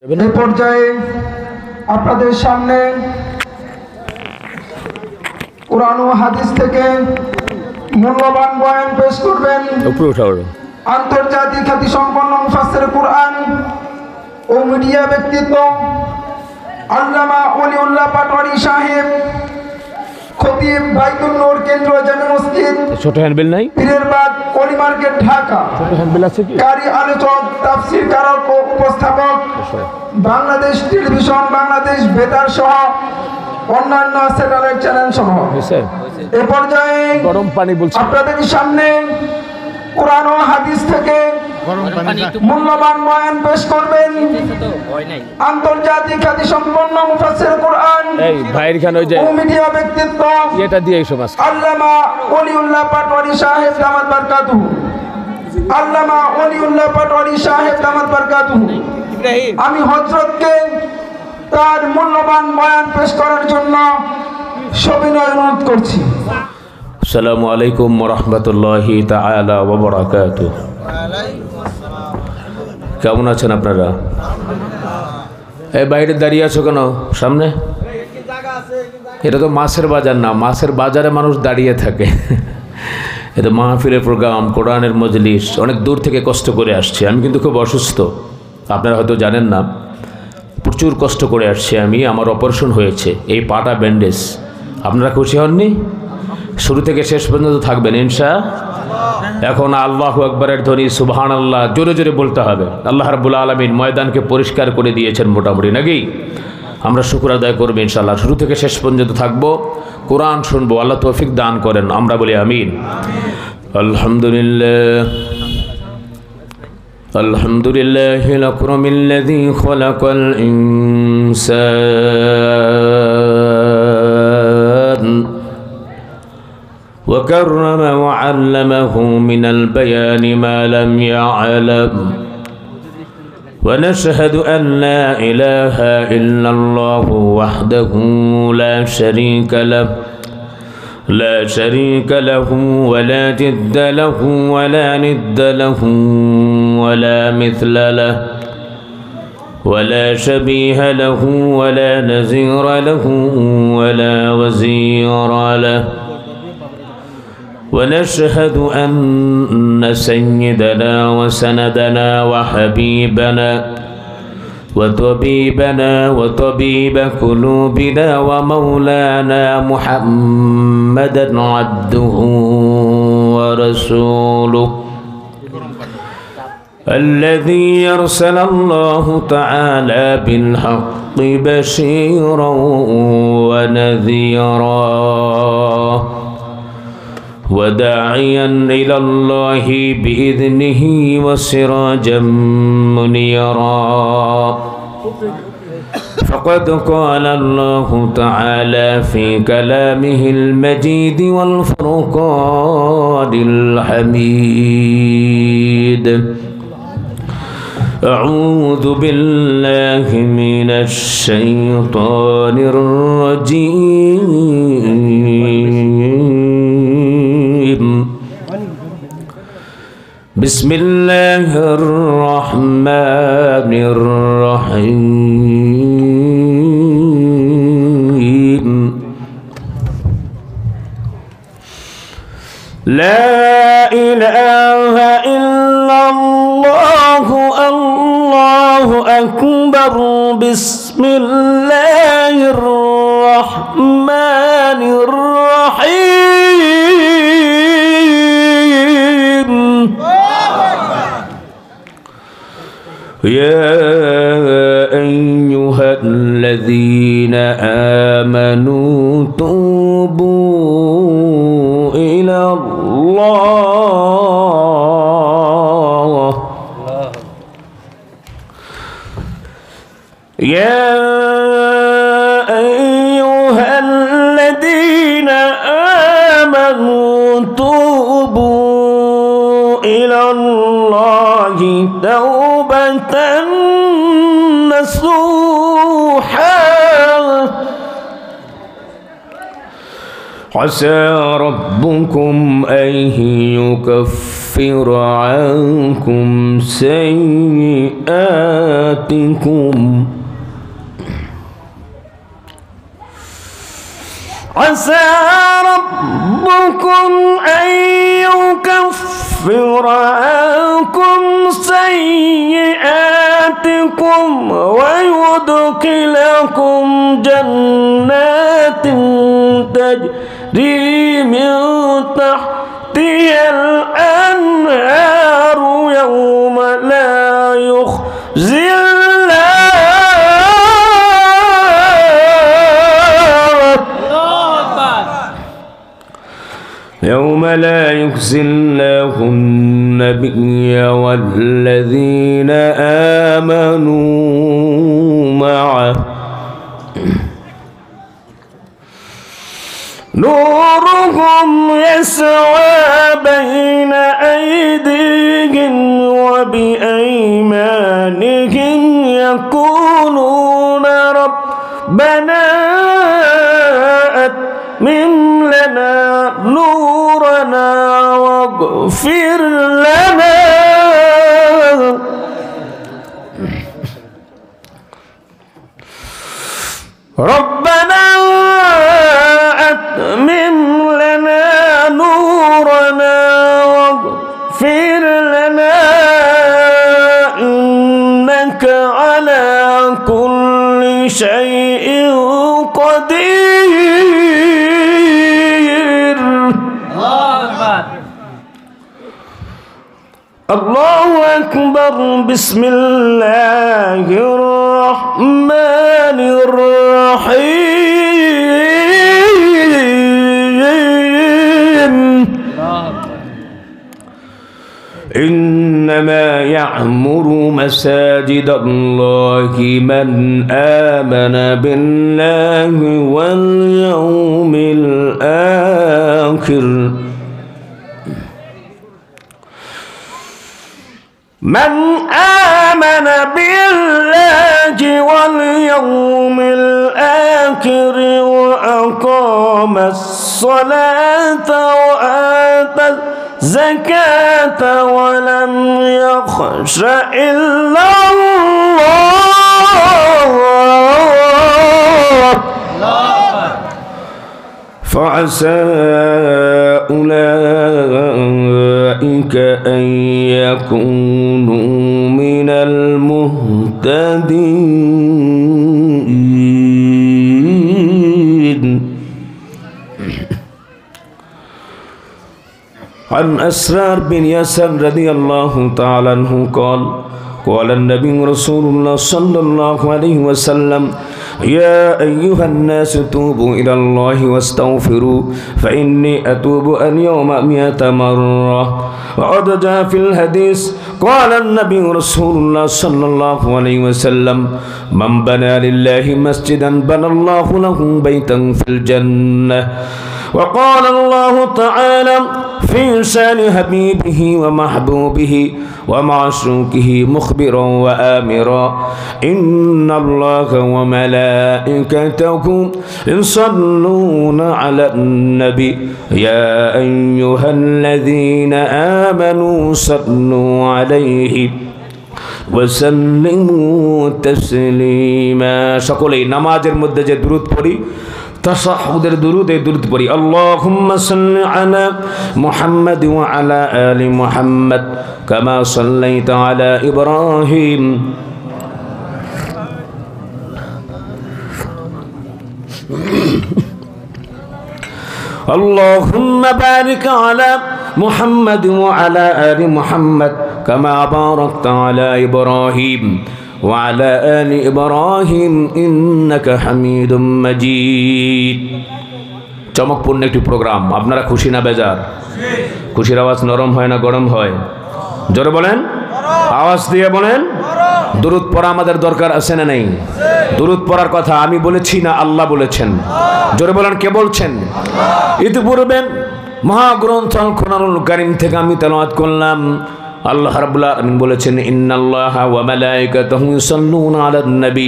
এই পর্যায়ে আপনাদের সামনে কুরআন ও হাদিস থেকে মূল্যবান বয়ান পেশ করবেন আন্তর্জাতিক খ্যাতিসম্পন্ন মুফাসসির কুরআন ও মিডিয়া ব্যক্তিত্ব আল্লামা ওলিউল্লাহ পাটোয়ারী সাহেব, খতিব বাইতুল নূর কেন্দ্র জামে মসজিদ, ছোট হ্যান্ডবিল নাই, পীরেরবাগ ওলি মার্কেট ঢাকা। ছোট হ্যান্ডবিল আছে কি? কারি আলোচক, তাফসীর কারক ও উপস্থাপক বাংলাদেশ টেলিভিশন, বাংলাদেশ বেতার সহ অন্যান্য স্যাটেলাইট চ্যানেল সহ। এ পর্যায়ে গরম পানি বলছি আপনাদের সামনে কুরআন ও হাদিস থেকে মূল্যবান বয়ান পেশ করবেন আন্তর্জাতিক খ্যাতিসম্পন্ন মুফাসসির কুরআন এই ভাইয়ের খান ওই যে মিডিয়া ব্যক্তিত্ব এটা দিয়ে এই সমাজ আল্লামা ওলিউল্লাহ পাটোয়ারী সাহেব দামাত বারকাতুহু। আল্লামা ওলিউল্লাহ পাটোয়ারী সাহেব দামাত বারকাতুহু। আমি হযরতকে তার মূল্যবান বয়ান পেশ করার জন্য সবিনয় অনুরোধ করছি। আসসালামু আলাইকুম ওয়া রাহমাতুল্লাহি তাআলা ওয়া বারাকাতুহু। কেমন আছেন আপনারা? এই বাইরে দাঁড়িয়ে আছো কেন? সামনে এটা তো মাছের বাজার না, মাছের বাজারে মানুষ দাঁড়িয়ে থাকে। এটা মাহফিলের প্রোগ্রাম, কোরআনের মজলিস। অনেক দূর থেকে কষ্ট করে আসছে। আমি কিন্তু খুব অসুস্থ, আপনারা হয়তো জানেন না। প্রচুর কষ্ট করে আসছি আমি। আমার অপারেশন হয়েছে, এই পাটা ব্যান্ডেজ। আপনারা খুশি হননি? শুরু থেকে শেষ পর্যন্ত থাকবেন ইনশাআল্লাহ। এখন আল্লাহু আকবারের ধ্বনি সুবহানাল্লাহ জোরে জোরে বলতে হবে। আল্লাহ রাব্বুল আলামিন ময়দানকে পরিষ্কার করে দিয়েছেন মোটামুটি, নাকি? আমরা শুকর আদায় করব ইনশাআল্লাহ। শুরু থেকে শেষ পর্যন্ত থাকবো, কোরআন শুনবো। আল্লাহ তৌফিক দান করেন, আমরা বলি আমিন। আলহামদুলিল্লাহ আলহামদুলিল্লাহিল আকরামিল্লাযী খালাকাল ইনসান وكرم وعلمه من البيان ما لم يعلم ونشهد أن لا إله إلا الله وحده لا شريك له ولا جد له ولا ند له ولا مثل له ولا شبيه له ولا نزير له ولا وزير له ونشهد أن سيدنا وسندنا وحبيبنا وطبيبنا وطبيب قلوبنا ومولانا محمدا عبده ورسوله الذي أرسل الله تعالى بالحق بشيرا ونذيرا وداعيا إلى الله بإذنه وسراجا منيرا فقد قال الله تعالى في كلامه المجيد والفرقان الحميد أعوذ بالله من الشيطان الرجيم بسم الله الرحمن الرحيم لا إله إلا الله الله أكبر بسم الله الرحمن الرحيم يا أيها الذين آمنوا توبوا إلى الله يا أيها الذين آمنوا توبوا إلى الله توبة نصوحا عسى ربكم أن يكفر ويكفر عنكم سيئاتكم عسى ربكم أن يكفر عنكم سيئاتكم ويدخلكم جنات تجري من تحتها الأنهار يوم لا يخزي يوم لا يخزي الله النبي والذين آمنوا معه نورهم يسعى بين أيديهم وبأيمانهم يقولون ربنا أتمم لنا نورنا واغفر لنا ربنا أتمم لنا نورنا واغفر لنا إنك على كل شيء قدير. الله أكبر. بسم الله الرحمن الرحيم. إنما يعمر مساجد الله من آمن بالله واليوم الآخر من آمن بالله واليوم الآخر وأقام الصلاة وآتى الزكاة ولم يخش إلا الله فعسى أولئك أن يكونوا من المهتدين. عن أسرار بن ياسر رضي الله تعالى عنه قال النبي رسول الله صلى الله عليه وسلم يا أيها الناس توبوا إلى الله واستغفروا فإني أتوب اليوم 100 مرة. وقد جاء في الحديث قال النبي رسول الله صلى الله عليه وسلم من بنى لله مسجدا بنى الله له بيتا في الجنة. وقال الله تعالى في شان حبيبه ومحبوبه ومعشوقه مخبرا وآمرا إن الله وملائكته يصلون على النبي يا أيها الذين آمنوا صلوا عليه وسلموا تسليما. সকলেই নামাজের মধ্যে যে দুরূদ পড়ি তাশাহুদের দুরূদ এই দুরূদ পড়ি আল্লাহুম্মা সাল্লি আলা মুহাম্মাদ ওয়া আলা আলি মুহাম্মাদ কামা সাল্লাইতা আলা ইব্রাহিম اللهم بارك على محمد وعلى آل محمد كما باركت على إبراهيم وعلى آل إبراهيم إنك حميد مجيد. চমকপূর্ণ একটি প্রোগ্রাম। আপনারা খুশি না বেজার? খুশির আওয়াজ নরম হয় না গরম হয়? জোরে বলেন, আওয়াজ দিয়ে বলেন। দুরূদ পড়া আমাদের দরকার আছে না নেই? দুরূদ পড়ার কথা আমি বলেছি না আল্লাহ বলেছেন? জোরে বলেন, কে বলছেন? ইতিপূর্বে মহাগ্রন্থ আল কোরআনুল কারীম থেকে আমি তেলাওয়াত করলাম আল্লাহ রাব্বুল আলামিন বলেছেন ইন্নাল্লাহা ওয়া মালাইকাতাহু ইউসাল্লুনা আলান নবী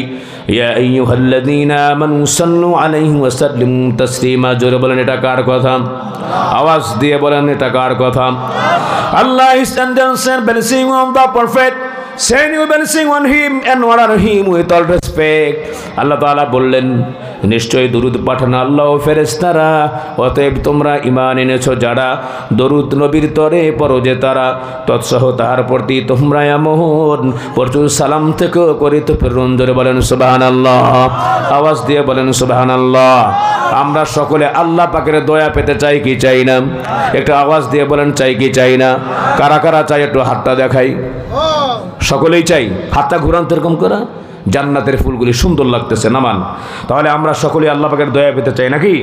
ইয়া আইয়ুহাল্লাযীনা আমানু সাল্লু আলাইহি ওয়া সাল্লিমু তাসলিমা। জোরে বলেন এটা কার কথা? আওয়াজ দিয়ে বলেন এটা কার কথা? Allah is and blessing on the prophet, send you blessing on him and honor him with all respect. আল্লাহ তাআলা বললেন নিশ্চয়ই দরুদ পাঠান আল্লাহ ও ফেরেশতারা, অতএব তোমরা ঈমান এনেছো যারা দরুদ নবীর তরে পড়ো যে তারা তৎসহ তাহার প্রতি তোমরা এমন প্রচুর সালাম থেকে করিত প্রেরণ। জোরে বলেন সুবহানাল্লাহ। আওয়াজ দিয়ে বলেন সুবহানাল্লাহ। আমরা সকলে আল্লাহ পাকের দয়া পেতে চাই কি চাই না? একটু আওয়াজ দিয়ে বলেন চাই কি চাই না? কারা কারা চাই একটু হাতটা দেখাই। সকলেই চাই। হাতটা ঘুরান এরকম করা, জান্নাতের ফুলগুলি সুন্দর লাগতেছে নামান। তাহলে আমরা সকলে আল্লাহ পাকের দয়া পেতে চাই নাকি?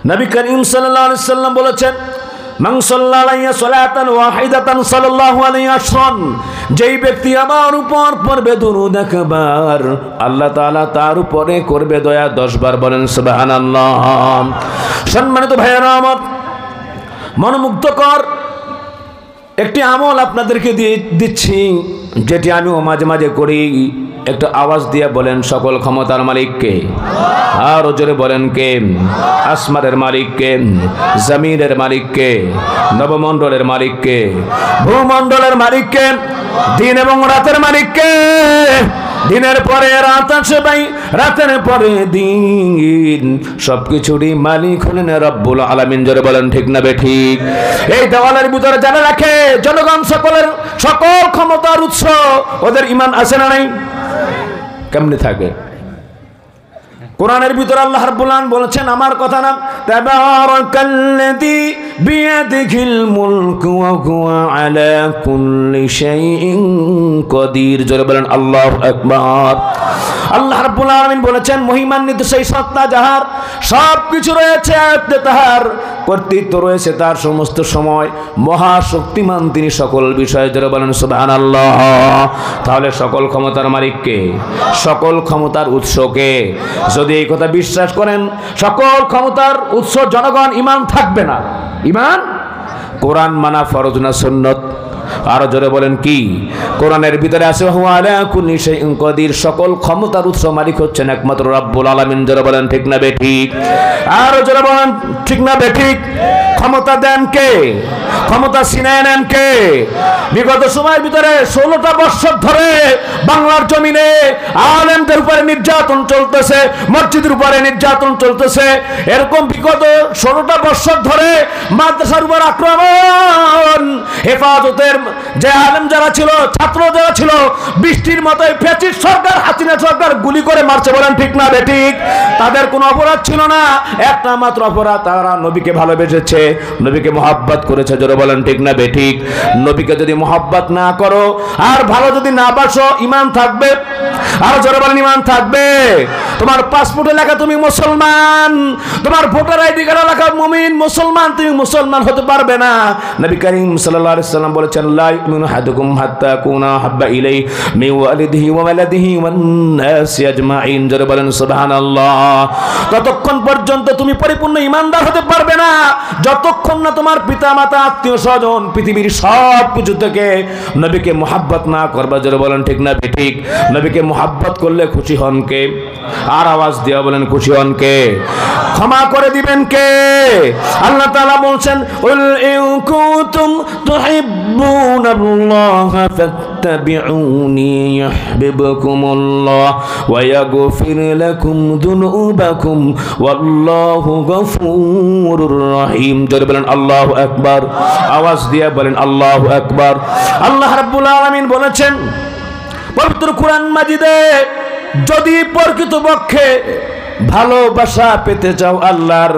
নবী করিম সাল্লাল্লাহু আলাইহি ওয়াসাল্লাম বলেছেন মান সাল্লা আলাইয়া সালাতান ওয়াহিদাতান সাল্লাল্লাহু আলাইহি আশরান, যেই ব্যক্তি আমার উপর পড়বে দরুদ একবার আল্লাহ তাআলা তার উপরে করবে দয়া 10 বার। বলেন সুবহানাল্লাহ। সম্মানিত ভাইয়েরা আমার, মনোমুগ্ধকর একটি আমল আপনাদেরকে দিচ্ছি, যেটি আমিও মাঝে মাঝে করি। একটু আওয়াজ দিয়ে বলেন সকল ক্ষমতার মালিক কে? আর জোরে বলেন কে? আসমানের মালিক কে? জমিনের মালিক কে? নবমণ্ডলের মালিক কে? ভূমণ্ডলের মালিক কে? দিন এবং রাতের মালিক কে? দিনের পরে রাত আসে ভাই, রাতের পরে দিন, সবকিছুরই মালিক হলেন রব্বুল আলামিন। জোরে বলেন ঠিক না বেঠিক? এই দেওয়ালের ভিতরে যারা রাখে জনগণ সকল ক্ষমতার উৎস, ওদের ঈমান আছে না নাই? কেমনে থাকে? কোরআনের ভিতরে আল্লাহ রাব্বুল আলামিন বলেছেন আমার কথা না, তাবারাকাল্লাযী বিয়াদিহিল মুলকু ওয়া হুয়া আলা কুল্লি শাইইন কাদির। জোরে বলেন আল্লাহু আকবার। আল্লাহ রাব্বুল আলামিন বলেছেন মহিমান্বিত সেই সত্তা যাহার সব কিছু রয়েছে আয়ত্তে তাহার, কর্তৃত্ব রয়েছে তার সমস্ত সময়, মহাশক্তিমান তিনি সকল বিষয়ে। জোরে বলেন সুবহানাল্লাহ। তাহলে সকল ক্ষমতার মালিক কে? সকল ক্ষমতার উৎস কে? যদি এই কথা বিশ্বাস করেন সকল ক্ষমতার উৎস জনগণ, ঈমান থাকবে না। ঈমান, কোরআন মানা ফরজ না সুন্নত? আরো জোরে বলেন কি? কোরআনের ভিতরে আছে হুয়া আলা কুল্লি শাইইন কাদির, সকল ক্ষমতার উৎস মালিক হচ্ছেন একমাত্র রব্বুল আলামিন। জোরে বলেন ঠিক না বেঠিক? আরো জোরে বলেন ঠিক না বেঠিক? ক্ষমতা দেন কে? ক্ষমতা ছিনায় নেন কে? বিগত সময়ের ভিতরে 16টা বছর ধরে বাংলার জমিনে আলেমদের উপরে নির্যাতন চলতেছে, মসজিদের উপরে নির্যাতন চলতেছে। এরকম বিগত 16টা বছর ধরে মাদ্রাসার উপর আক্রমণ, হেফাজতের যে আলেম যারা ছিল, ছাত্র যারা ছিল, বৃষ্টির মতোই ফ্যাসিস্ট সরকার, হাসিনা সরকার গুলি করে মারছে। বলেন ঠিক না বেঠিক? তাদের কোনো অপরাধ ছিল না, একটা মাত্র অপরাধ, তারা নবীকে ভালোবেসেছে, নবীকে মহব্বত করেছে। জোরে বলেন ঠিক না বেঠিক? নবীকে যদি মহব্বত না করো আর ভালো যদি না বাসো, ঈমান থাকবে? আর জোরে বলেন ঈমান থাকবে? তোমার পাসপোর্টে লেখা তুমি মুসলমান, তোমার ভোটার আইডি কার্ডে লেখা মুমিন মুসলমান, তুমি মুসলমান হতে পারবে না। নবী করিম সাল্লাল্লাহু আলাইহি ওয়াসাল্লাম বলেছেন লা ইউমিনু আহাদুকুম হাত্তা কুনা হাব্বা ইলাইহি মিন ওয়ালিদিহি ওয়া ওয়ালাদিহি ওয়ান নাসি আজমাইন। জোরে বলেন সুবহানাল্লাহ। ততক্ষণ পর্যন্ত তুমি পরিপূর্ণ ঈমানদার হতে পারবে না যতক্ষণ না তোমার পিতামাতা, আত্মীয় স্বজন, পৃথিবীর সব কিছু থেকে নবীকে মহব্বত না করবা। জোরে বলেন ঠিক না বেঠিক? নবীকে মহব্বত করলে খুশি হন কে? আর আওয়াজ দিয়ে বলেন খুশি হন কে? ক্ষমা করে দিবেন কে? আল্লাহ তাআলা বলছেন উল ইন কুনতুম তুহিব্বুনাল্লাহা ফাত্তাবিউনি ইউহিব্বুকুমুল্লাহ ওয়া ইয়াগফির লাকুম যুনুবাকুম ওয়াল্লাহু গফুরুর রহিম। জোরে বলেন আল্লাহু আকবার। আওয়াজ দিয়ে বলেন আল্লাহু আকবার। আল্লাহ রাব্বুল আলামিন বলেছেন পবিত্র কোরআন মাজিদে, যদি প্রকৃতপক্ষে ভালোবাসা পেতে চাও আল্লাহর,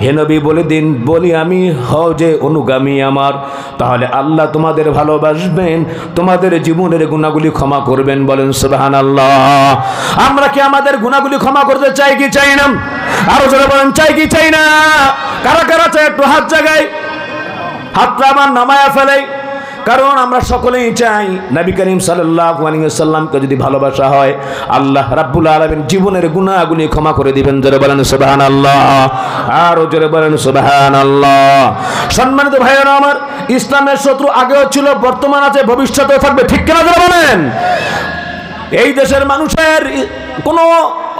হে নবী বলে দিন, বলি আমি হও যে অনুগামী আমার, তাহলে আল্লাহ তোমাদের ভালোবাসবেন, তোমাদের জীবনের গুনাহগুলি ক্ষমা করবেন। বলেন সুবহানাল্লাহ। আমরা কি আমাদের গুনাহগুলি ক্ষমা করতে চাই কি চাই না? আরো জোরে বলেন চাই কি চাই না? কারা কারা চাই একটু হাত জাগাই, হাতটা আমার নামায়া ফেলাই। কারণ আমরা সকলেই চাই নবী করিম সাল্লাল্লাহু আলাইহি ওয়াসাল্লামকে যদি ভালোবাসা হয়, আল্লাহ রাব্বুল আলামিন জীবনের গুনাহগুলি ক্ষমা করে দিবেন। জোরে বলেন সুবহানাল্লাহ। আর জোরে বলেন সুবহানাল্লাহ। সম্মানিত ভাইয়েরা আমার, ইসলামের শত্রু আগেও ছিল, বর্তমান আছে, ভবিষ্যতেও থাকবে। ঠিক কিনা যারা বলেন? এই দেশের মানুষের কোনো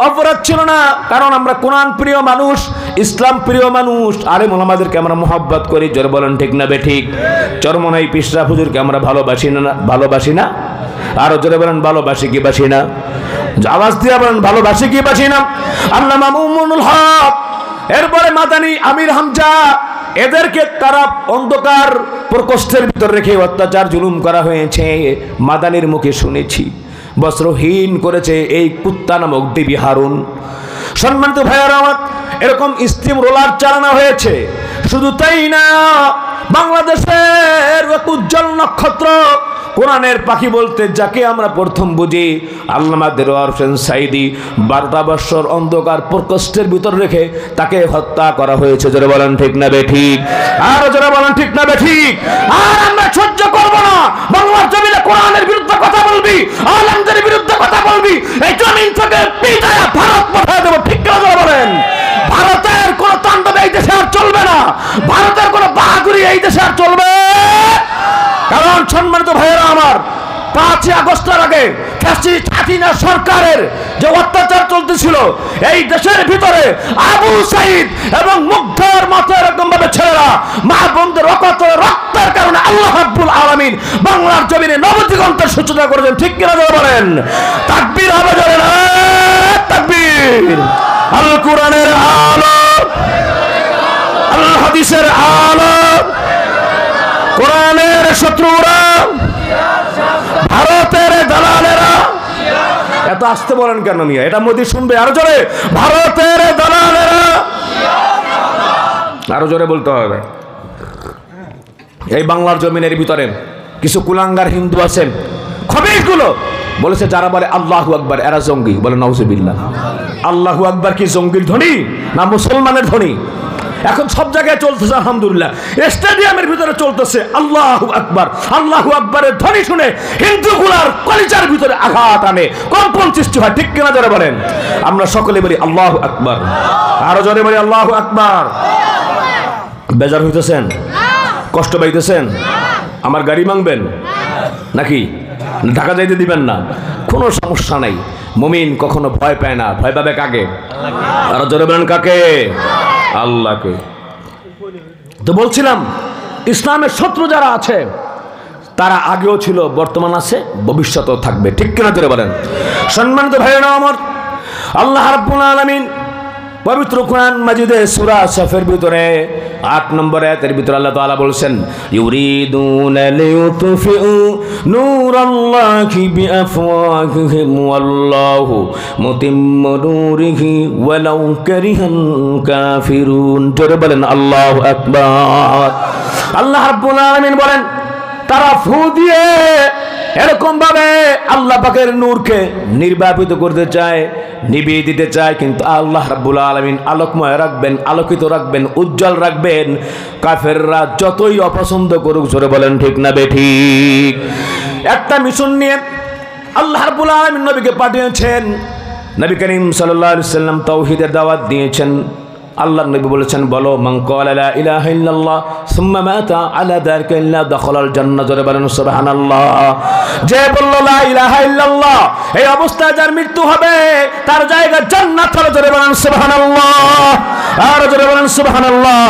অপরাধ ছিল না, কারণ আমরা কোরআন প্রিয় মানুষ, ইসলাম প্রিয় মানুষ, আলেম ওলামাদেরকে আমরা মোহাব্বত করি। জোরে বলেন ঠিক না বেঠিক? চরমনাই পিসরা হুজুরকে আমরা ভালোবাসি না? আরো জোরে বলেন ভালোবাসি কি বাসি না? আওয়াজ দিয়ে বলেন ভালোবাসি কি বাসি না? আল্লামা মুমিনুল হক, এরপরে মাদানী আমির হামজা, এদেরকে তারা অন্ধকার প্রকোষ্ঠের ভিতর রেখে অত্যাচার জুলুম করা হয়েছে। মাদানীর মুখে শুনেছি বস্ত্রহীন করেছে এই কুত্তা নামক দেবী হারুন। সম্মানিত ভাইয়ারা আমার, এরকম স্টিম রোলার চালানো হয়েছে। শুধু তাই না, বাংলাদেশের উজ্জ্বল নক্ষত্র কোরআনের পাখি বলতে যাকে আমরা প্রথম বুঝি, আল্লামা দেলোয়ার হোসেন সাইদি, 12টা বৎসর অন্ধকার প্রকোষ্ঠের ভিতর রেখে তাকে হত্যা করা হয়েছে। যারা বলেন ঠিক না বেঠিক? আর যারা বলেন ঠিক না বেঠিক? আর আমরা সহ্য করব না বাংলার জমিনে কোরআনের বিরুদ্ধে কথা বলবি, আলেমদের বিরুদ্ধে কথা বলবি, এই জমিন থেকে পিটায়া ভারত পাঠিয়ে দেবো। ঠিক না যারা বলেন? ভারতের কোন তাণ্ডব এই দেশে আর চলবে না, ভারতের কোন বাহাদুরি এই দেশে আর চলবে। কারণ সম্মানিত ভাইয়েরা আমার, 5 আগস্টের আগে ফ্যাসিস্ট হাসিনা সরকারের যে অত্যাচার চলতেছিল এই দেশের ভিতরে, আবু সাইদ এবং মুগ্ধর মতো এরকম ভাবে ছেলেরা মা বোনদের রক্তের কারণে আল্লাহ রাব্বুল আলামিন বাংলার জমিনে নবদিগন্তের সূচনা করেছেন। ঠিক কিনা যারা বলেন? তাকবীর হবে জোরে না? তাকবীর! আল কোরআনের আলো, আল হাদিসের আলো, কোরআনের শত্রুরা, ভারতের দালালেরা। এত আসতে বলেন কেন মিয়া? এটা মোদি শুনবে। আরো জোরে, ভারতের দালালেরা। আরো জোরে বলতে হবে। এই বাংলার জমিনের ভিতরে কিছু কুলাঙ্গার হিন্দু আছেন, খবিসগুলো বলেছে যারা বলে আল্লাহু আকবার এরা জঙ্গি। বলে নাউজুবিল্লাহ। আল্লাহু আকবার কি জঙ্গির ধ্বনি না মুসলমানের ধ্বনি? এখন সব জায়গায় চলতেছে আলহামদুলিল্লাহ, স্টেডিয়ামের ভিতরে চলতেছে আল্লাহু আকবার। আল্লাহু আকবারের ধ্বনি শুনে হিন্দুগুলার কলিজার ভিতরে আঘাত আনে, কম্পন সৃষ্টি হয়। ঠিক কিনা যারা বলেন? আমরা সকলে বলি আল্লাহু আকবার, আরো জোরে বলি আল্লাহু আকবার। বেজার হইতেছেন? কষ্ট পাইতেছেন? আমার গাড়ি মাংবেন নাকি? ঢাকা যাইতে দিবেন না? কোনো সমস্যা নাই। মুমিন কখনো ভয় পায় না। ভয় পাবে কাকে? আরো জোরে বলেন কাকে? আল্লাহকে। তো বলছিলাম, ইসলামের শত্রু যারা আছে তারা আগেও ছিল, বর্তমান আছে, ভবিষ্যতেও থাকবে। ঠিক কিনা জোরে বলেন? সম্মানিত ভাইয়েরা আমার, আল্লাহ রাব্বুল আলামিন পবিত্র কোরআন মাজিদে সূরা সাফের ভিতরে 8 নম্বর আয়াতের ভিতরে আল্লাহ তাআলা বলেছেন, ইউরিদুনা লিইউতফিউ নূরাল্লাহি বিআফওয়াহিহিম ওয়াল্লাহু মুতিম্মু নূরিহি ওয়ালাউ কারিহাল কাফিরুন। জোরে বলেন আল্লাহু আকবার। আল্লাহ রাব্বুল আলামিন বলেন, তারা ফু দিয়ে এরকম ভাবে আল্লাহ পাকের নূরকে নির্বাপিত করতে চায়, নিভিয়ে দিতে চায়, কিন্তু আল্লাহ রাব্বুল আলামিন আলোকময় রাখবেন, আলোকিত রাখবেন, উজ্জ্বল রাখবেন। কাফেররা যতই অপছন্দ করুক, জোরে বলেন ঠিক না বেঠিক? একটা মিশন নিয়ে আল্লাহ রাব্বুল আলামিন নবীকে পাঠিয়েছেন। নবী করিম সাল্লাল্লাহু আলাইহি ওয়াসাল্লাম তাওহীদের দাওয়াত দিয়েছেন। আল্লাহ নবী বলেছেন, বলো মান ক্বালা লা ইলাহা ইল্লাল্লাহ সুম্মা মাতা আলা যালিকা ইল্লা দাখালাল জান্নাহ। জোরে বলেন সুবহানাল্লাহ। যে বলল লা ইলাহা ইল্লাল্লাহ, এই অবস্থায় যার মৃত্যু হবে তার জায়গা জান্নাত হলো। জোরে বলেন সুবহানাল্লাহ। আর জোরে বলেন সুবহানাল্লাহ।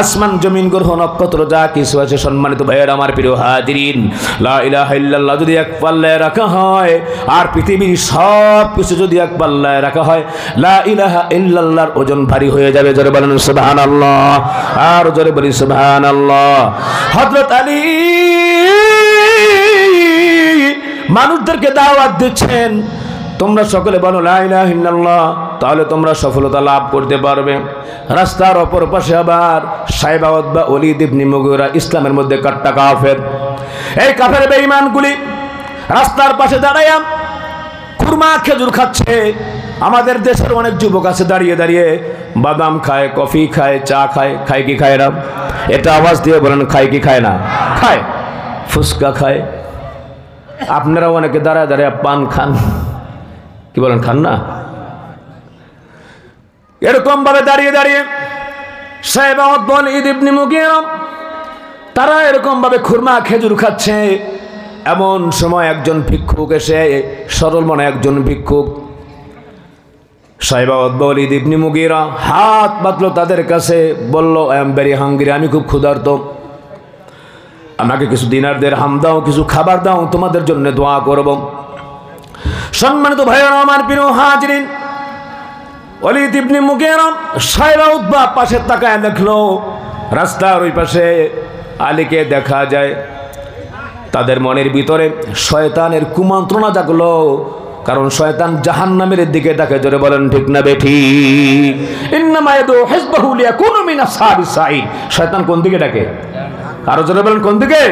আসমান জমিন গ্রহ নক্ষত্র যা কিছু আছে, সম্মানিত ভাইয়েরা আমার, প্রিয় হাজিরিন, লা ইলাহা ইল্লাল্লাহ যদি এক পাল্লায় রাখা হয়, আর পৃথিবীর সব কিছু যদি এক পাল্লায় রাখা হয়, লা ইলাহা ইল্লাল্লাহর ওজন ভারী হয়ে যাবে। জোরে বলেন সুবহানাল্লাহ। আর জোরে বলি সুবহানাল্লাহ। হযরত আলী মানুষদেরকে দাওয়াত দিচ্ছেন, তোমরা সকলে বলো লা ইলাহা ইল্লাল্লাহ, তাহলে তোমরা সফলতা লাভ করতে পারবে। রাস্তার অপর পাশে আবার সাইবা উতবা ওলীদ ইবনে মুগীরা, ইসলামের মধ্যে কাট্টা কাফের। এই কাফের বেঈমানগুলি রাস্তার পাশে দাঁড়ায়া খুরমা খেজুর খাচ্ছে। আমাদের দেশের অনেক যুবক আছে দাঁড়িয়ে দাঁড়িয়ে বাদাম খায়, কফি খায়, চা খায়। খায় কি খায় না? এটা আওয়াজ দিয়ে বলেন, খায় কি খায় না? খায়। ফুচকা খায়। আপনারা অনেকে দাঁড়ায় দাঁড়ায় পান খান, কি বলেন, খান না? এরকম ভাবে দাঁড়িয়ে দাঁড়িয়ে সাইবা উতবা ওলীদ ইবনে মুগীরা তারা এরকমভাবে খুরমা খেজুর খাচ্ছে। এমন সময় একজন ভিক্ষুক এসে, সরল মনে একজন ভিক্ষুক, সাইবা ওয়ালিদ ইবনে মুগীরা হাত বাঁধলো তাদের কাছে, বলল আই এম ভেরি হাঙ্গ্রি, আমি খুব ক্ষুধার্ত, আমাকে কিছু দিনার দিরহাম দাও, কিছু খাবার দাও, তোমাদের জন্য দোয়া করব। সম্মানিত ভাইয়েরা আমার প্রিয় হাজিরিন, ওয়ালিদ ইবনে মুগীরা সাইবা উতবা পাশে তাকায় দেখলো রাস্তার ওই পাশে আলীকে দেখা যায়। তাদের মনের ভিতরে শয়তানের কুমন্ত্রণা জাগলো, কারণ শয়তান জাহান্নামের দিকে ডাকে। জোরে বলেন ঠিক না বেঠিক? ইন্নামা ইয়াদু হিজবাহু লিয়াকুনু মিন আসহাবিস সাঈদ। শয়তান কোন দিকে ডাকে? আরো জোরে বলেন কোন দিকে?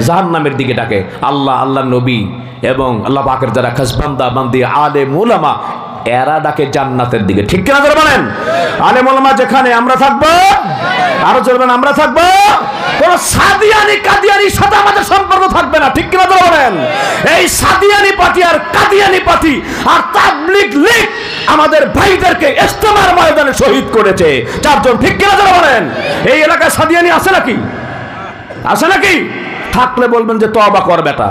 জাহান্নামের দিকে ডাকে। আল্লাহ, আল্লাহর নবী এবং আল্লাহ পাকের যারা খাস বান্দা বান্দি আলেম উলামা, এরা ডাকে জান্নাতের দিকে। ঠিক কিনা জোরে বলেন? আলেম উলামা যেখানে আমরা থাকবো, আরো জোরে বলেন আমরা থাকবো। কোন সাদিয়ানি কাদিয়ানির সাথে আমাদের সম্পর্ক থাকবে না। ঠিক কিনা জোরে বলেন? এই সাদিয়ানি পার্টি আর কাদিয়ানি পার্টি আর তাবলীগ লীগ আমাদের ভাইদেরকে ইজতেমার ময়দানে শহীদ করেছে চারজন। ঠিক কিনা জোরে বলেন? এই এলাকায় সাদিয়ানি আছে নাকি? আছে নাকি? থাকলে বলবেন যে তওবা কর বেটা,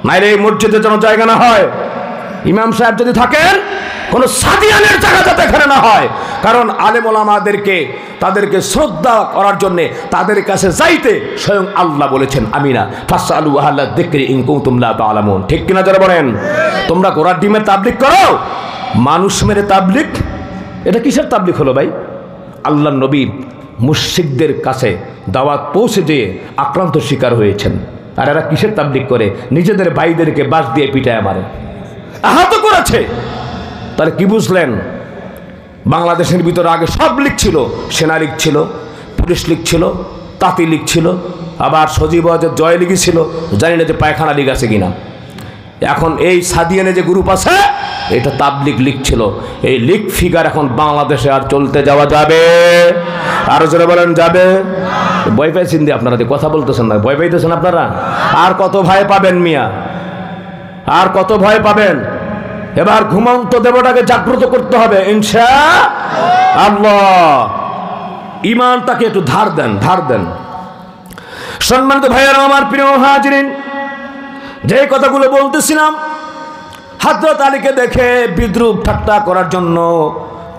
নাইলে এই মসজিদে যেন জায়গা না হয়। ইমাম সাহেব যদি থাকেন, কোন সাদিয়ানের জায়গা যাতে এখানে না হয়। কারণ আলেম ওলামাদেরকে, তাদেরকে শ্রদ্ধা করার জন্য তাদের কাছে যাইতে স্বয়ং আল্লাহ বলেছেন, আমিনা ফাসআলু আহলা যিকরি ইন কুনতুম লা তা'লামুন। ঠিক কিনা যারা বলেন? তোমরা ঘোড়ার ডিমের তাবলীগ করো, মানুষ মেরে তাবলীগ, এটা কিসের তাবলীগ হলো ভাই? আল্লাহর নবী মুশরিকদের কাছে দাওয়াত পৌঁছে দিয়ে আক্রান্ত শিকার হয়েছেন, আর এরা কিসের তাবলীগ করে? নিজেদের ভাইদেরকে বাঁশ দিয়ে পিটায় মারে, আহত করেছে। তাহলে কি বুঝলেন? বাংলাদেশের ভিতরে আগে সব লীগ ছিল, সেনা লীগ ছিল, পুলিশ লীগ ছিল, তাঁতি লীগ ছিল, আবার সজীব জয় লীগই ছিল, জানি না যে পায়খানা লীগ আছে কিনা। এখন এই সাদিয়ানে যে গ্রুপ আছে, এটা তাবলীগ লীগ ছিল। এই লীগ ফিগার এখন বাংলাদেশে আর চলতে যাওয়া যাবে? আরো জোরে বলেন যাবে? ভয় পাইছেন দিয়ে আপনারা কথা বলতেছেন না, ভয় পাইতেছেন আপনারা? আর কত ভয় পাবেন মিয়া, আর কত ভয় পাবেন? এবার ঘুমন্ত দেবতাকে জাগ্রত করতে হবে ইনশাআল্লাহ। ঈমানটাকে একটু ধার দেন, ধার দেন। সম্মানিত ভাইয়েরা আমার প্রিয় হাজিরিন, যে কথাগুলো বলতেছিলাম, হযরত আলীকে দেখে বিদ্রুপ ঠাট্টা করার জন্য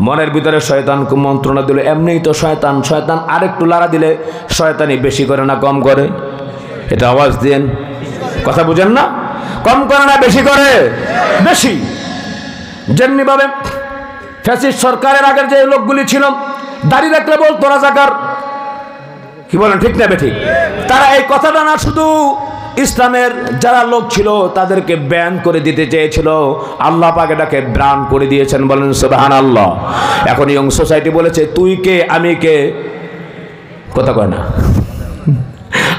মনের ভিতরে শয়তান কুমন্ত্রণা দিল। এমনিই তো শয়তান, শয়তান আরেকটু লাড়া দিলে শয়তানি বেশি করে না কম করে? এটা আওয়াজ দেন, কথা বুঝেন না? কম করে না বেশি করে? বেশি। যেমনি ভাবে ফ্যাসিস্ট সরকারের আগের যে লোকগুলি ছিল, দাড়ি রাখলে বলতো রাজাকার। কি বলেন ঠিক না বেঠিক? তারা এই কথাটা না শুধু ইসলামের যারা লোক ছিল তাদেরকে ব্যান করে দিতে চেয়েছিল, আল্লাহ পাক এটাকে ব্যান করে দিয়েছেন। বলেন সুবহানাল্লাহ। এখন ইয়ং সোসাইটি বলেছে তুই কে আমি কে, কথা কয় না।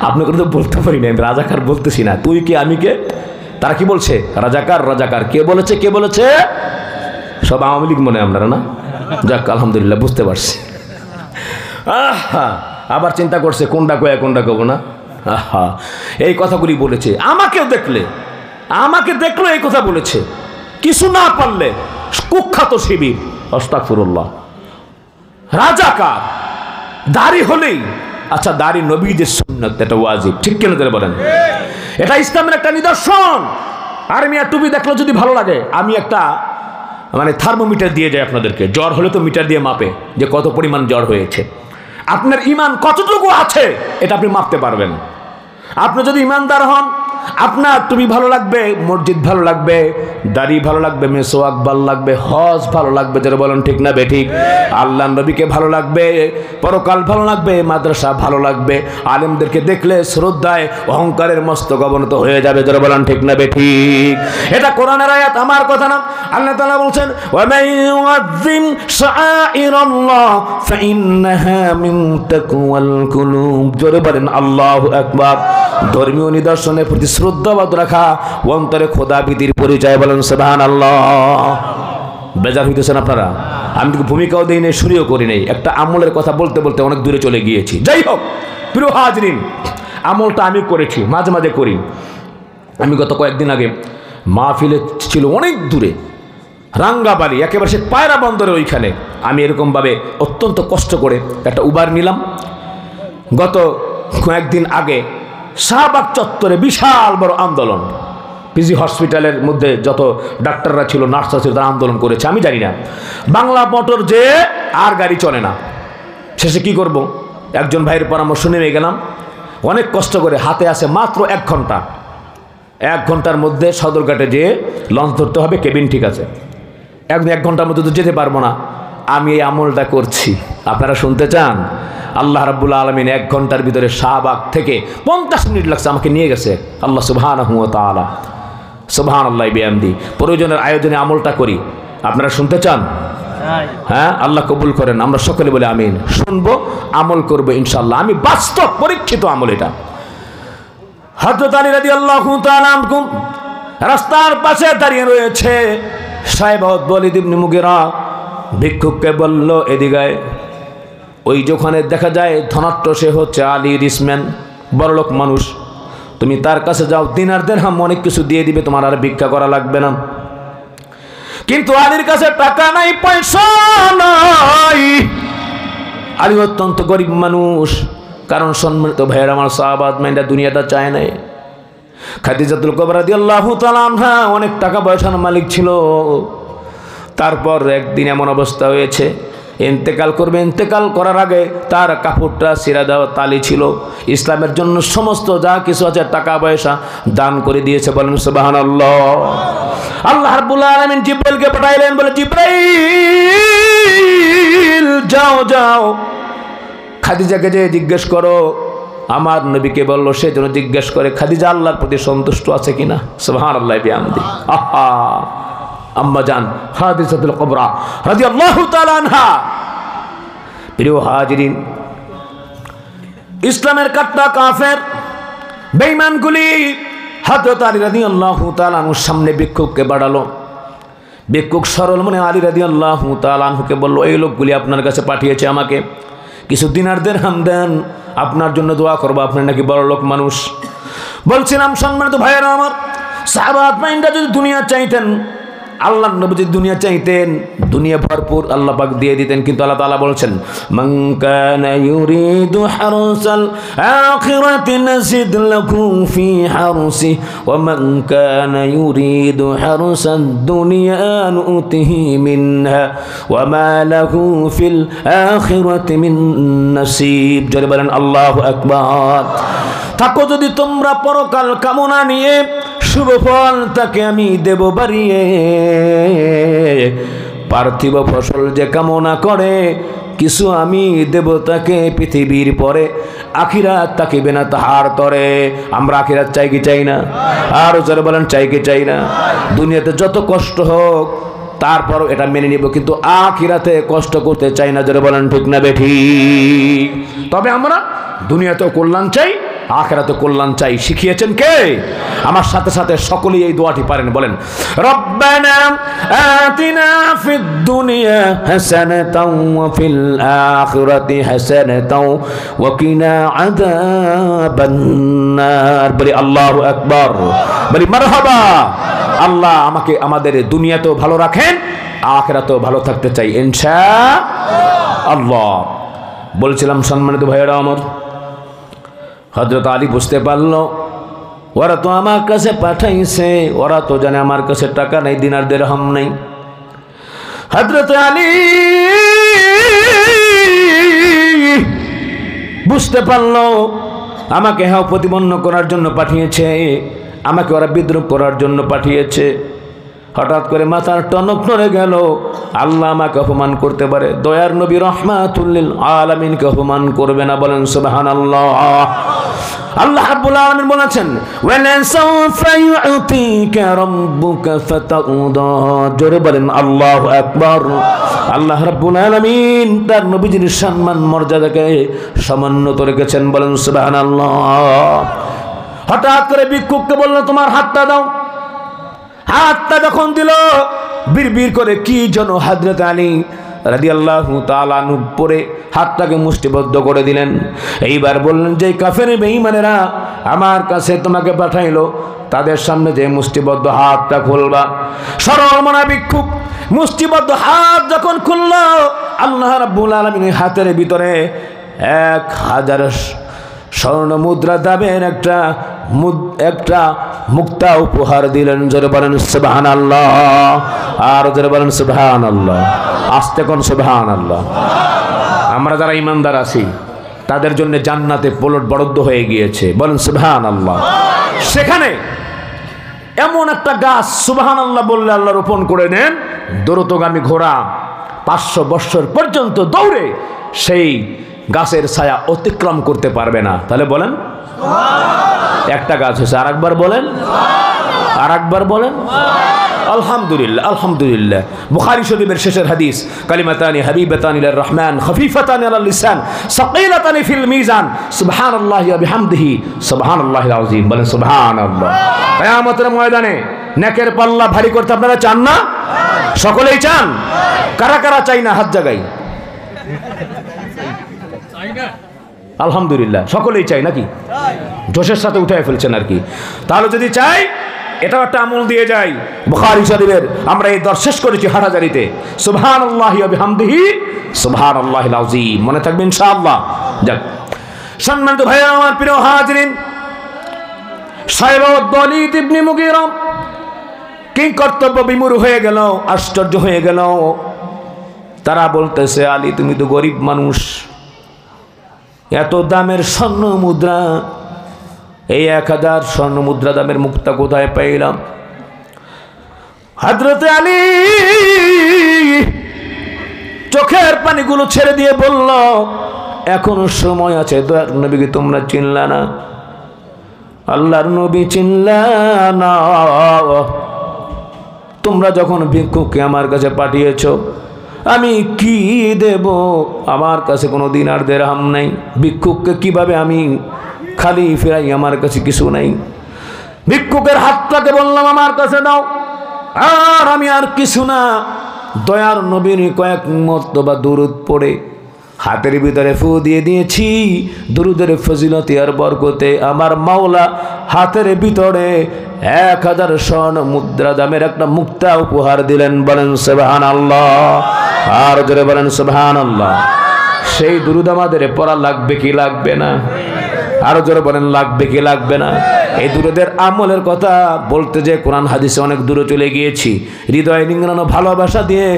আপনি কিন্তু বলতে পারি না, রাজাকার বলতেছি না, তুই কে আমি কে। তারা কি বলছে? রাজাকার, রাজাকার। কে বলেছে? কে বলেছে? সব আওয়ামী লীগ মনে আমরা না? যাক আলহামদুলিল্লাহ, বুঝতে পারছি। আবার চিন্তা করছে কোনটা কয়া কোনটা কব না। এই কথাগুলি বলেছে। আমাকেও দেখলে, আমাকে দেখলো এই কথা বলেছে। কিছু না পারলে কুখ্যাত শিবির, আস্তাগফিরুল্লাহ, রাজাকার। দাড়ি হলেই, আচ্ছা দাড়ি নবীদের সুন্নাত, এটা ওয়াজিব। ঠিক কেন করে বলেন? এটা ইসলামের একটা নিদর্শন। আর মিয়া টুপি দেখলো যদি ভালো লাগে, আমি একটা থার্মোমিটার দিয়ে যাই আপনাদেরকে। জ্বর হলে তো মিটার দিয়ে মাপে যে কত পরিমাণ জ্বর হয়েছে। আপনার ঈমান কতটুকু আছে এটা আপনি মাপতে পারবেন। আপনি যদি ঈমানদার হন, আপনার টুপি ভালো লাগবে, মসজিদ ভালো লাগবে, দাড়ি ভালো লাগবে, মেসওয়াক ভালো লাগবে, হজ ভালো লাগবে, যারা বলেন ঠিক না বেঠিক? আল্লাহ নবীকে ভালো লাগবে, পরকাল ভালো লাগবে, মাদ্রাসা ভালো লাগবে, আলেমদেরকে দেখলে শ্রদ্ধায় অহংকারের মস্তক অবনত হয়ে যাবে, যারা বলেন ঠিক না বেঠিক? এটা কোরআনের আয়াত, আমার কথা না। আল্লাহ তাআলা বলছেন ওয়া মান ইউআযযিম শাআইরাল্লাহ ফাইন্নাহা মিন তাকওয়াল কুলুব। জোরে বলেন আল্লাহু আকবার। ধর্মীয় নিদর্শনের প্রতি শ্রদ্ধাবোধ রাখা অন্তরে খোদাভীতির পরিচয়। বলেন সুবহানাল্লাহ। বেজার হইতেছেন আপনারা? আমি তো ভূমিকাও দেই নাই, শুরুও করি নাই। একটা আমলের কথা বলতে বলতে অনেক দূরে চলে গিয়েছি। যাই হোক প্রিয় হাজরিন, আমলটা আমি করেছি, মাঝে মাঝে করি। আমি গত কয়েকদিন আগে মাহফিলে ছিল অনেক দূরে, রাঙ্গাবাড়ি, একেবারে সে পায়রা বন্দরের ওইখানে। আমি এরকমভাবে অত্যন্ত কষ্ট করে একটা উবার নিলাম। গত কয়েকদিন আগে শাহবাগ চত্বরে বিশাল বড় আন্দোলন, পিজি হসপিটালের মধ্যে যত ডাক্তাররা ছিল, নার্সরা ছিল, তারা আন্দোলন করেছে। আমি জানি না, বাংলা মোটর যে আর গাড়ি চলে না। শেষে কি করব, একজন ভাইয়ের পরামর্শ নিয়ে গেলাম। অনেক কষ্ট করে, হাতে আছে মাত্র 1 ঘন্টা, 1 ঘন্টার মধ্যে সদরঘাটে যেয়ে লঞ্চ ধরতে হবে, কেবিন ঠিক আছে। 1 ঘন্টার মধ্যে তো যেতে পারবো না। আমি এই আমলটা করছি, আপনারা শুনতে চান? আল্লাহ রাব্বুল আলামিন 1 ঘন্টার ভিতরে শাহবাগ থেকে 50 মিনিট লাগছে আমাকে নিয়ে গেছে। আল্লাহ সুবহানাহু ওয়া তাআলা, সুবহানাল্লাহি বিহামদি। প্রয়োজনের আয়োজনে আমলটা করি, আপনারা শুনতে চান? হ্যাঁ, আল্লাহ কবুল করেন। আমরা সকলে বলে আমিন। শুনবো, আমল করবো ইনশাআল্লাহ। আমি বাস্তব পরীক্ষিত আমল এটা। হযরত আলী রাদিয়াল্লাহু তাআলা আনহু রাস্তার পাশে দাঁড়িয়ে রয়েছে। সাহেব ওয়ালিদ ইবনে মুগিরা ভিক্ষুককে বলল, এদিকে। ওই যেখানে দেখা যায় ধনাঢ্য, সে হচ্ছে আলী রিসম্যান, বড়লোক মানুষ। তুমি তার কাছে যাও, দিনার দিরহাম অনেক কিছু দিয়ে দিবে, তোমার আর ভিক্ষা করা লাগবে না। কিন্তু আলীর কাছে টাকা নাই, পয়সা নাই। আলী অত্যন্ত গরিব মানুষ। কারণ সম্মানিত ভাইয়ের আমার, সাহাবাত মাইন্ডা দুনিয়াটা চায় নাই। খাদিজাতুল কুবরা রাদিয়াল্লাহু তাআলা আনহা অনেক টাকা পয়সার মালিক ছিল। তারপর একদিন এমন অবস্থা হয়েছে, ইন্তেকাল করবে। ইন্তেকাল করার আগে তার কাপড়টা ছিঁড়া দেওয়া তালি ছিল। ইসলামের জন্য সমস্ত যা কিছু আছে টাকা পয়সা দান করে দিয়েছে। বলেন সুবহানাল্লাহ। আল্লাহ রাব্বুল আলামিন জিবরাইলকে পাঠাইলেন, বলে, জিবরাইল যাও যাও, খাদিজাকে যে জিজ্ঞেস করো। আমার নবীকে বলল সে যেন জিজ্ঞেস করে খাদিজা আল্লাহর প্রতি সন্তুষ্ট আছে কিনা। সুবহানাল্লাহি বিহামদি। আহা, আম্মা জান খাদিজাতুল কুবরা রাদিয়াল্লাহু তাআলা আনহা। প্রিয় হাজিরিন, ইসলামের কাট্টা কাফের বেঈমানগুলি হযরত আলী রাদিয়াল্লাহু তাআলা আনহুর সামনে ভিক্ষুককে বাড়ালো। ভিক্ষুক সরল মনে আলী রাদিয়াল্লাহু তাআলা আনহুকে বলল, এই লোকগুলি আপনার কাছে পাঠিয়েছে আমাকে, কিছু দিনার দিরহাম দেন, আপনার জন্য দোয়া করবো, আপনি নাকি বড় লোক মানুষ। বলছিলাম সম্মানিত ভাইয়েরা আমার, সাহাবাত মাইন্ডা যদি দুনিয়া চাইতেন, আল্লাহর নবী যদি দুনিয়া চাইতেন, দুনিয়া ভরপুর আল্লাহ পাক দিয়ে দিতেন। কিন্তু আল্লাহ তাআলা বলছেন, মান কানা ইউরিদু হারসাল আখিরাতি নাজিদ লাহু ফি হারসি ওয়া মান কানা ইউরিদু হারসাদ দুনিয়া নুতিহি মিনহা ওয়া মা লাহু ফিল আখিরাতি মিন নসিব। জোরে বলেন আল্লাহু আকবার। থাকো যদি তোমরা পরকাল কামনা নিয়ে, শুভ ফল তাকে আমি দেব বাড়িয়ে। পার্থিব ফসল যে কামনা করে, কিছু আমি দেব তাকে পৃথিবীর পরে, আখিরাত তাকিবে না তাহার তরে। আমরা আখিরাত চাই কি চাই না? আর যারা বলেন চাই কি চাই না? দুনিয়াতে যত কষ্ট হোক তারপরও এটা মেনে নিব, কিন্তু আখিরাতে কষ্ট করতে চাই না। যারা বলেন ঠিক না বেঠিক? তবে আমরা দুনিয়াতেও কল্যাণ চাই, আখিরাতে কল্যাণ চাই। শিখিয়েছেন কে? আমার সাথে সাথে সকলেই এই দোয়াটি পারেন, বলেন, রব্বানা আতিনা ফিদ দুনিয়া হাসানাতাও ওয়া ফিল আখিরাতি হাসানাতাও ওয়া কিনা আযাবান নার। বলি আল্লাহু আকবার, বলি মারহাবা। আল্লাহ আমাকে আমাদের দুনিয়াতেও ভালো রাখেন, আখিরাতেও ভালো থাকতে চাই ইনশাআল্লাহ। বলছিলাম সম্মানিত ভাইয়েরা আমার, হযরত আলী বুঝতে পারল, ওরা তো আমার কাছে পাঠাইছে, ওরা তো জানে আমার কাছে টাকা নেই, দিনার দিরহাম নেই। হযরত আলী বুঝতে পারল আমাকে হ্যাঁ প্রতিপন্ন করার জন্য পাঠিয়েছে, আমাকে ওরা বিদ্রোহ করার জন্য পাঠিয়েছে। হঠাৎ করে মাথার টনক নড়ে গেল, আল্লাহ আমাকে অপমান করতে পারে, দয়ার নবী রাহমাতুল লিল আলামিনকে অপমান করবে না। বলেন সুবহানাল্লাহ। আল্লাহ রাব্বুল আলামিন বলেছেন, ওয়ালা সাওফা ইউতিকা রাব্বুকা ফাতাউদা। জোরে বলেন আল্লাহু আকবার। আল্লাহ রাব্বুল আলামিন তার নবীজির সম্মান মর্যাদাকে সমুন্নত রেখেছেন। বলেন সুবহানাল্লাহ। হঠাৎ করে ভিক্ষুককে বলল, তোমার হাতটা দাও। হাতটা যখন দিল, বিড়বিড় করে কি যেন হযরত আলী রাদিয়াল্লাহু তাআলা আনহু পরে হাতটাকে মুষ্টিবদ্ধ করে দিলেন। এইবার বললেন, যে কাফের বেঈমানেরা আমার কাছে তোমাকে পাঠাইলো, তাদের সামনে যে মুষ্টিবদ্ধ হাতটা খুলবা। সরল মনা ভিক্ষুক মুষ্টিবদ্ধ হাত যখন খুলল, আল্লাহ রাব্বুল আলামিনের হাতের ভিতরে 1000 স্বর্ণ মুদ্রা দামের একটা মুক্তা উপহার দিলেন। জোরে বলেন সুবহানাল্লাহ, আর জোরে বলেন সুবহানাল্লাহ, আস্তে কোন সুবহানাল্লাহ। আমরা যারা ইমানদার আছি তাদের জন্য জান্নাতে প্লট বরাদ্দ হয়ে গিয়েছে, বলেন সুবহানাল্লাহ। সেখানে এমন একটা গাছ সুবহানাল্লাহ বললে আল্লাহ রোপণ করে নেন, দ্রুতগামী ঘোড়া 500 বৎসর পর্যন্ত দৌড়ে সেই গাছের ছায়া অতিক্রম করতে পারবে না। তাহলে বলেন একটা গাছ হয়েছে। আর একবার বলেন, আর একবার বলেন আলহামদুলিল্লাহ, আলহামদুলিল্লাহ। বুখারী শরীফের শেষের হাদিস, কালিমাতানি হাবিবাতানি লির রহমান খফিফাতানি আলাল লিসান সাকিলাতানি ফিল মিজান সুবহানাল্লাহি ওয়া বিহামদিহি সুবহানাল্লাহিল আযীম। বলেন সুবহানাল্লাহ। কিয়ামতের ময়দানে নেকের পাল্লা ভারী করতে আপনারা চান না? সকলেই চান? কারা কারা চাই না হাত জাগাই? আলহামদুলিল্লাহ, সকলেই চাই নাকি? জোশের সাথে উঠায় ফেলছেন আর কি। তাহলে যদি চাই এটাও একটা আমল দিয়ে যাই। বুখারী শরীফের আমরা এই দর শেষ করেছি হাটহাজারীতে, সুবহানাল্লাহি ওয়া বিহামদিহি সুবহানাল্লাহিল আযীম। মনে থাকবে ইনশাআল্লাহ। যাক, সম্মানিত ভাইরা আমার, প্রিয় হাজিরিন, সাহেব ওয়ালিদ ইবনে মুগীরা কি কর্তব্য বিমূঢ় হয়ে গেল, আশ্চর্য হয়ে গেল। তারা বলতেছে, আলী তুমি তো গরিব মানুষ, এত দামের স্বর্ণ মুদ্রা, এই 1000 স্বর্ণ মুদ্রা দামের মুক্তা কোথায় পাইলাম? হযরত আলী চোখের পানিগুলো ছেড়ে দিয়ে বলল, এখনো সময় আছে। দয়ার নবীকে তোমরা চিনলা না, আল্লাহর নবী চিনলা না। তোমরা যখন ভিক্ষুককে আমার কাছে পাঠিয়েছ, আমি কি দেব? আমার কাছে কোনো দিনার দিরহাম নাই। ভিক্ষুককে কিভাবে আমি খালি ফিরাই? আমার কাছে কিছু নাই। ভিক্ষুকের হাতটাকে বললাম আমার কাছে দাও, আর আমি আর কিছু না। দয়ার নবীর কয়েক মর্তবা দুরূদ পড়ে হাতের ভিতরে ফু দিয়ে দিয়েছি। দুরূদের ফজিলতে আর বরকতে আমার মাওলা হাতের ভিতরে 1000 স্বর্ণ মুদ্রা দামের একটা মুক্তা উপহার দিলেন। বলেন সুবহানাল্লাহ, আর জোরে বলেন সুবহানাল্লাহ। সেই দুরূদ আমাদের পড়া লাগবে কি লাগবে না? আরো জোরে বলেন লাগবে কি লাগবে না? এই দুরূদের আমলের কথা বলতে যে কোরআন হাদিসে অনেক দূরে চলে গিয়েছি। হৃদয় নিংড়ানো ভালোবাসা দিয়ে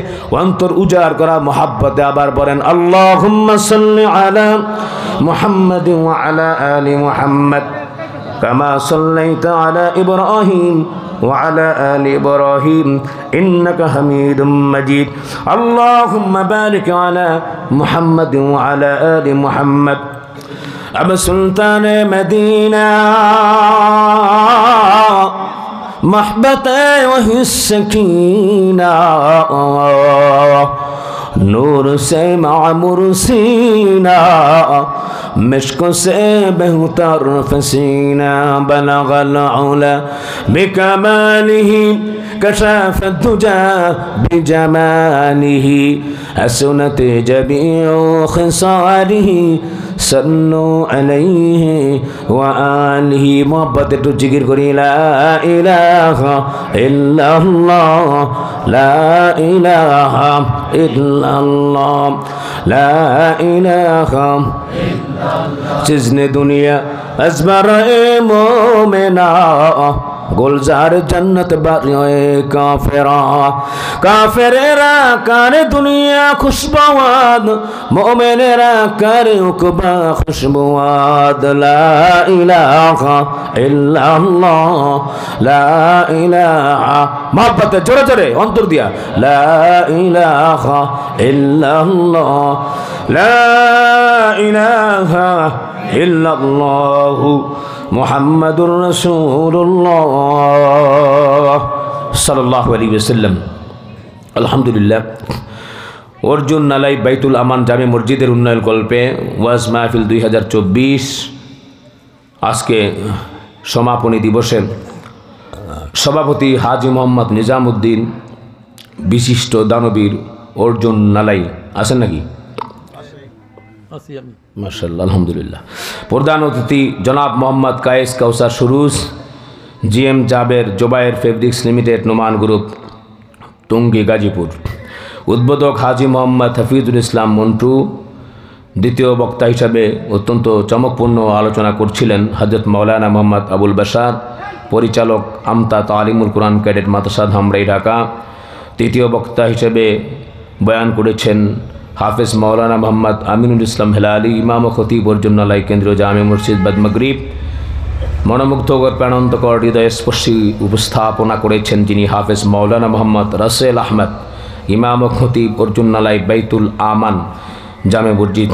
অন্তর উজাড় করা মহাব্বতে আবার বলেন আল্লাহুম্মা সাল্লি আলা মুহাম্মাদ ওয়া আলা আলি মুহাম্মাদ কামা সাল্লাইতা আলা ইব্রাহিম ওয়া আলা আলি ইব্রাহিম ইন্নাকা হামিদুম মাজিদ। আল্লাহুম্মা বারিক আলা মুহাম্মাদ ওয়া আলা আলি মুহাম্মাদ أبا سلطان مدينة محبت وهي السكينة نور سے معمر سینہ مشک سے بہتر فسینہ بلغ العلا بکمالہ کشف الدجى بجماله حسنت جميع خصاله صلوا علیہ وآلہ محبت تو ذکر کری لا الہ الا اللہ لا الہ الا اللہ لا الہ چیزن دنیا ازبر مومنہ گلزار جنت باریوئے کافرہ کافرہ کار دنیا خوشبواد مومنہ کار اقبا خوشبواد لا الہ الا اللہ لا الہ محبت جڑے جڑے انتر دیا لا الہ الا اللہ لا الہ الا اللہ محمد রাসূলুল্লাহ সাল্লাল্লাহু আলাইহি ওয়াসাল্লাম। আলহামদুলিল্লাহ, অর্জুন নালাই বাইতুল আমান জামে মসজিদের উন্নয়ন কল্পে ওয়াজ মাহফিল 2024 আজকে সমাপনী দিবসে সভাপতি হাজী মোহাম্মদ নিজামউদ্দিন বিশিষ্ট দানবীর অর্জুন নালাই আছেন নাকি? মাশাআল্লাহ, আলহামদুলিল্লাহ। প্রধান অতিথি জনাব Mohammad Kayes Kausar Suruj, GM Jaber Jobayer fabrics limited Noman group Tongi Gazipur. উদ্বোধক হাজী মোহাম্মদ হাফিজুল ইসলাম মন্টু, দ্বিতীয় বক্তা হিসাবে অত্যন্ত চমকপূর্ণ আলোচনা করছিলেন হযরত মাওলানা মোহাম্মদ আবুল বাশার, পরিচালক আমতা তালিমুল কোরআন ক্যাডেট মাদ্রাসা ধামরাই, ঢাকা। তৃতীয় বক্তা হিসেবে বয়ান করেছেন হাফেজ মাওলানা মোহাম্মদ আমিনুল ইসলাম হেলালি, ইমাম ও খতিব বরজুন্নালাই কেন্দ্রীয় জামে মসজিদ বাদমাগরিব। মনোমুগ্ধকর, প্রাণান্তকর, হৃদয়স্পর্শী উপস্থাপনা করেছেন যিনি হাফেজ মাওলানা মোহাম্মদ রাসেল আহমদ, ইমাম ও খতিব বরজুন্নালাই বাইতুল আমান জামে মসজিদ।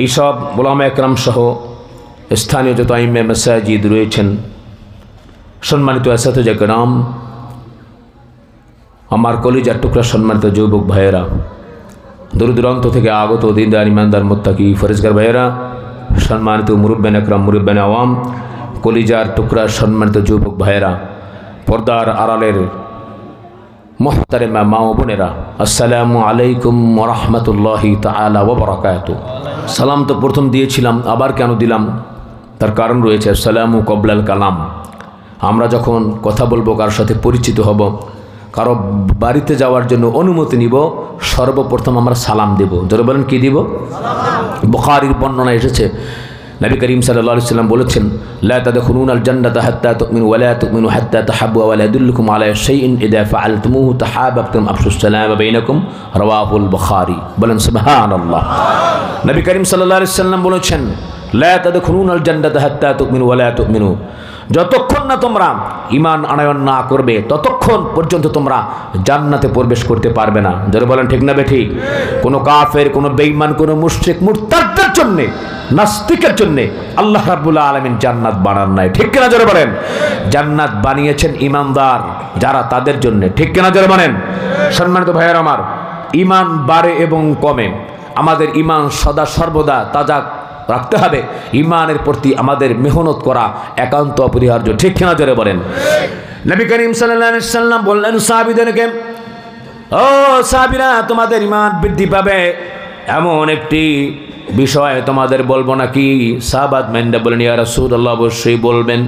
এইসব উলামা একরাম সহ স্থানীয় যত আইম্মে মাসাজিদ রয়েছেন, সম্মানিত আসাতিজা কেরাম, আমার কলিজার টুকরা সম্মানিত যুবক ভাইয়েরা, দূর দূরান্ত থেকে আগত দিনদার ইমানদার মুত্তাকি ফরেজগার ভাইয়েরা, সম্মানিত মুরব্বেন একরাম, মুরব্বেন আওয়াম, কলিজার টুকরা সম্মানিত যুবক ভাইয়েরা, পর্দার আড়ালের মুহতারেমা মা ও বোনেরা, আসসালামু আলাইকুম ওয়া রাহমাতুল্লাহি তাআলা ওয়া বারাকাতুহু। সালাম তো প্রথম দিয়েছিলাম, আবার কেন দিলাম তার কারণ রয়েছে। আসসালামু কবলাল কালাম। আমরা যখন কথা বলবো, কারোর সাথে পরিচিত হব, কারো বাড়িতে যাওয়ার জন্য অনুমতি নিব, সর্বপ্রথম আমরা সালাম দেব। যারা বলেন কি দিব? বুখারীর বর্ণনা এসেছে, নবী করিম সাল্লাল্লাহু আলাইহি ওয়াসাল্লাম বলেছেন, লা তাদখুলুনাল জান্নাতা হাত্তা তুমিনু ওয়া লা তুমিনু হাত্তা তাহাব্বু ওয়া লা আদুল্লুকুম আলা শাইইন ইযা ফাআলতুমুহু তাহাব্বাতুম আফশুস সালামা বাইনাকুম, রাওয়াহুল বুখারী। বলেন সুবহানাল্লাহ। নবী করিম সাল্লাল্লাহু আলাইহি ওয়াসাল্লাম বলেছেন, লা তাদখুলুনাল জান্নাতা হাত্তা তুমিনু ওয়া লা তুমিনু, যতক্ষণ না তোমরা ঈমান আনয়ন না করবে ততক্ষণ পর্যন্ত তোমরা জান্নাতে প্রবেশ করতে পারবে না। যারা বলেন ঠিক না বেঠিক? কোনো কাফের, কোনো বেঈমান, কোনো মুশরিক, মুরতাদদের জন্য, নাস্তিকের জন্য আল্লাহ রাব্বুল আলামিন জান্নাত বানান নাই। ঠিক কিনা? যারা বলেন জান্নাত বানিয়েছেন ঈমানদার যারা, তাদের জন্য। ঠিক কিনা? যারা বলেন। সম্মানিত ভাইয়েরা আমার, ঈমান বাড়ে এবং কমে, আমাদের ঈমান সদা সর্বদা তাজা রাখতে হবে। ঈমানের প্রতি আমাদের মেহনত করা একান্ত অপরিহার্য। ঠিক কিনা? জোরে বলেন। নবী করিম সাল্লাল্লাহু আলাইহি ওয়াসাল্লাম বললেন সাহাবীদেরকে, ও সাহাবীরা, তোমাদের ঈমান বৃদ্ধি পাবে এমন একটি বিষয় তোমাদের বলবো নাকি? সাহাবাত মেন্ডা বলেন, ইয়া রাসূলুল্লাহ, অবশ্যই বলবেন।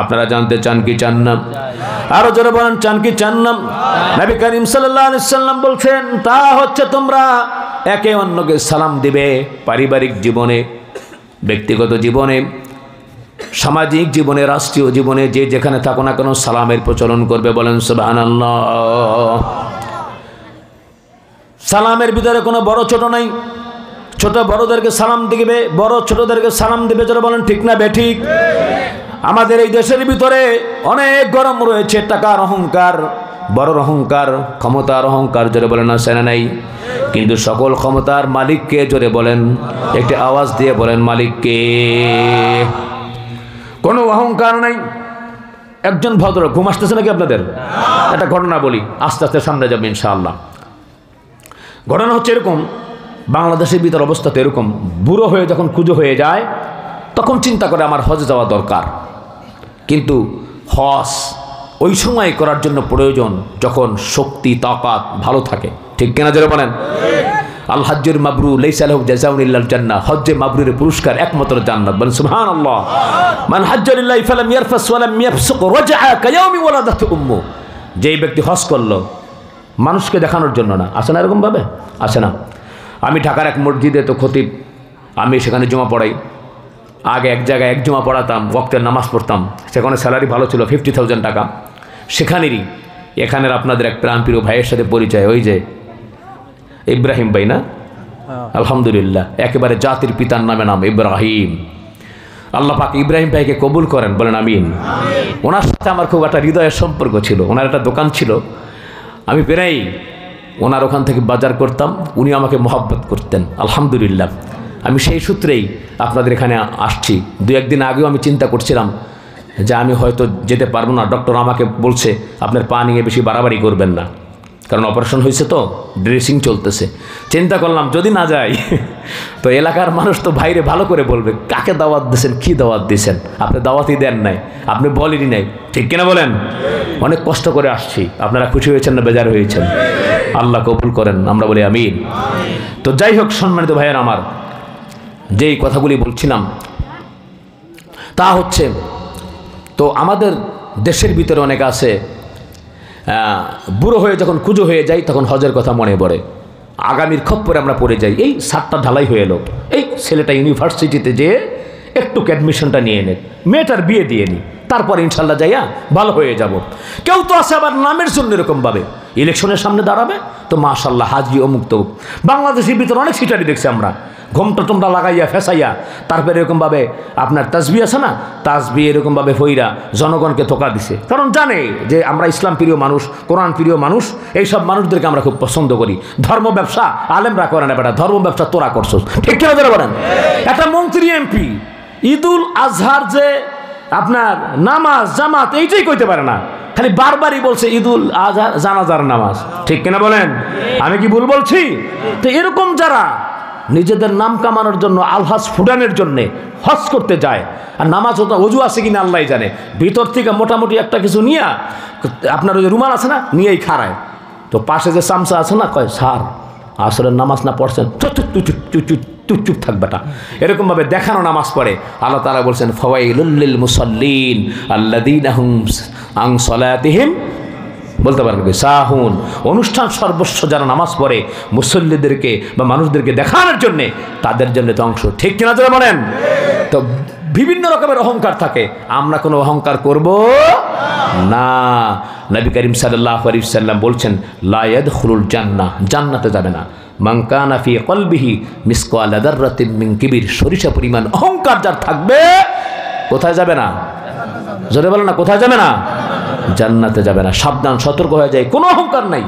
আপনারা জানতে চান কি চান না? আরো জোরে বলেন, চান কি চান না? নবী করিম সাল্লাল্লাহু আলাইহি ওয়াসাল্লাম বলছেন, তা হচ্ছে তোমরা একে অন্যকে সালাম দিবে। পারিবারিক জীবনে, ব্যক্তিগত জীবনে, সামাজিক জীবনে, রাষ্ট্রীয় জীবনে, যে যেখানে থাকো না কেন সালামের প্রচলন করবে। বলেন সুবহানাল্লাহ। সালামের ভিতরে কোনো বড় ছোট নাই। ছোট বড়দেরকে সালাম দিবে, বড় ছোটদেরকে সালাম দিবে। যারা বলেন ঠিক না বেঠিক? আমাদের এই দেশের ভিতরে অনেক গরম রয়েছে, টাকার অহংকার, বড় অহংকার, ক্ষমতার অহংকার। জোরে বলেন আছে না নাই? কিন্তু সকল ক্ষমতার মালিককে, জোরে বলেন, একটি আওয়াজ দিয়ে বলেন মালিককে। কোনো অহংকার নাই। একজন ভদ্র, ঘুম আসতেছে নাকি আপনাদের? একটা ঘটনা বলি, আস্তে আস্তে সামনে যাবে ইনশাআল্লাহ। ঘটনা হচ্ছে এরকম, বাংলাদেশের ভিতর অবস্থা তো এরকম, বুড়ো হয়ে যখন কুজো হয়ে যায় তখন চিন্তা করে আমার হজে যাওয়া দরকার। কিন্তু হজ ওই সময় করার জন্য প্রয়োজন যখন শক্তি, তাকাত ভালো থাকে। ঠিক কিনা? যারা বলেন আল হাজ্জুল মাবরুর লাইসা লাহু জাযাউন ইল্লাল জান্নাহ, হজ্জে মাবরুরের পুরস্কার একমাত্র জান্নাত। বলেন সুবহানাল্লাহ। মান হাজ্জা লিল্লাহি ফালাম ইয়ারফাস ওয়ালাম ইয়াফসুক রাজআ কায়াউমি ওয়ালাদাতু উম্মু। যেই ব্যক্তি হজ করলো মানুষকে দেখানোর জন্য না, আসে না এরকম ভাবে? আসে না? আমি ঢাকার এক মসজিদে তো খতিব, আমি সেখানে জুমা পড়াই। আগে এক জায়গায় এক জুমা পড়াতাম, ওয়াক্তের নামাজ পড়তাম, সেখানে স্যালারি ভালো ছিল, 50,000 টাকা। সেখানেরই এখানের আপনাদের এক প্রাণপ্রিয় ভাইয়ের সাথে পরিচয়, ওই যে ইব্রাহিম ভাই না? আলহামদুলিল্লাহ, একেবারে জাতির পিতার নামে নাম ইব্রাহিম। আল্লাহ পাক ইব্রাহিম ভাইকে কবুল করেন, বলেন আমিন। ওনার সাথে আমার খুব একটা হৃদয়ের সম্পর্ক ছিল। ওনার একটা দোকান ছিল, আমি প্রায় ওনার ওখান থেকে বাজার করতাম, উনি আমাকে মহব্বত করতেন। আলহামদুলিল্লাহ, আমি সেই সূত্রেই আপনাদের এখানে আসছি। দু একদিন আগেও আমি চিন্তা করছিলাম যে আমি হয়তো যেতে পারবো না। ডক্টর আমাকে বলছে আপনার পা নিয়ে বেশি বাড়াবাড়ি করবেন না, কারণ অপারেশন হয়েছে তো, ড্রেসিং চলতেছে। চিন্তা করলাম যদি না যাই তো এলাকার মানুষ তো বাইরে ভালো করে বলবে, কাকে দাওয়াত দিয়েছেন, কী দাওয়াত দিয়েছেন, আপনি দাওয়াতই দেন নাই, আপনি বলেনই নাই। ঠিক কিনা বলেন? অনেক কষ্ট করে আসছি। আপনারা খুশি হয়েছেন না বেজার হয়েছেন? আল্লাহ কবুল করেন, আমরা বলি আমিন। তো যাই হোক, সম্মানিত ভাইয়ের আমার, যেই কথাগুলি বলছিলাম তা হচ্ছে, তো আমাদের দেশের ভিতরে অনেক আছে বুড়ো হয়ে যখন কুজো হয়ে যায় তখন হজের কথা মনে পড়ে। আগামীর খপ্পরে আমরা পড়ে যাই। এই সাতটা ঢালাই হয়ে এলো, এই ছেলেটা ইউনিভার্সিটিতে যেয়ে একটু অ্যাডমিশনটা নিয়ে নে, মেয়েটার বিয়ে দিয়ে নি, তারপর ইনশাল্লাহ যাইয়া ভালো হয়ে যাব। কেউ তো আছে আবার নামের জন্য এরকমভাবে ইলেকশনের সামনে দাঁড়াবে তো মাশাল্লাহ হাজি অমুক তমুক। বাংলাদেশের ভিতরে অনেক সিটারি দেখছি আমরা, ঘোমটা টোমটা লাগাইয়া ফেসাইয়া তারপরে এরকমভাবে আপনার তাসবি আছে না, তাসবি এরকমভাবে হইরা জনগণকে ধোঁকা দিছে। কারণ জানে যে আমরা ইসলাম প্রিয় মানুষ, কোরআন প্রিয় মানুষ, এইসব মানুষদেরকে আমরা খুব পছন্দ করি। ধর্ম ব্যবসা আলেমরা করে না বেটা, ধর্ম ব্যবসা তোরা করছস, ঠিক কিনা যারা বলেন? একটা মন্ত্রী এমপি ঈদুল আজহার যে আপনার নামাজ জামাত এইটাই কইতে পারে না, খালি বারবারই বলছে ঈদুল আজহার জানাজার নামাজ, ঠিক কিনা বলেন? আমি কি ভুল বলছি? তো এরকম যারা নিজেদের নাম কামানোর জন্য আলহাজ ফুটানের জন্যে হজ করতে যায়, আর নামাজ হতো অজু আছে কিনা আল্লাহ জানে, ভিতর থেকে মোটামুটি একটা কিছু নিয়ে আপনার ওই যে রুমাল আছে না নিয়েই খাড়ায়, তো পাশে যে চামচা আছে না কয় স্যার আসরের নামাজ না পড়ছেন, চুপ থাকবেটা, এরকমভাবে দেখানো নামাজ পড়ে। আল্লাহ তাআলা বলছেন ফাওয়াইলুল লিল মুসাল্লিন আল্লাযীনা হুম আন সালাতিহিম বলতে পারেন কি সাহুন। অনুষ্ঠান সর্বস্ব যারা নামাজ পড়ে মুসল্লিদেরকে বা মানুষদেরকে দেখানোর জন্যে, তাদের জন্য তো অংশ, ঠিক কিনা যারা বলেন? তো বিভিন্ন রকমের অহংকার থাকে, আমরা কোনো অহংকার করব না। নবী করিম সাল্লাল্লাহু আলাইহি ওয়াসাল্লাম বলছেন লা ইয়াদখুলুল জান্নাহ, জান্নাতে যাবে না মান কানা ফি কলবিহি মিসকাল যাররাতিন মিন কিবির, সরিষা পরিমাণ অহংকার যার থাকবে কোথায় যাবে না? জোরে বলেন না, কোথায় যাবে না? জান্নাতে যাবে না। সাবধান, সতর্ক হয়ে যায়, কোনো অহংকার নাই।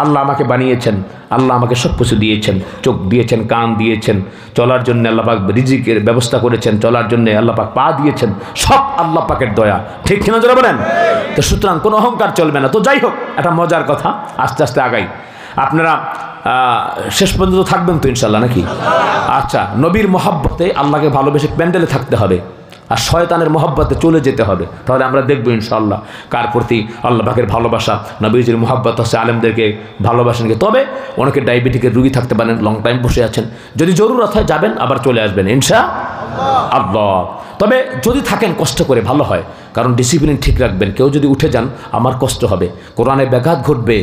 আল্লাহ আমাকে বানিয়েছেন, আল্লাহ আমাকে সব কিছু দিয়েছেন, চোখ দিয়েছেন, কান দিয়েছেন, চলার জন্য আল্লাহ পাক রিজিকের ব্যবস্থা করেছেন, চলার জন্য আল্লাহ পাক পা দিয়েছেন, সব আল্লাহ পাকের দয়া, ঠিক কিনা যারা বলেন? তো সুতরাং কোনো অহংকার চলবে না। তো যাই হোক, একটা মজার কথা, আস্তে আস্তে আগাই। আপনারা শেষ পর্যন্ত থাকবেন তো ইনশাল্লাহ নাকি? আচ্ছা, নবীর মহাব্বতে আল্লাহকে ভালোবেসে প্যান্ডেলে থাকতে হবে, আর শয়তানের মহব্বতে চলে যেতে হবে। তাহলে আমরা দেখবো ইনশাআল্লাহ কার প্রতি আল্লাহ পাকের ভালোবাসা, নবীজির মহব্বত আছে, আলেমদেরকে ভালোবাসেন। তবে অনেকে ডায়াবেটিকের রুগী থাকতে পারেন, লং টাইম বসে আছেন, যদি জরুরত হয় যাবেন, আবার চলে আসবেন ইনশাআল্লাহ। তবে যদি থাকেন কষ্ট করে ভালো হয়, কারণ ডিসিপ্লিন ঠিক রাখবেন। কেউ যদি উঠে যান আমার কষ্ট হবে, কোরআনে ব্যাঘাত ঘটবে,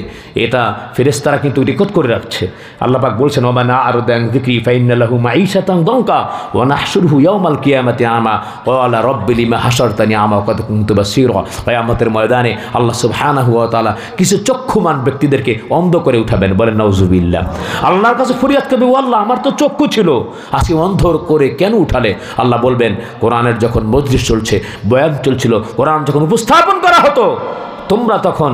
এটা ফেরেশতারা কিন্তু রেকর্ড করে রাখছে। আল্লাহ পাক বলছেন ওয়া মান আ'রাদা আন যিকরি ফাইন্না লাহু মাঈশাতান দানকা ওয়া নাহশুরুহু ইয়াওমাল কিয়ামাতি আমা ক্বালা রাব্বি লিমা হাশারতানি আমা ওয়া কাদ কুনতু বাসীরা। কিয়ামতের ময়দানে আল্লাহ সুবহানাহু ওয়া তাআলা কিছু চক্ষুমান ব্যক্তিদেরকে অন্ধ করে উঠাবেন, বলেন নাউজুবিল্লাহ। আল্লাহর কাছে ফরিয়াদ করবে, ও আল্লাহ আমার তো চক্ষু ছিল, আজকে অন্ধ করে কেন উঠালে? আল্লাহ বলবেন কোরআনের যখন মজলিস চলছে, বয়ান চলছিল, কোরআন যখন উপস্থাপন করা হতো, তোমরা তখন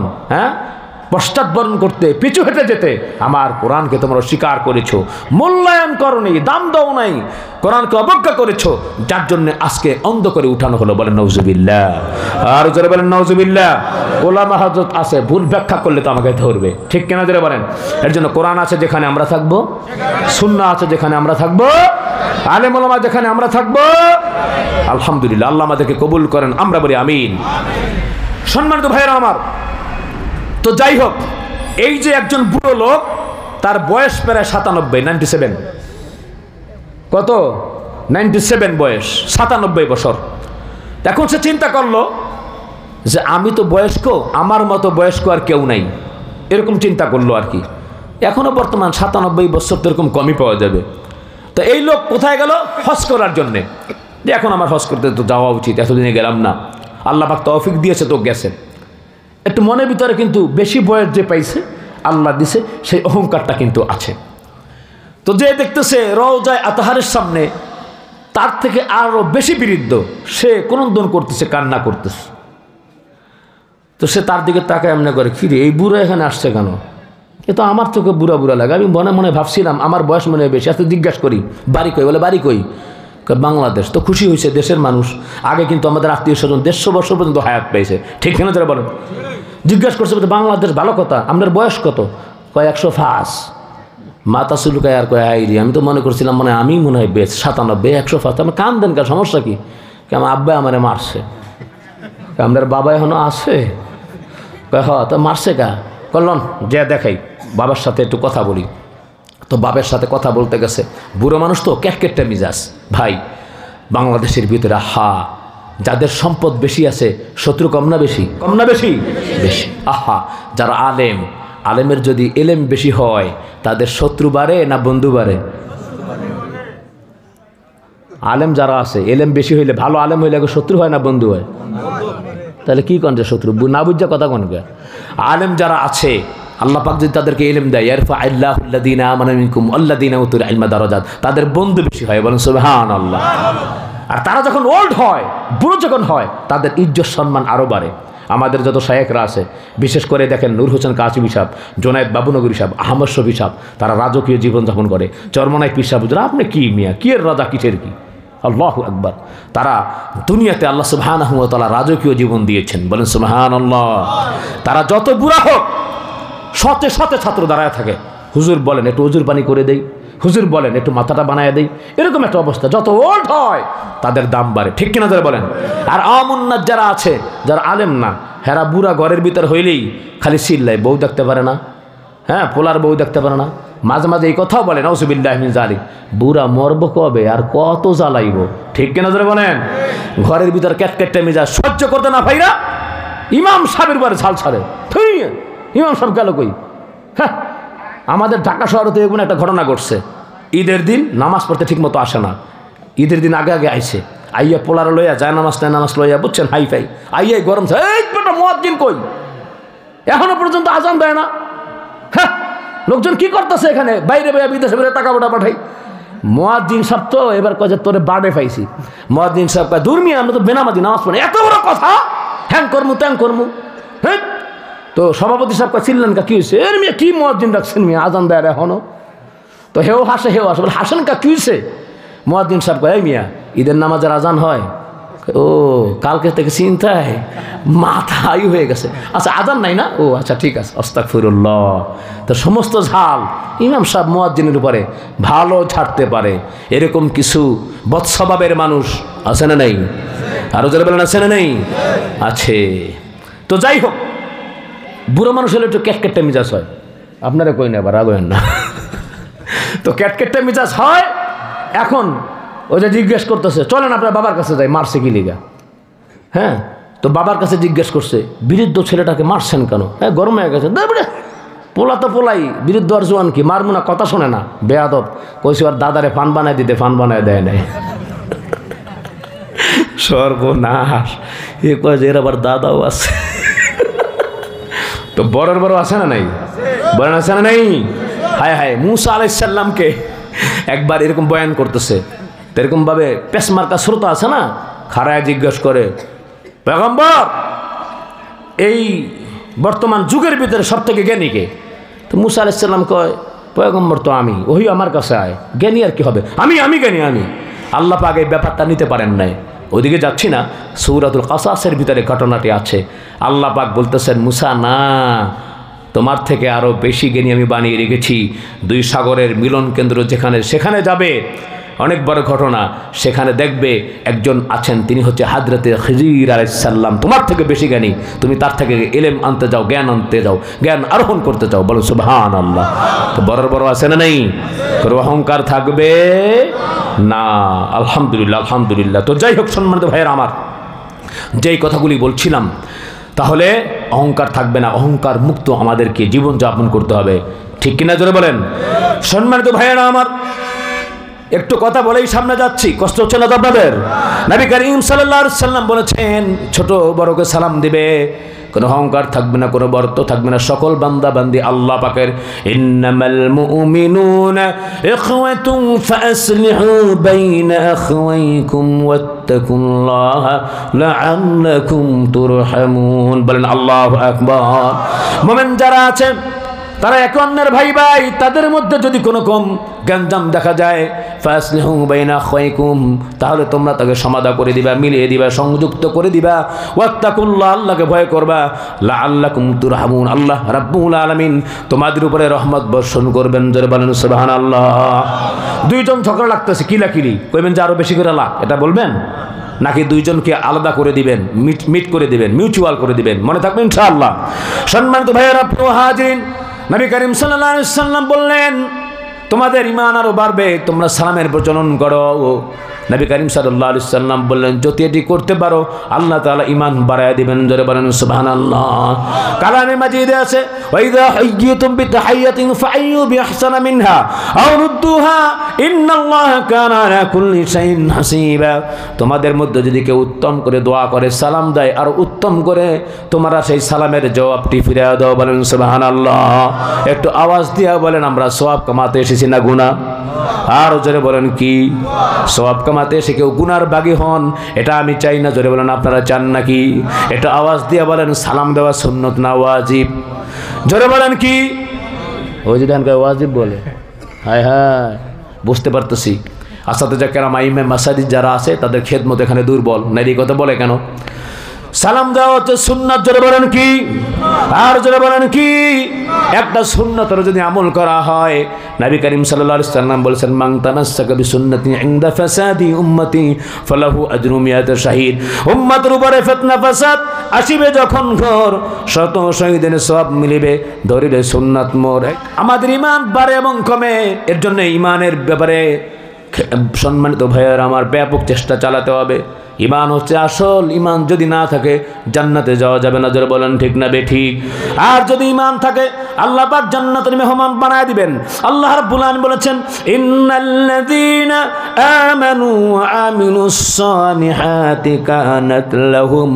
পশ্চাৎবরণ করতে, পিছু হেঁটে যেতে, আমার কোরআনকে তোমরা অস্বীকার করেছো, মূল্যায়ন করনি, দাম দাও নাই, কোরআনকে অবজ্ঞা করেছো, যার জন্য আজকে অন্ধ করে উঠানো হলো, বলেন নাউজুবিল্লাহ। আর যারা বলেন নাউজুবিল্লাহ। ওলামা হযরত আছে, ভুল ব্যাখ্যা করলে তো আমাকে ধরবে, ঠিক কেনা যারা বলেন? এর জন্য কোরআন আছে যেখানে আমরা থাকবো, সুন্নাহ আছে যেখানে আমরা থাকবো, আলেম ওলামা যেখানে আমরা থাকবো, আলহামদুলিল্লাহ, আল্লাহ আমাদেরকে কবুল করেন, আমরা বলি আমিন। সম্মানিত ভাইরা আমার, তো যাই হোক, এই যে একজন বুড়ো লোক, তার বয়স প্রায় 97 কত 97 বয়স, 97 বছর। এখন সে চিন্তা করলো যে আমি তো বয়স্ক, আমার মতো বয়স্ক আর কেউ নাই, এরকম চিন্তা করলো আর কি। এখনো বর্তমান 97 বছর তো এরকম কমই পাওয়া যাবে। তো এই লোক কোথায় গেল? হজ করার জন্যে, যে এখন আমার হজ করতে তো যাওয়া উচিত, এতদিনে গেলাম না, আল্লাহ পাক তৌফিক দিয়েছে তো গেছে। একটু মনের ভিতরে কিন্তু বেশি বয়স যে পাইছে, আল্লাহ দিছে, সেই অহংকারটা কিন্তু আছে। তো যে দেখতেছে রওজায়ে আতহারের সামনে তার থেকে আরো বেশি বিরুদ্ধ, সে ক্রন্দন করতেছে, কান্না করতেছে। তো সে তার দিকে তাকায় এমনি করে, কিরে এই বুড়া এখানে আসছে কেন? এ তো আমার চোখে বুড়া বুড়া লাগে। আমি মনে মনে ভাবছিলাম আমার বয়স মনে হয় বেশি। এত জিজ্ঞাসা করি বাড়ি কই? বলে বাড়ি কই? বাংলাদেশ। তো খুশি হয়েছে, দেশের মানুষ। আগে কিন্তু আমাদের আত্মীয় স্বজন 150 বছর পর্যন্ত হায়াত পেয়েছে, ঠিক কেন যারা বলেন? জিজ্ঞাসা করছে বাংলাদেশ ভালো কথা, আপনার বয়স কত? কয় 105। মাথা চুলকায় আর কয় আইরি, আমি তো মনে করছিলাম মানে আমি মনে হয় বেশ 97, 105। আমি কান দেন, কার সমস্যা কি? আমার আব্বাই আমারে মারছে। আপনার বাবা এখনো আছে? কয় হ। তো মারছে কা? করলন যে দেখাই, বাবার সাথে একটু কথা বলি। তো বাবার সাথে কথা বলতে গেছে, বুড়ো মানুষ তো ক্যাটকেটটা মিজাজ। ভাই, বাংলাদেশের ভিতরে যাদের সম্পদ বেশি আছে, শত্রু কম না বেশি? কম না বেশি? বেশি। যারা আলেমের যদি এলেম বেশি হয়, তাদের শত্রু বাড়ে না বন্ধু বাড়ে? আলেম যারা আছে, এলেম বেশি হইলে, ভালো আলেম হইলে শত্রু হয় না বন্ধু হয়? তাহলে কি কন যে শত্রু না বুঝা কথা কোন? আলেম যারা আছে আল্লাহ পাক যদি তাদেরকে ইলম দেয়, ইয়ারফা আল্লাহুল্লাযীনা আমানু মিনকুম ওয়াল্লাযীনা উতুল ইলমা দারাজাত, তাদের বন্ধু বেশি হয়, বলেন সুবহানাল্লাহ। আর তারা যখন ওল্ড হয়, বুড়ো যখন হয়, তাদের ইজ্জত সম্মান আরও বাড়ে। আমাদের যত শায়েখরা আছে, বিশেষ করে দেখেন নূর হোসেন কাশিমি সাহেব, জোনায়েদ বাবুনগরী সাহেব, আহমদ শফি সাহেব, তারা রাজকীয় জীবনযাপন করে। চরমনাই পীর সাহেব, আপনি কি মিয়া, কি এর রাজা, কিসের কি? আল্লাহু আকবার। তারা দুনিয়াতে আল্লাহ সুবহানাহু ওয়া তাআলা রাজকীয় জীবন দিয়েছেন, বলেন সুবহানাল্লাহ। তারা যত বুড়া হোক, শতে শতে ছাত্র দাঁড়ায় থাকে, হুজুর বলেন একটু ওজুর পানি করে দেই, হুজুর বলেন একটু মাথাটা বানায় দেই, এরকম একটা অবস্থা। যত ওল্ড হয় তাদের দাম বাড়ে, ঠিক কিনা যারা বলেন? আর আমুন্নাত যারা আছে, যারা আলেম না, হেরা বুড়া ঘরের ভিতর হইলেই খালি চিল্লায়, বউ দেখতে পারে না, হ্যাঁ, পোলার বউ দেখতে পারে না, মাঝে মাঝে এই কথাও বলে নাউযুবিল্লাহি মিন যালিক, বুড়া মরব কবে আর কত জ্বালাইব, ঠিক কিনা যারা বলেন? ঘরের ভিতর ক্যাটক্যাটটা মেজাজ সহ্য করতে না ভাইরা, ইমাম সাহেবের বারে ঝাল ছাড়ে। ইমাম সাহেব গেল কই? হ্যাঁ, আমাদের ঢাকা শহরেতে এমন একটা ঘটনা ঘটছে, ঈদের দিন নামাজ পড়তে ঠিক মতো আসে না, ঈদের দিন আগে আগে আইছে, আইয়া পোলার লইয়া যায় নামাজ লইয়া, বুঝছেন, হাই ফাই আইয়াই গরম, এই বেটা মুয়াজ্জিন কই, এখনো পর্যন্ত আজান দেয় না। হ্যাঁ, লোকজন কি করতেছে এখানে, বাইরে বাইরে বিদেশে বাইরে টাকা পাঠা পাঠাই। মুয়াজ্জিন সাহেব তো এবার কয় যে তোরে বাড়ে পাইছি। মুয়াজ্জিন সাহেব কয়, দূর মিয়া, আমরা তো বেনামাজি, নামাজ পড়ি, এত বড় কথা, হ্যাং করমু ত্যাং করমু। হ্যাঁ, তো সভাপতি সাহেব কয়, চিল্লেন কা, কি হয়েছে? এর মিয়া কি মুয়াজ্জিন রাখছেন মিয়া, আজান দেয় এখনো? তো হেও হাসে, বলে হাসেন কা, কি হয়েছে? মুয়াজ্জিন সাহেব কয়, এই মিয়া, ঈদের নামাজের আজান হয়? ও, কালকে থেকে চিন্তায় মাথাই হয়ে গেছে। আচ্ছা, আজান নাই না? ও আচ্ছা, ঠিক আছে, আস্তাগফিরুল্লাহ। তো সমস্ত ঝাল ইমাম সাহেব মুয়াজ্জিনের উপরে ভালো ছাড়তে পারে, এরকম কিছু বৎস্বভাবের মানুষ আছে না নেই? আরো যারা বলেন আছে না নেই? আছে। তো যাই হোক, বুড়ো মানুষ হলে একটু ক্যাটকেটটা মিজাজ হয়, আপনারা কই না, আবার রাগেন না। তো ক্যাটকেটটা মিজাজ হয়। এখন ওই যে জিজ্ঞেস করতেছে, চলেন আপনার বাবার কাছে যাই, মারছে কি লিগা? হ্যাঁ, তো বাবার কাছে জিজ্ঞেস করছে, বৃদ্ধ ছেলেটাকে মারছেন কেন? হ্যাঁ, গরম হয়ে গেছে, পোলা তো পোলাই, বৃদ্ধ আর জোয়ান কি, মারমু না, কথা শোনে না, বেয়াদব। কইছে আর দাদারে ফান বানায় দিতে, ফান বানায় দেয় নাই। সর্বনাশ, এ কয় যে এর আবার দাদাও আছে। তো বড় বড় আছে না নাই? বলেন আছে না নাই? হায় হায়, মুসা আলাইহিস সালামকে একবার এরকম বয়ান করতেছে, এরকম ভাবে পেশমার্কা শ্রোতা আছে না, খাড়ায় জিজ্ঞেস করে, পয়গম্বর, এই বর্তমান যুগের ভিতরে সব থেকে জ্ঞানী কে? তো মুসা আলাইহিস সালাম কয়, পয়গম্বর তো আমি, ওই আমার কাছে আয়, জ্ঞানী আর কি হবে, আমি জ্ঞানী, আমি। আল্লাহ পাক এই ব্যাপারটা নিতে পারেন নাই। ওদিকে যাচ্ছি না, সূরাতুল কাসাসের ভিতরে ঘটনাটি আছে। আল্লাহ পাক বলতেছেন, মুসা না, তোমার থেকে আরও বেশি জ্ঞানী আমি বানিয়ে রেখেছি। দুই সাগরের মিলন কেন্দ্র যেখানে, সেখানে যাবে, অনেক বড় ঘটনা, সেখানে দেখবে একজন আছেন, তিনি হচ্ছে হযরতে খিজির আলাইহিস সালাম, তোমার থেকে বেশি জ্ঞানী, তুমি তার থেকে ইলম আনতে যাও, জ্ঞান আনতে যাও, জ্ঞান আরোহণ করতে চাও, বলো সুবহানাল্লাহ। তো বড় আছে না নেই? কোনো অহংকার থাকবে না। আলহামদুলিল্লাহ, আলহামদুলিল্লাহ। তো যাই হোক সম্মানিত ভাইয়েরা আমার, যেই কথাগুলি বলছিলাম, তাহলে অহংকার থাকবে না, অহংকার মুক্ত আমাদেরকে জীবনযাপন করতে হবে, ঠিক কিনা জোরে বলেন? সম্মানিত ভাইয়েরা আমার, একটু কথা বলেই সামনে যাচ্ছি, কষ্ট হচ্ছে না তো আপনাদের? নবী করিম সাল্লাল্লাহু আলাইহি ওয়াসাল্লাম বলেছেন, ছোট বড়কে সালাম দিবে, কোনো অহংকার থাকবে না, কোনো বর্ত থাকবে না। সকল বান্দা বান্দি আল্লাহ পাকের ইন্নামাল মুমিনুনা ইখওয়াতুন ফাসলিহু বাইনা আখওয়াইকুম ওয়াত্তাকুল্লাহা লাআল্লাকুম তুরহামুন। বলেন আল্লাহু আকবার। মুমিন যারা আছে তারা একে অন্যের ভাই ভাই, তাদের মধ্যে যদি কোনো কম গ্যাঞ্জাম দেখা যায়, ফাসলিহু বাইনা আখওয়াইকুম, তাহলে তোমরা তাকে সমাধা করে দিবা, মিলিয়ে দিবা, সংযুক্ত করে দিবা। ওয়াত্তাকুল্লাহ, আল্লাহকে ভয় করবা। লাআল্লাকুম তুরহামুন, আল্লাহ রাব্বুল আলামিন তোমাদের উপরে রহমত বর্ষণ করবেন। জোরে বলেন সুবহানাল্লাহ। দুইজন ঝগড়া লাগতেছে, কিলাকিলি, কইবেন যে আরো বেশি করে লাগ, এটা বলবেন নাকি দুইজনকে আলাদা করে দিবেন, মিট করে দিবেন, মিউচুয়াল করে দিবেন? মনে থাকবে ইনশাআল্লাহ। সম্মানিত ভাইয়েরা, প্রিয় হাজিরিন, নবী করিম সাল্লাল্লাহু আলাইহি ওয়াসাল্লাম বললেন, তোমাদের ঈমান আরো বাড়বে, তোমরা সালামের প্রচলন করো। নবী করিম সাল্লাল্লাহু আলাইহি সাল্লাম বললেন, যদি এটি করতে পারো আল্লাহ তাআলা ঈমান বাড়ায় দিবেন। জোরে বলেন সুবহানাল্লাহ। কালামে মাজিদে আছে, ওয়া ইযা হাইয়্যিতুম বিতাহিয়্যাতিন ফাআইয়ু বিআহসানা মিনহা আও রুদ্দুহা ইন্নাল্লাহা কানা আলা কুল্লি শাইইন হাসিবা। তোমাদের মধ্যে যদি কেউ উত্তম করে দোয়া করে, সালাম দেয়, আর উত্তম করে তোমরা সেই সালামের জবাবটি ফিরে দাও। বলেন সুবহানাল্লাহ। একটু আওয়াজ দিয়া বলেন, আমরা সওয়াব কামাতে এসেছি না গুনাহ? আর জোরে বলেন কি? সওয়াব কামাতে এসে কেউ গুনার বাগী হন, এটা আমি চাই না। জোরে বলেন, আপনারা চান নাকি? একটু আওয়াজ দিয়া বলেন, সালাম দেওয়া সুন্নত না ওয়াজিব? জোরে বলেন কি? ওই যে ডানকে ওয়াজিব বলে, হায় হায়, বুঝতে পারতেছি আসাতিজা কেরাম আইমে মাসাজিদ যারা আছে তাদের খেদমত এখানে দুর্বল। নারী কথা বলে কেন? সালাম দেওয়া হচ্ছে সুন্নাত। জোরে বলেন কি? আর জোরে বলেন কি? একটা সুন্নতের যদি আমল করা হয়, নবী করিম সাল্লাল্লাহু আলাইহি সাল্লাম বলেছেন, মান তামাসসাকা বিসুন্নতি ইনদা ফাসাদি উম্মতি ফালাহু আজরু মিয়াত শাহীদ। উম্মতের উপরে ফিতনা ফাসাদ আসিবে যখন ঘর, শত শহীদের সওয়াব মিলিবে, ধরিলে সুন্নাত মোর। আমাদের ঈমান বাড়ে এবং কমে, এর জন্য ঈমানের ব্যাপারে সম্মানিত ভাইয়ের আমার ব্যাপক চেষ্টা চালাতে হবে। ঈমান হচ্ছে আসল। ঈমান যদি না থাকে জান্নাতে যাওয়া যাবে না। যারা বলেন ঠিক না বেঠিক? আর যদি ঈমান থাকে আল্লাহ পাক জান্নাতের মেহমান বানায় দিবেন। আল্লাহ রাব্বুল আলামিন বলেছেন, ইন্নাল্লাযীনা আমানু ওয়া আমিলুস সালিহাতি কানাত লাহুম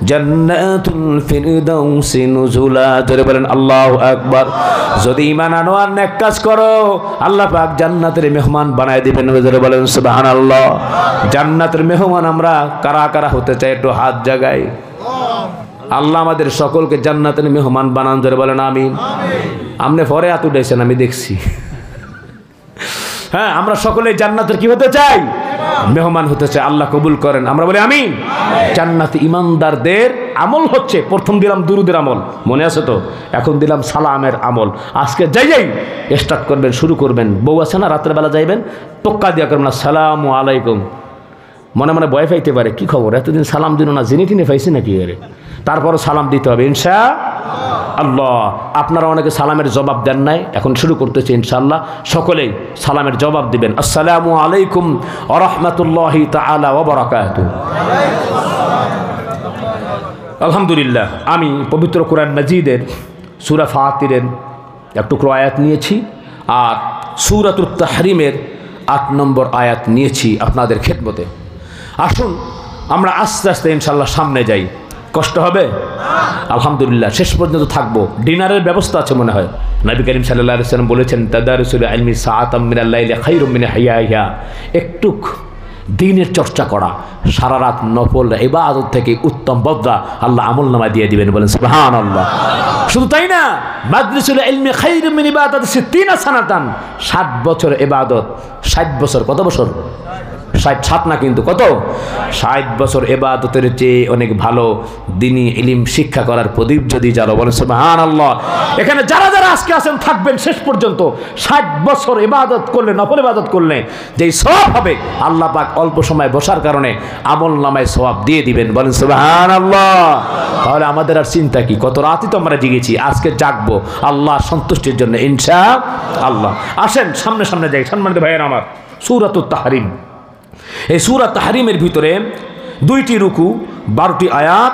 জান্নাতুল ফিরদাউসি নুজুলা। যারা বলেন আল্লাহু আকবার। যদি ঈমান আনো আর নেক কাজ করো, আল্লাহ পাক জান্নাতের মেহমান বানায় দিবেন। যারা বলেন সুবহানাল্লাহ। জান্নাতের মেহমান আমরা কারা কারা হতে চাই? একটু হাত জাগাই। আল্লাহ আমাদের সকলকে জান্নাতের মেহমান বানান। জোরে বলেন আমিন। আপনি পরে হাত উঠাইছেন, আমি দেখছি। হ্যাঁ, আমরা সকলে জান্নাতের কি হতে চাই? মেহমান হতে চাই। আল্লাহ কবুল করেন, আমরা বলি আমিন। জান্নাতে ইমানদারদের আমল হচ্ছে, প্রথম দিলাম দুরুদের আমল, মনে আছে তো? এখন দিলাম সালামের আমল। আজকে যাই স্টার্ট করবেন, শুরু করবেন। বউ আছে না, রাত্রেবেলা যাইবেন, টোক্কা দিয়া করবেন, আসসালামু আলাইকুম। মনে মনে ভয় পাইতে পারে, কি খবর এতদিন সালাম দিল না, জেনে টিনে পাইছে নাকি? আরে তারপরও সালাম দিতে হবে ইনশাআল্লাহ। আপনারা অনেকে সালামের জবাব দেন নাই, এখন শুরু করতেছি ইনশাআল্লাহ। সকলেই সালামের জবাব দিবেন। আসসালামু আলাইকুম ওয়া রাহমাতুল্লাহি তাআলা ওয়া বারাকাতুহু। আলহামদুলিল্লাহ, আমি পবিত্র কোরআন মাজিদের সূরা ফাতিরের একটু আয়াত নিয়েছি, আর সূরাতুত তাহরিমের 8 নম্বর আয়াত নিয়েছি আপনাদের খেদমতে। আসুন আমরা আস্তে আস্তে ইনশাআল্লাহ সামনে যাই। কষ্ট হবে? আলহামদুলিল্লাহ, শেষ পর্যন্ত থাকবো। ডিনারের ব্যবস্থা আছে মনে হয়। নবী করিম সাল্লাল্লাহু আলাইহি ওয়াসাল্লাম বলেছেন, তাদারুসুল ইলমি সাআতাম মিনাল লাইলি খায়রুম মিন হিয়াইহা। একটু দিনের চর্চা করা, সারা রাত নফল ইবাদত থেকে উত্তম বদলা আল্লাহ আমলনামায় দিয়ে দিবেন। বলেন সুবহানাল্লাহ। শুধু তাই না, মাজলিসুল ইলমি খায়রুম মিন ইবাদাতি 60 সানাতান। 60 বছর ইবাদত। 60 বছর কত বছর? 60 না কিন্তু, কত? 60 বছর ইবাদতের চেয়ে অনেক ভালো দ্বীনি ইলম শিক্ষা করার প্রদীপ যদি জ্বালো। বলেন সুবহানাল্লাহ। এখানে যারা যারা আজকে আছেন থাকবেন শেষ পর্যন্ত, 60 বছর ইবাদত করলে, নফল ইবাদত করলে যেই সওয়াব হবে, আল্লাহ পাক অল্প সময় বসার কারণে আমল নামায় সওয়াব দিয়ে দিবেন। বলেন সুবহানাল্লাহ। তাহলে আমাদের আর চিন্তা কি? কত রাতই তো আমরা জেগেছি, আজকে জাগবো আল্লাহ সন্তুষ্টির জন্য ইনশাআল্লাহ। আসেন সামনে সামনে যাই। সম্মানিত ভাইয়েরা আমার, সূরাতুত তাহরিম। এই সূরা তাহরিমের ভিতরে 2টি রুকু, 12টি আয়াত,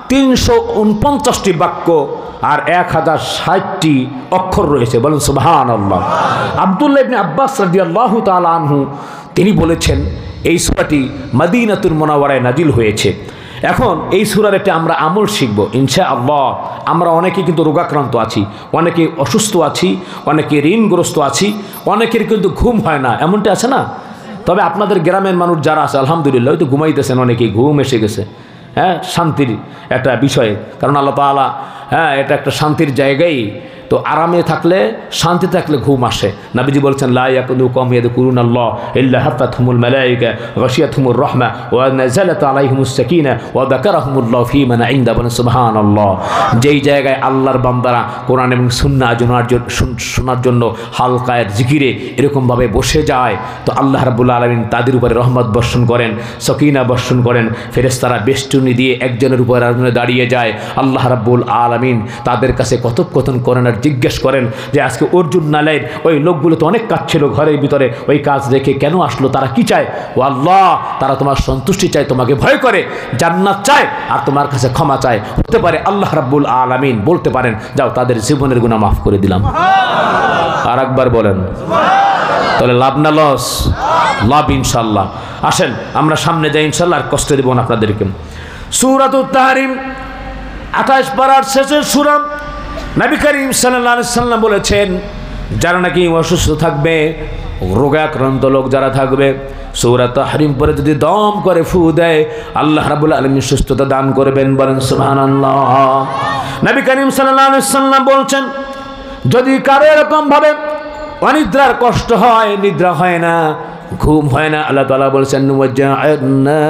349টি বাক্য আর 1060টি অক্ষর রয়েছে। বলেন সুবহানাল্লাহ। আব্দুল্লাহ ইবনে আব্বাস রাদিয়াল্লাহু তাআলা আনহু তিনি বলেছেন, এই সূরাটি মদিনাতুল মুনাওয়ারায় নাজিল হয়েছে। এখন এই সূরার একটা আমরা আমল শিখব ইনশাআল্লাহ। আমরা অনেকে কিন্তু রোগাক্রান্ত আছি, অনেকে অসুস্থ আছি, অনেকে ঋণগ্রস্ত আছি, অনেকের কিন্তু ঘুম হয় না, এমনটা আছে না? তবে আপনাদের গ্রামের মানুষ যারা আছে আলহামদুলিল্লাহ, হয়তো ঘুমাইতেছেন, অনেকেই ঘুম এসে গেছে। হ্যাঁ, শান্তির একটা বিষয়, কারণ আল্লাহ তাআলা এটা একটা শান্তির জায়গায়। তো আরামে থাকলে, শান্তি থাকলে ঘুম আসে। নবীজি বলছেন, লা ইয়াকুনু কওম ইয়াযকুরুনাল্লাহ ইল্লা হাফাতহুমুল মালায়েকা গাশিয়াতহুমুর রাহমা ওয়া নাযালাত আলাইহিমুস সাকিনা ওয়া যাকারাহুমুল্লাহু ফী মান ইনদা। বলেন সুবহানাল্লাহ। যেই জায়গায় আল্লাহর বান্দারা কোরআন এবং সুন্নাহ শোনার জন্য হালকায়ের জিকিরে এরকমভাবে বসে যায়, তো আল্লাহ রাব্বুল আলামিন তাদের উপরে রহমত বর্ষণ করেন, সকিনা বর্ষণ করেন। ফেরেশতারা বেষ্টনী দিয়ে একজনের উপর আরেকজনে দাঁড়িয়ে যায়। আল্লাহ রাব্বুল আলামিন তাদের কাছে কথোপকথন করেন, জিজ্ঞেস করেন যে আজকে অর্জুন নালাইন ওই লোকগুলো তো অনেক কাজ ছিল ঘরের ভিতরে, ওই কাজ রেখে কেন আসলো, তারা কি চায়? ও আল্লাহ, তারা তোমার সন্তুষ্টি চায়, তোমাকে ভয় করে, জান্নাত চায় আর তোমার কাছে ক্ষমা চায়। হতে পারে আল্লাহ রাব্বুল আলামিন বলতে পারেন যাও তাদের জীবনের গুনাহ মাফ করে দিলাম। আর একবার বলেন, তাহলে লাভ না লস? লাভ ইনশাল্লাহ। আসেন আমরা সামনে যাই ইনশাল্লাহ, আর কষ্ট দেব না আপনাদেরকে। সূরাতুত তাহরিম 28 পারার শেষের সূরা। নবী করিম সাল্লাল্লাহু আলাইহি সাল্লাম বলেছেন যারা নাকি অসুস্থ থাকবে, রোগাক্রান্ত লোক যারা থাকবে, সূরা তাহরিম পরে যদি দম করে ফু দেয় আল্লাহ রাব্বুল আলামিন সুস্থতা দান করবেন। বলেন সুবহানাল্লাহ। নবী করিম সাল্লাল্লাহু আলাইহি সাল্লাম বলছেন যদি কারো এরকম ভাবে অনিদ্রার কষ্ট হয়, নিদ্রা হয় না, ঘুম হয় না, আল্লাহ তাআলা বলেছেন ওয়াজআলনা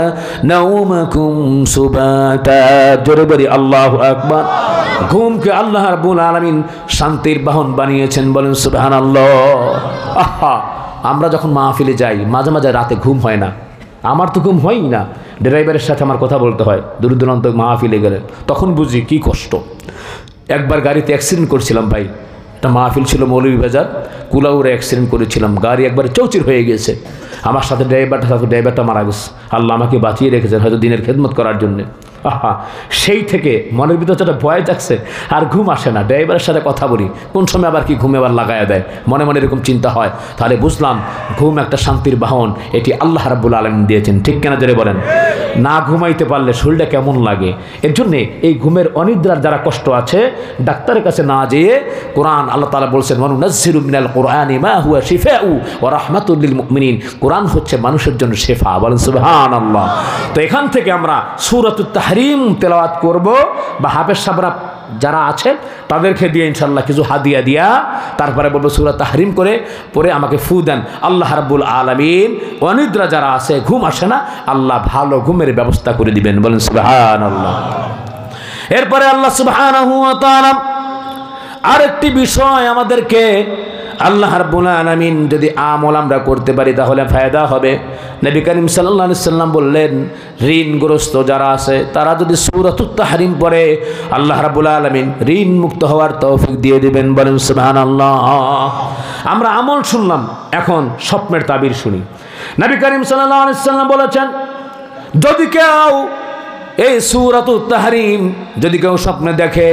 নাওমাকুম সুবাতা। জোরে বলি আল্লাহু আকবার। ঘুমকে আল্লাহ রাব্বুল আলামিন শান্তির বাহন বানিয়েছেন। বলেন সুবহানাল্লাহ। আহা, আমরা যখন মাহফিলে যাই মাঝে মাঝে রাতে ঘুম হয় না, আমার তো ঘুম হয়ই না, ড্রাইভারের সাথে আমার কথা বলতে হয় দূর দূরান্ত মাহফিলে গেলে, তখন বুঝি কি কষ্ট। একবার গাড়িতে অ্যাক্সিডেন্ট করছিলাম ভাই, একটা মাহফিল ছিল মৌলভীবাজার, কুলাউড়ে অ্যাক্সিডেন্ট করেছিলাম, গাড়ি একবার চৌচির হয়ে গেছে, আমার সাথে ড্রাইভারটা মারা গেছে। আল্লাহ আমাকে বাঁচিয়ে রেখেছেন হয়তো দিনের খেদমত করার জন্যে। আহা, সেই থেকে মনের ভিতরে একটা ভয় থাকছে, আর ঘুম আসে না। ড্রাইভারের সাথে কথা বলি, কোন সময় আবার কি ঘুমে আবার লাগায়া দেয়, মনে মনে এরকম চিন্তা হয়। তাহলে বুঝলাম ঘুম একটা শান্তির বাহন, এটি আল্লাহ রাব্বুল আলামিন দিয়েছেন। ঠিক কেনা জোরে বলেন? না ঘুমাইতে পারলে শরীরটা কেমন লাগে। এর জন্যে এই ঘুমের অনিদ্রার যারা কষ্ট আছে, ডাক্তারের কাছে না যেয়ে কোরআন, আল্লাহ তাআলা বলছেন ওয়ানুনাজ্জিলু মিনাল কুরআনি মা হুয়া শিফাউ ওয়া রাহমাতুল লিল মুমিনিন। কোরআন হচ্ছে মানুষের জন্য শেফা। বলেন সুবহানাল্লাহ। তো এখান থেকে আমরা সূরাতুত তাহরিম তেলাওয়াত করব, বা হাফেজ সাহেবরা যারা আছে তাদেরকে দিয়ে ইনশাআল্লাহ কিছু হাদিয়া দিয়া তারপরে বলবো সূরা তাহরিম করে পরে আমাকে ফু দেন। আল্লাহ রাব্বুল আলামিন অনিদ্রা যারা আছে, ঘুম আসে না, আল্লাহ ভালো ঘুমের ব্যবস্থা করে দিবেন। বলেন সুবহানাল্লাহ। এরপরে আল্লাহ সুবহানাহু ওয়া তাআলা আরেকটি বিষয় আমাদেরকে, আল্লাহ রাব্বুল আলামিন যদি আমল আমরা করতে পারি তাহলে ফায়দা হবে। নবী করিম সাল্লাল্লাহু আলাইহি সাল্লাম বললেন ঋণগ্রস্ত যারা আছে তারা যদি সূরাতুত তাহরিম পড়ে আল্লাহ রাব্বুল আলামিন ঋণ মুক্ত হওয়ার তৌফিক দিয়ে দিবেন। বলেন সুবহানাল্লাহ। আমরা আমল শুনলাম, এখন স্বপ্নের তাবির শুনি। নবী করিম সাল্লাল্লাহু আলাইহি সাল্লাম বলেছেন যদি কেউ এই সূরাতুত তাহরিম যদি কেউ স্বপ্নে দেখে,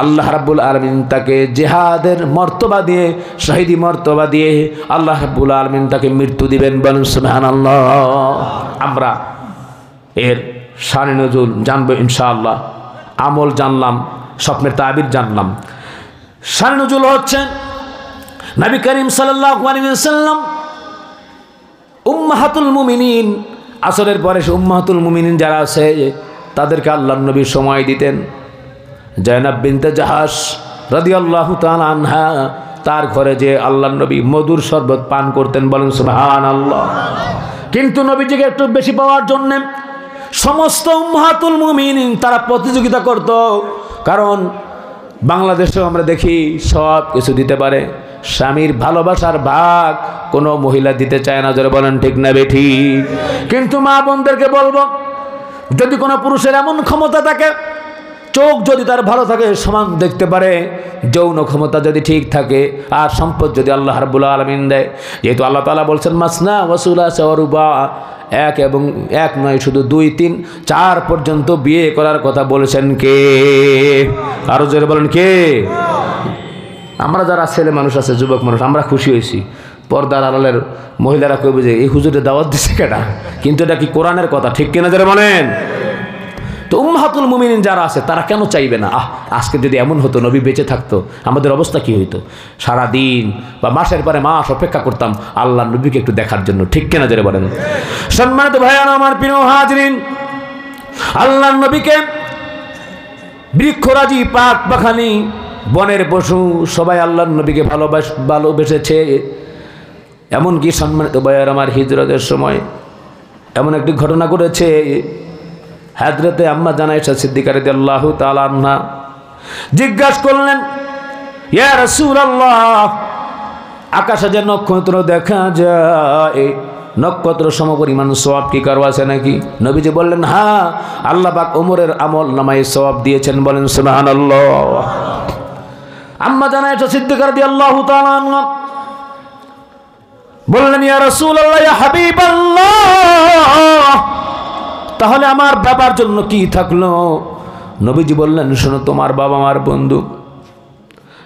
আল্লাহ রাব্বুল আলামিন তাকে জিহাদের মর্তবা দিয়ে, শহীদি মর্তবা দিয়ে আল্লাহ রাব্বুল আলামিন তাকে মৃত্যু দিবেন। বলেন সুবহানাল্লাহ। আমরা এর শানে নজুল জানবো ইনশাআল্লাহ। আমল জানলাম, স্বপ্নের তাবির জানলাম। শানে নজুল হচ্ছে নবী করিম সাল্লাল্লাহু আলাইহি ওয়াসাল্লাম উম্মাহাতুল মুমিনিন, আসরের পরে উম্মাহাতুল মুমিনিন যারা আছে তাদেরকে আল্লাহর নবী সময় দিতেন। জায়নাব বিনতে জাহাশ রাদিয়াল্লাহু তাআলা আনহা, তার ঘরে যে আল্লাহর নবী মধুর শরবত পান করতেন। বলেন সুবহানাল্লাহ। কিন্তু নবীজিকে একটু বেশি পাওয়ার জন্য সমস্ত উম্মাহাতুল মুমিনিন তারা প্রতিযোগিতা করত, কারণ বাংলাদেশেও আমরা দেখি সব কিছু দিতে পারে, স্বামীর ভালোবাসার ভাগ কোনো মহিলা দিতে চায় না। যারা বলেন ঠিক না বেঠিক? কিন্তু মা বোনদেরকে বলবো যদি কোনো পুরুষের এমন ক্ষমতা থাকে, চোখ যদি তার ভালো থাকে সমান দেখতে পারে, যৌন ক্ষমতা যদি ঠিক থাকে, আর সম্পদ যদি আল্লাহ রাব্বুল আলামিন দেয়, যেহেতু আল্লাহ তাআলা বলছেন মাসনা ওয়া সুলাসা ওয়া রুবা, এক এবং এক নয় শুধু 2, 3, 4 পর্যন্ত বিয়ে করার কথা বলেছেন কে? আরো জোরে বলেন কে? আমরা যারা ছেলে মানুষ আছে, যুবক মানুষ, আমরা খুশি হয়েছি। পর্দার আড়ালের মহিলারা কইবে যে এই হুজুরে দাওয়াত দিচ্ছে কেটা, কিন্তু এটা কি কোরআনের কথা? ঠিক কিনা যারা বলেন? তো উম্মাহাতুল মুমিনিন যারা আছে তারা কেন চাইবে না? আজকে যদি এমন হতো নবী বেঁচে থাকতো, আমাদের অবস্থা কি হইতো? সারা দিন বা মাসের পরে মাস অপেক্ষা করতাম আল্লাহ নবীকে একটু দেখার জন্য। ঠিক কিনা যারা বলেন? সম্মানিত ভাইয়ারা আমার, প্রিয় হাজরিন, আল্লাহ নবীকে বৃক্ষরাজি, পাক পাখালি, বনের পশু সবাই আল্লাহ নবীকে ভালোবেসেছে। এমনকি সম্মানিত ভাইয়ারা আমার, হিজরতের সময় এমন একটি ঘটনা ঘটেছে। হযরতে আম্মা জানায়েশা সিদ্দিকা রাদিয়াল্লাহু তাআলা আনহা জিজ্ঞাসা করলেন, ইয়া রাসূলুল্লাহ, আকাশে যে নক্ষত্র দেখা যায়, নক্ষত্র সমপরিমাণ সওয়াব কি কারো আছে নাকি? নবীজি বললেন হ্যাঁ, আল্লাহ পাক ওমরের আমল নামায় সওয়াব দিয়েছেন। বলেন সুবহানাল্লাহ। আম্মা জান আয়েশা সিদ্দিকা রাদিয়াল্লাহু তাআলা আনহা বললেন, ইয়া রাসূলুল্লাহ, ইয়া হাবিবাল্লাহ, তাহলে আমার বাবার জন্য কি থাকলো? নবীজি বললেন, শোনো, তোমার বাবা আমার বন্ধু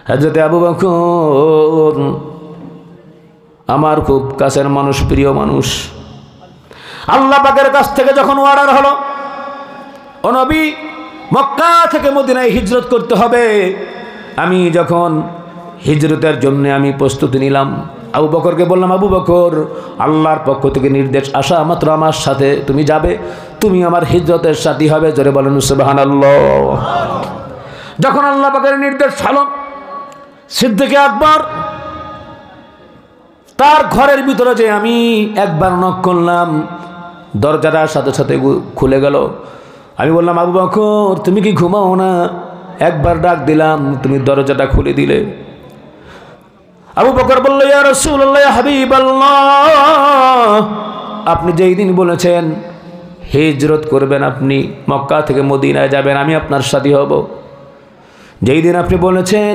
হযরত আবু বকর আমার খুব কাছের মানুষ, প্রিয় মানুষ। আল্লাহ পাকের কাছ থেকে যখন অর্ডার হলো, ও নবী, মক্কা থেকে মদিনায় হিজরত করতে হবে, আমি যখন হিজরতের জন্য আমি প্রস্তুতি নিলাম, আবু বকরকে বললাম, আবু বকর, আল্লাহর পক্ষ থেকে নির্দেশ আসা মাত্র আমার সাথে তুমি যাবে, তুমি আমার হিজরতের সাথী হবে। জোরে বলেন সুবহানাল্লাহ। যখন আল্লাহ পাকের নির্দেশ হলো, সিদ্দিক আকবর তার ঘরের ভিতরে যে আমি একবার নক করলাম, দরজাটার সাথে সাথে খুলে গেল। আমি বললাম, আবু বকর, তুমি কি ঘুমাও না? একবার ডাক দিলাম, তুমি দরজাটা খুলে দিলে। আবু বকর বলল, ইয়া রাসূলুল্লাহ, ইয়া হাবিবাল্লাহ, আপনি যেই দিন বলেছেন হিজরত করবেন, আপনি মক্কা থেকে মদিনায় যাবেন, আমি আপনার সাথী হব, যেই দিন আপনি বলেছেন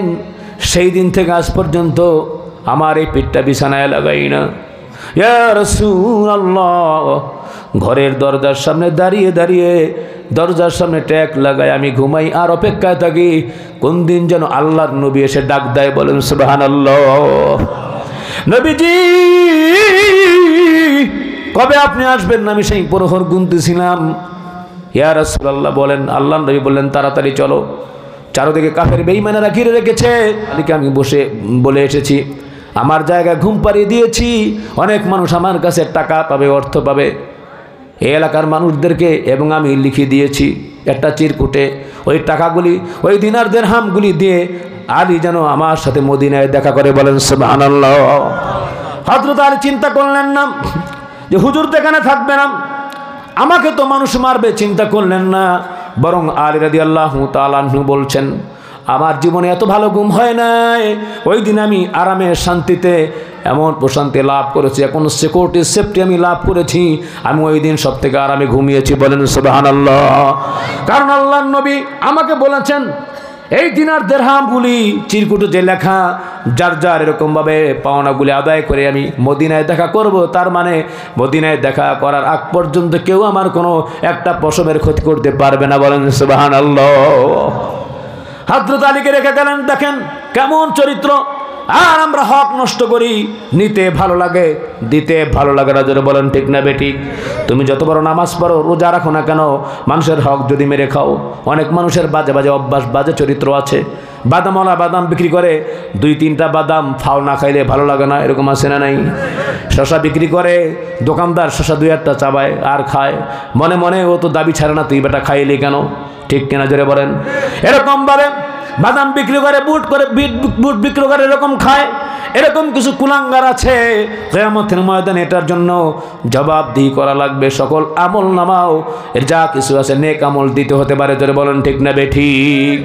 সেই দিন থেকে আজ পর্যন্ত আমার এই পিঠটা বিছানায় লাগাই না। ইয়া রাসূলুল্লাহ, ঘরের দরজার সামনে দাঁড়িয়ে দাঁড়িয়ে দরজার সামনে ট্যাক লাগায় আমি ঘুমাই আর অপেক্ষায় থাকি কোন দিন যেন আল্লাহর নবী এসে ডাক দেয়। বলেন সুবহানাল্লাহ। নবীজি কবে আপনি আসবেন? আমি সেই প্রহর গুনতেছিলাম। ইয়া রাসূলুল্লাহ বলেন, আল্লাহর নবী বললেন, তাড়াতাড়ি চলো, চারদিকে কাফের বেঈমানেরা ঘিরে রেখেছে। আলীকে আমি বলে এসেছি, আমার জায়গায় ঘুম পাড়িয়ে দিয়েছি, অনেক মানুষ আমার কাছে টাকা পাবে, অর্থ পাবে, এই এলাকার মানুষদেরকে, এবং আমি লিখে দিয়েছি একটা চিরকুটে, ওই টাকাগুলি, ওই দিনার দিরহামগুলি দিয়ে আলী যেন আমার সাথে মদিনায় দেখা করে। বলেন সুবহানাল্লাহ। হযরত আলী চিন্তা করলেন না যে হুজুর তো এখানে থাকবে না, আমাকে তো মানুষ মারবে, চিন্তা করলেন না, বরং আলী রাদিয়াল্লাহু তাআলা আনহু বলছেন, আমার জীবনে এত ভালো ঘুম হয় নাই, ওই দিন আমি আরামে শান্তিতে এমন প্রশান্তি লাভ করেছি, এখন সিকিউরিটি সেফটি আমি লাভ করেছি, আমি ওই দিন সব থেকে আরামে ঘুমিয়েছি। বলেন সুবহানাল্লাহ। কারণ আল্লাহর নবী আমাকে বলেছেন, এই দিনার দিরহামগুলি চিরকুটে যে লেখা, যার যার এরকমভাবে পাওনাগুলি আদায় করে আমি মদিনায় দেখা করব, তার মানে মদিনায় দেখা করার আগ পর্যন্ত কেউ আমার কোনো একটা পশমের ক্ষতি করতে পারবে না। বলেন সুবহানাল্লাহ। হযরত আলীকে রেখে গেলেন। দেখেন কেমন চরিত্র। আর আমরা হক নষ্ট করি, নিতে ভালো লাগে, দিতে ভালো লাগে না। জোরে বলেন ঠিক না বেঠিক? তুমি যত বড় নামাজ পড়ো, রোজা রাখো না কেন, মানুষের হক যদি মেরে খাও, অনেক মানুষের বাজে বাজে অভ্যাস, বাজে চরিত্র আছে। বাদামওয়ালা বাদাম বিক্রি করে, 2-3টা বাদাম ফাও না খাইলে ভালো লাগে না, এরকম আছে না নাই? শশা বিক্রি করে, দোকানদার শশা 2-1টা চাবায় আর খায়, মনে মনে ও তো দাবি ছাড়ে না, তুই বেটা খাইলি কেন? ঠিক কিনা জোরে বলেন? এরকম ভাবে বাদাম বিক্রি করে, বুট বিক্রি করে, এরকম খায়। এরকম কিছু কুলাঙ্গার আছে, কিয়ামতের ময়দানে এটার জন্য জবাবদিহি করা লাগবে। সকল আমল নামাও এর যা কিছু আছে নেক আমল দিতে হতে পারে। জোরে বলেন ঠিক না বেঠিক?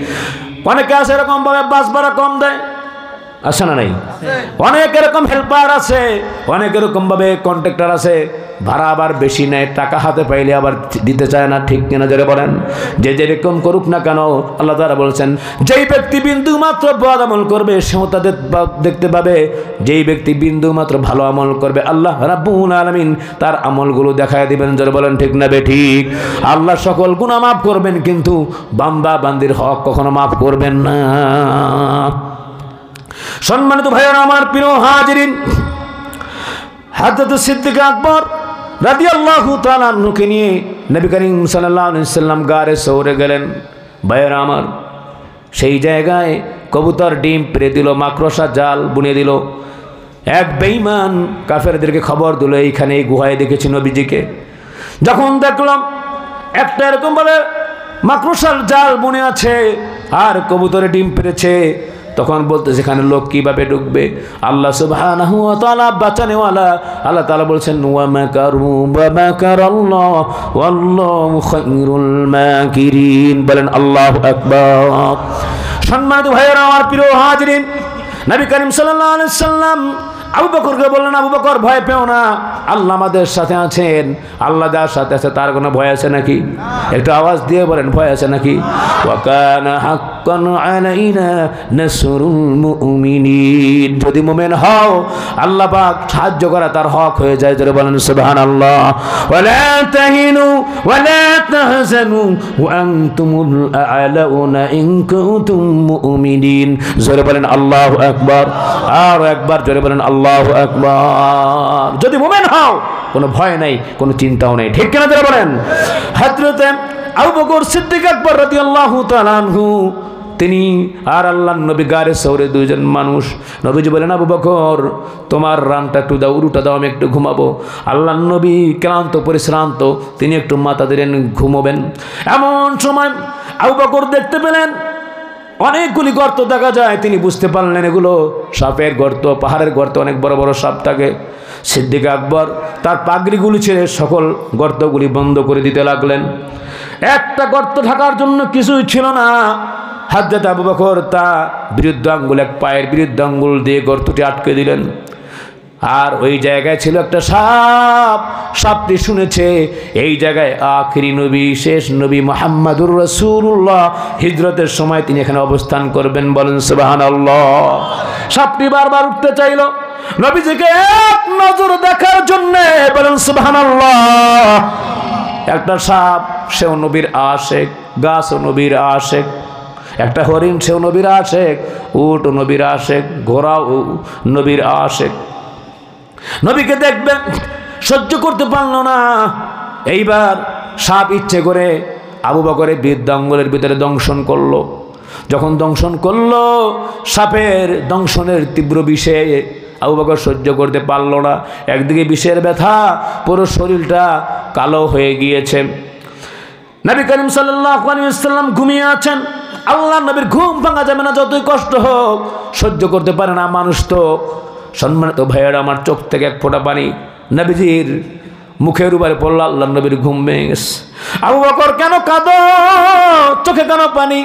অনেকে আছে এরকম ভাবে বাস ভাড়া কম দেয়, আছে না নাই? অনেক এরকম হেল্পার আছে, অনেক এরকম ভাবে কন্ট্রাক্টর আছে, ভাড়া আবার বেশি নেয়, টাকা হাতে পাইলে আবার দিতে চায় না। ঠিক কিনা জোরে বলেন? যে যেরকম করুক না কেন, আল্লাহ তাআলা বলছেন, যেই ব্যক্তি বিন্দু মাত্র বদ আমল করবে সেও তাদের দেখতে পাবে, যেই ব্যক্তি বিন্দু মাত্র ভালো আমল করবে আল্লাহ রাব্বুল আলামিন তার আমলগুলো দেখায় দিবেন। জোরে বলেন ঠিক না বেঠিক? আল্লাহ সকল গুনাহ মাফ করবেন, কিন্তু বান্দা বান্দির হক কখনো মাফ করবেন না। সম্মানিত ভাইয়েরা আমার, প্রিয় হাজিরিন, হযরত সিদ্দিক আকবর রাদিয়াল্লাহু তাআলা আনহুকে নিয়ে নবী করিম সাল্লাল্লাহু আলাইহি সাল্লাম গারে সৌরে গেলেন। ভাইয়েরা আমার, সেই জায়গায় কবুতর ডিম পেড়ে দিল, মাকড়সা জাল বুনে দিল। এক বেঈমান কাফেরদেরকে খবর দিল, এইখানে এই গুহায় দেখেছি নবীজিকে। যখন দেখলাম একটা এরকম ভাবে মাকড়সার জাল বুনে আছে আর কবুতরে ডিম পেড়েছে, তখন বলতে সেখানে লোক কিভাবে ঢুকবে? আল্লাহ সুবহানাহু ওয়া তাআলা বাঁচানেওয়ালা, আল্লাহ তাআলা বলছেন, ওয়া মাকারু ওয়া মাকারাল্লাহ ওয়াল্লাহু খায়রুল মাকিরিন। বলেন আল্লাহু আকবার। সম্মানিত ভাইয়েরা আমার, প্রিয় হাজিরিন, নবী করিম সাল্লাল্লাহু আলাইহি সাল্লাম আবু বকরকে বললেন, আবু বকর ভয় পেও না, আল্লাহ আমাদের সাথে আছেন। আল্লাহ যার সাথে আছে তার কোনো ভয় আছে নাকি? একটু আওয়াজ দিয়ে বলেন, ভয় আছে নাকি? ওয়া কানা হাক্কান হাক্কান আলাইনা নাসরুল মুমিনিন। যদি মুমিন হও আল্লাহ পাক সাহায্য করা তার হক হয়ে যায়। জোরে বলেন সুবহানাল্লাহ। ওয়ালা তাহিনু ওয়ালা তাহজানু ওয়া আনতুমুল আ'লাউনা ইন কুনতুম মুমিনিন। জোরে বলেন আল্লাহু আকবার। আর একবার জোরে বলেন আল্লাহু আকবার। যদি মুমিন হও কোনো ভয় নাই, কোনো চিন্তাও নেই। ঠিক কিনা জোরে বলেন। হযরত আবু বকর সিদ্দিক আকবর রাদিয়াল্লাহু তাআলা আনহু তিনি আর আল্লাহর নবী গারে সৌরে দুইজন মানুষ। নবীজি বলেন আবু বকর তোমার রানটা একটু দাও, উরুটা দাও, আমি একটু ঘুমাবো। আল্লাহর নবী ক্লান্ত পরিশ্রান্ত, তিনি একটু মাথা দিলেন ঘুমোবেন। এমন সময় আবু বকর দেখতে পেলেন অনেকগুলি গর্ত দেখা যায়। তিনি বুঝতে পারলেন এগুলো সাপের গর্ত, পাহাড়ের গর্ত, অনেক বড় বড় সাপ থাকে। সিদ্দিক আকবর তার পাগড়িগুলি ছেড়ে সকল গর্তগুলি বন্ধ করে দিতে লাগলেন। একটা গর্ত ঢাকার জন্য কিছুই ছিল না। হযরত আবু বকর তা বিরুদ্ধ আঙ্গুল, এক পায়ের বিরুদ্ধ আঙ্গুল দিয়ে গর্তটি আটকে দিলেন। আর ওই জায়গায় ছিল একটা সাপ। সাপটি শুনেছে এই জায়গায় আখিরি নবী, শেষ নবী মুহাম্মাদুর রাসূলুল্লাহ হিজরতের সময় তিনি এখানে অবস্থান করবেন। বলেন সুবহানাল্লাহ। সাপটি বারবার উঠতে চাইল নবীজিকে এক নজর দেখার জন্য। বলেন সুবহানাল্লাহ। একটা সাপ, সেও নবীর আশেক, গাছও নবীর আশেক। একটা হরিণ, সেও নবীর আশেক। উট ও নবীর আশেক, ঘোড়াও নবীর আশেক। নবীকে দেখবেন সহ্য করতে পারল না। এইবার সাপ ইচ্ছে করে আবু বকরের বৃদ্ধ আঙ্গুলের ভিতরে দংশন করলো। যখন দংশন করলো, সাপের দংশনের তীব্র বিষে আবু বকর সহ্য করতে পারল না। একদিকে বিষের ব্যথা, পুরো শরীরটা কালো হয়ে গিয়েছে। নবী করিম সাল্লাল্লাহু আলাইহি ওয়াসাল্লাম ঘুমিয়ে আছেন। আল্লাহ নবীর ঘুম ভাঙা যাবে না, যতই কষ্ট হোক সহ্য করতে পারে না মানুষ। তো সম্মানিত ভাইয়েরা আমার, চোখ থেকে এক ফোঁটা পানি নবীজির মুখের উপরে পড়ল। আল্লাহ নবীর ঘুম ভেঙে গেছে। আবু বকর কেন কাঁদো, চোখে কেন পানি?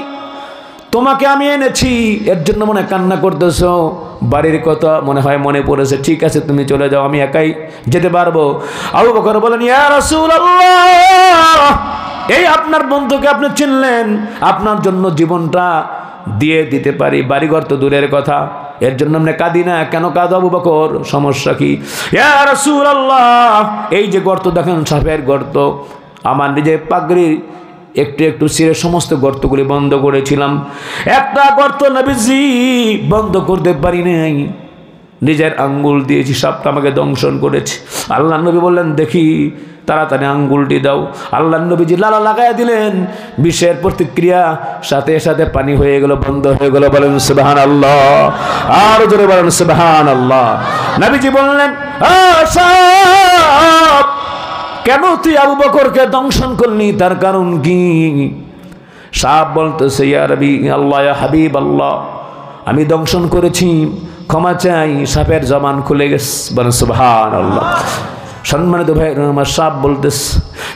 তোমাকে আমি এনেছি এর জন্য মনে কান্না করতেছো? বাড়ির কথা মনে হয় মনে পড়েছে। ঠিক আছে তুমি চলে যাও, আমি একাই যেতে পারবো। আবু বকর বলেন ইয়া রাসূলুল্লাহ, এই আপনার বন্ধুকে আপনি চিনলেন, আপনার জন্য জীবনটা দিয়ে দিতে পারি। বাড়িঘর তো দূরের কথা, এর জন্য আমরা কাঁদি না। কেন কাঁদো আবু বকর, সমস্যা কি? ইয়া রাসূলুল্লাহ, এই যে গর্ত দেখেন সাপের গর্ত, আমার নিজের পাগড়ি একটু একটু ছিঁড়ে সমস্ত গর্তগুলি বন্ধ করেছিলাম। একটা গর্ত নবীজি বন্ধ করতে পারি নাই, নিজের আঙ্গুল দিয়েছি, সাপটা আমাকে দংশন করেছে। আল্লাহ নবী বললেন দেখি, তাড়াতাড়ি আঙ্গুলটি দাও। আল্লাহ নবীজি লালা লাগাইয়া দিলেন, বিষের প্রতিক্রিয়া সাথে সাথে পানি হয়ে গেল, বন্ধ হয়ে গেল। বলেন সুবহানাল্লাহ। আর জোরে বলেন সুবহানাল্লাহ। নবীজি বললেন সাপ, কেন তুই আবু বকরকে দংশন করলি, তার কারণ কি? সাপ বলতেছে ইয়া রাবি আল্লাহ, ইয়া হাবিব আল্লাহ, আমি দংশন করেছি, ক্ষমা চাই। সাপের জবান খুলে গেছে। বলেন সুবহানাল্লাহ। সম্মানিত ভাই আমার, সাপ বলতেছে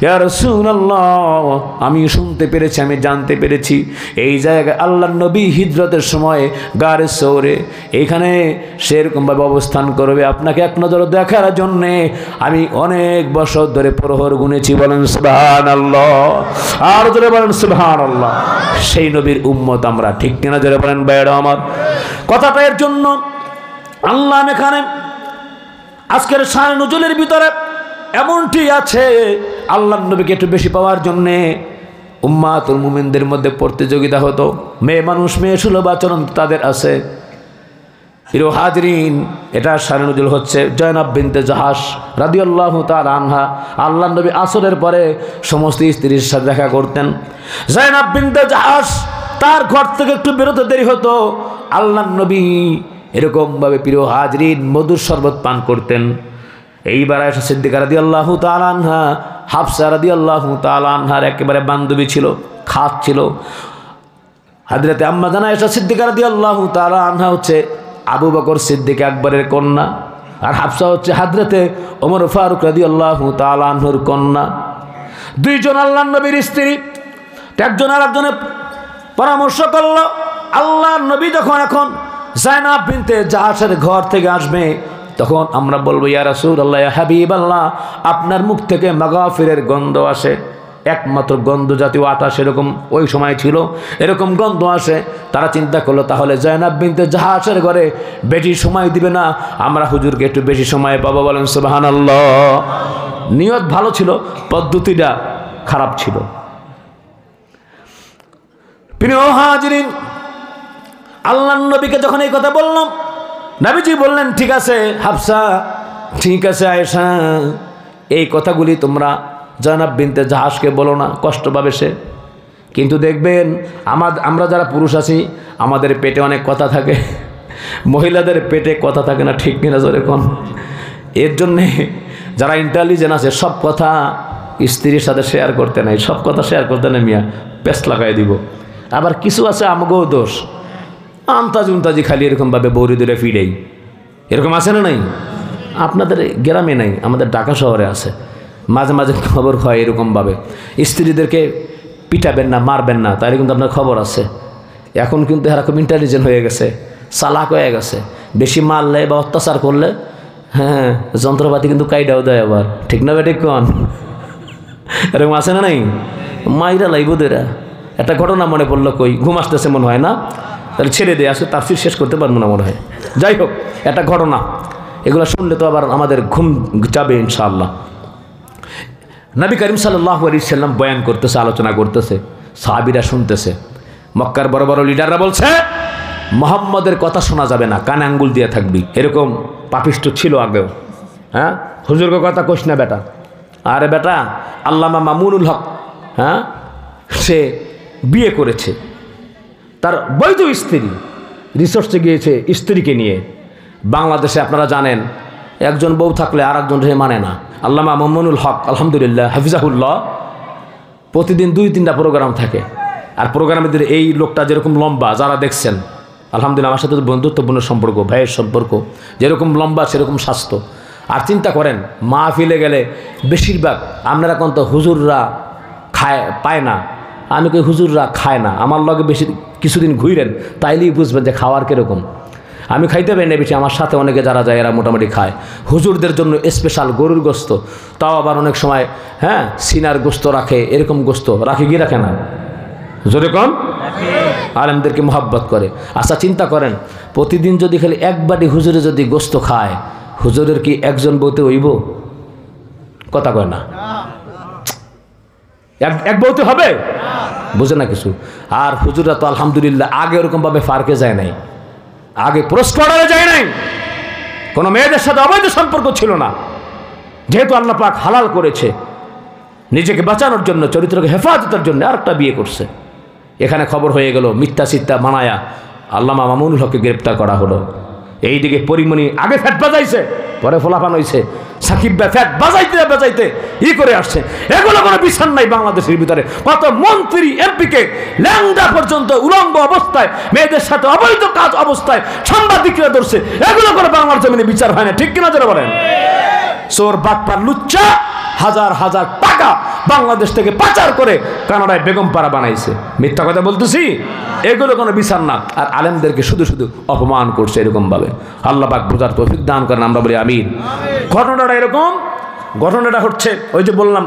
ইয়া রাসূলুল্লাহ, আমি শুনতে পেরেছি, আমি জানতে পেরেছি এই জায়গায় আল্লাহর নবী হিজরতের সময় গারে সৌরে এখানে সেরকমভাবে অবস্থান করবে। আপনাকে এক নজর দেখার জন্যে আমি অনেক বছর ধরে প্রহর গুনেছি। বলেন সুবহানাল্লাহ। আর জোরে বলেন সুবহানাল্লাহ। সেই নবীর উম্মত আমরা, ঠিক কিনা জোরে বলেন ভাইরা আমার। কথাটা এর জন্য আল্লাহ এখানে আজকের শান নুজুলের ভিতরে এমনটি আছে, আল্লাহর নবীকে একটু বেশি পাওয়ার জন্যে উম্মাতুল মুমিনদের মধ্যে প্রতিযোগিতা হতো। মেয়ে মানুষ, মেয়ে সুলভ আচরণ তাদের আছে। প্রিয় হাজরিন, এটা শান নুজুল হচ্ছে জয়নাব বিনতে জাহাশ রাদিয়াল্লাহু তাআলা আনহা। আল্লাহর নবী আসরের পরে সমস্ত স্ত্রীর সাথে দেখা করতেন। জয়নাব বিনতে জাহাশ তার ঘর থেকে একটু বেরোতে দেরি হতো। আল্লাহর নবী এরকমভাবে প্রিয় হাজরিন মধুর শরবত পান করতেন। এইবার আয়েশা সিদ্দিকা রাদিয়াল্লাহু তাআলা আনহা, হাফসা রাদিয়াল্লাহু তাআলা আনহার একেবারে বান্ধবী ছিল, খাস ছিল। হযরতে আম্মা জান আয়েশা সিদ্দিকা রাদিয়াল্লাহু তাআলা আনহা হচ্ছে আবু বকর সিদ্দিক আকবরের কন্যা, আর হাফসা হচ্ছে হযরতে ওমর ফারুক রাদিয়াল্লাহু তাআলা আনহুর কন্যা। দুইজন আল্লাহর নবীর স্ত্রী, একজন আর একজনের পরামর্শ করল। আল্লাহর নবী যখন এখন জায়নাব বিনতে জাহাশের ঘর থেকে আসবে, তখন আমরা বলবো ইয়া রাসূলুল্লাহ, ইয়া হাবিবাল্লাহ, আপনার মুখ থেকে মাগফিরের গন্ধ আসে। একমাত্র গন্ধ জাতীয় আটা সেরকম ওই সময় ছিল, এরকম গন্ধ আসে। তারা চিন্তা করলো তাহলে জয়নাব বিনতে জাহাসের ঘরে বেশি সময় দিবে না, আমরা হুজুরকে একটু বেশি সময় পাবো। বলেন সুবহানাল্লাহ। নিয়ত ভালো ছিল, পদ্ধতিটা খারাপ ছিল। প্রিয় হাজিরিন, আল্লাহর নবীকে যখন এই কথা বললাম, নবীজি বললেন ঠিক আছে হাফসা, ঠিক আছে আয়েশা, এই কথাগুলি তোমরা জয়নাব বিনতে জাহাসকে বলো না, কষ্ট পাবে সে। কিন্তু দেখবেন আমরা যারা পুরুষ আছি আমাদের পেটে অনেক কথা থাকে, মহিলাদের পেটে কথা থাকে না, ঠিক কিনা জোরে কোন? এর জন্যে যারা ইন্টেলিজেন্ট আছে সব কথা স্ত্রীর সাথে শেয়ার করতে নাই, সব কথা শেয়ার করতে নাই, মিয়া পেস্ট লাগাই দিব। আবার কিছু আছে আমগো দোষ, আমতাজ উমতাজি খালি এরকমভাবে বৌরি দূরে ফিরেই, এরকম আছে না নাই? আপনাদের গ্রামে নাই, আমাদের ঢাকা শহরে আছে। মাঝে মাঝে খবর হয় এরকমভাবে, স্ত্রীদেরকে পিটাবেন না, মারবেন না, তাহলে কিন্তু আপনার খবর আছে। এখন কিন্তু এরা খুব ইন্টেলিজেন্ট হয়ে গেছে, চালাক হয়ে গেছে। বেশি মারলে বা অত্যাচার করলে হ্যাঁ যন্ত্রপাতি কিন্তু কাইডাও দেয় আবার, ঠিক না বেঠিক কন? এরকম আছে না নাই? মাইরা লাইব দেরা। একটা ঘটনা মনে পড়লো, কই ঘুম আসতেছে মনে হয় না, তাহলে ছেড়ে দিয়ে আসে, তাফসীর শেষ করতে পারবো না মনে হয়। যাই হোক, একটা ঘটনা, এগুলো শুনলে তো আবার আমাদের ঘুম যাবে ইনশাআল্লাহ। নবী করিম সাল্লাল্লাহু আলাইহি সাল্লাম বয়ান করতেছে, আলোচনা করতেছে, সাহাবীরা শুনতেছে। মক্কার বড় বড় লিডাররা বলছে মুহাম্মদের কথা শোনা যাবে না, কানে আঙ্গুল দিয়ে থাকবি। এরকম পাপিষ্ঠ ছিল আগেও। হ্যাঁ, হুজুরকে কথা কইস না বেটা। আরে বেটা, আল্লামা মামুনুল হক, হ্যাঁ, সে বিয়ে করেছে, তার বৈধ স্ত্রী রিসোর্সে গিয়েছে স্ত্রীকে নিয়ে। বাংলাদেশে আপনারা জানেন একজন বউ থাকলে আর একজন রে মানে না। আল্লামা মামুনুল হক আলহামদুলিল্লাহ হাফিজাহুল্লাহ, প্রতিদিন 2-3টা প্রোগ্রাম থাকে। আর প্রোগ্রামের দিকে এই লোকটা যেরকম লম্বা, যারা দেখছেন আলহামদুলিল্লাহ, আমার সাথে তো বন্ধুত্বপূর্ণ সম্পর্ক, ভাইয়ের সম্পর্ক, যেরকম লম্বা সেরকম স্বাস্থ্য। আর চিন্তা করেন মাহফিলে গেলে বেশিরভাগ আপনারা কোন তো হুজুররা পায় না, আমি কই হুজুররা খায় না। আমার লগে বেশি কিছুদিন ঘুরেন তাইলেই বুঝবেন যে খাওয়ার কীরকম। আমি খাইতে পারি না বেশি, আমার সাথে অনেকে যারা যায় এরা মোটামুটি খায়। হুজুরদের জন্য স্পেশাল গরুর গোস্ত, তাও আবার অনেক সময় হ্যাঁ সিনার গোস্ত রাখে, এরকম গোস্ত রাখে কি রাখে না, জোরে কম, আলেমদেরকে মোহাব্বত করে। আচ্ছা চিন্তা করেন প্রতিদিন যদি খালি এক বাটি হুজুরে যদি গোস্ত খায়, হুজুরের কি একজন বউতে হইব? কথা কয় না, এক বউতে হবে? বুঝে না কিছু। আর হুজুররা তো আলহামদুলিল্লাহ আগে ওরকমভাবে ফারকে যায় নাই, আগে পুরস্কারে যায় নাই, কোনো মেয়েদের সাথে অবৈধ সম্পর্ক ছিল না। যেহেতু আল্লাহ পাক হালাল করেছে, নিজেকে বাঁচানোর জন্য, চরিত্রকে হেফাজতের জন্য আরেকটা বিয়ে করছে। এখানে খবর হয়ে গেল, মিথ্যা সিত্তা মানায়া আল্লামা মামুনুল হককে গ্রেপ্তার করা হলো। এইদিকে পরিমণি আগে ফ্যাট বাজাইছে, পরে ফলাফান হয়েছে, সাকিব ভাই ফ্যাট বাজাইতে বাজাইতে ই করে আসছে। এগুলো কোনো বিচার নাই বাংলাদেশের ভিতরে। কত মন্ত্রী এমপিকে ল্যাংডা পর্যন্ত উলঙ্গ অবস্থায় মেয়েদের সাথে অবৈধ কাজ অবস্থায় সাংবাদিকরা ধরছে, এগুলো করে বাংলার জমিনে বিচার হয় না, ঠিক কিনা যারা বলেন? চোর বাটপার লুচ্চা হাজার হাজার টাকা বাংলাদেশ থেকে পাচার করে কানাডায় বেগমপাড়া বানাইছে। মিথ্যা কথা বলতেছি? এগুলো কোনো বিচার না। আর আলেমদেরকে শুধু শুধু অপমান করছে এরকমভাবে। আল্লাহ পাক বোঝার তৌফিক দান করেন, আমরা বলি আমিন। ঘটনাটা এরকম, ঘটনাটা হচ্ছে ওই যে বললাম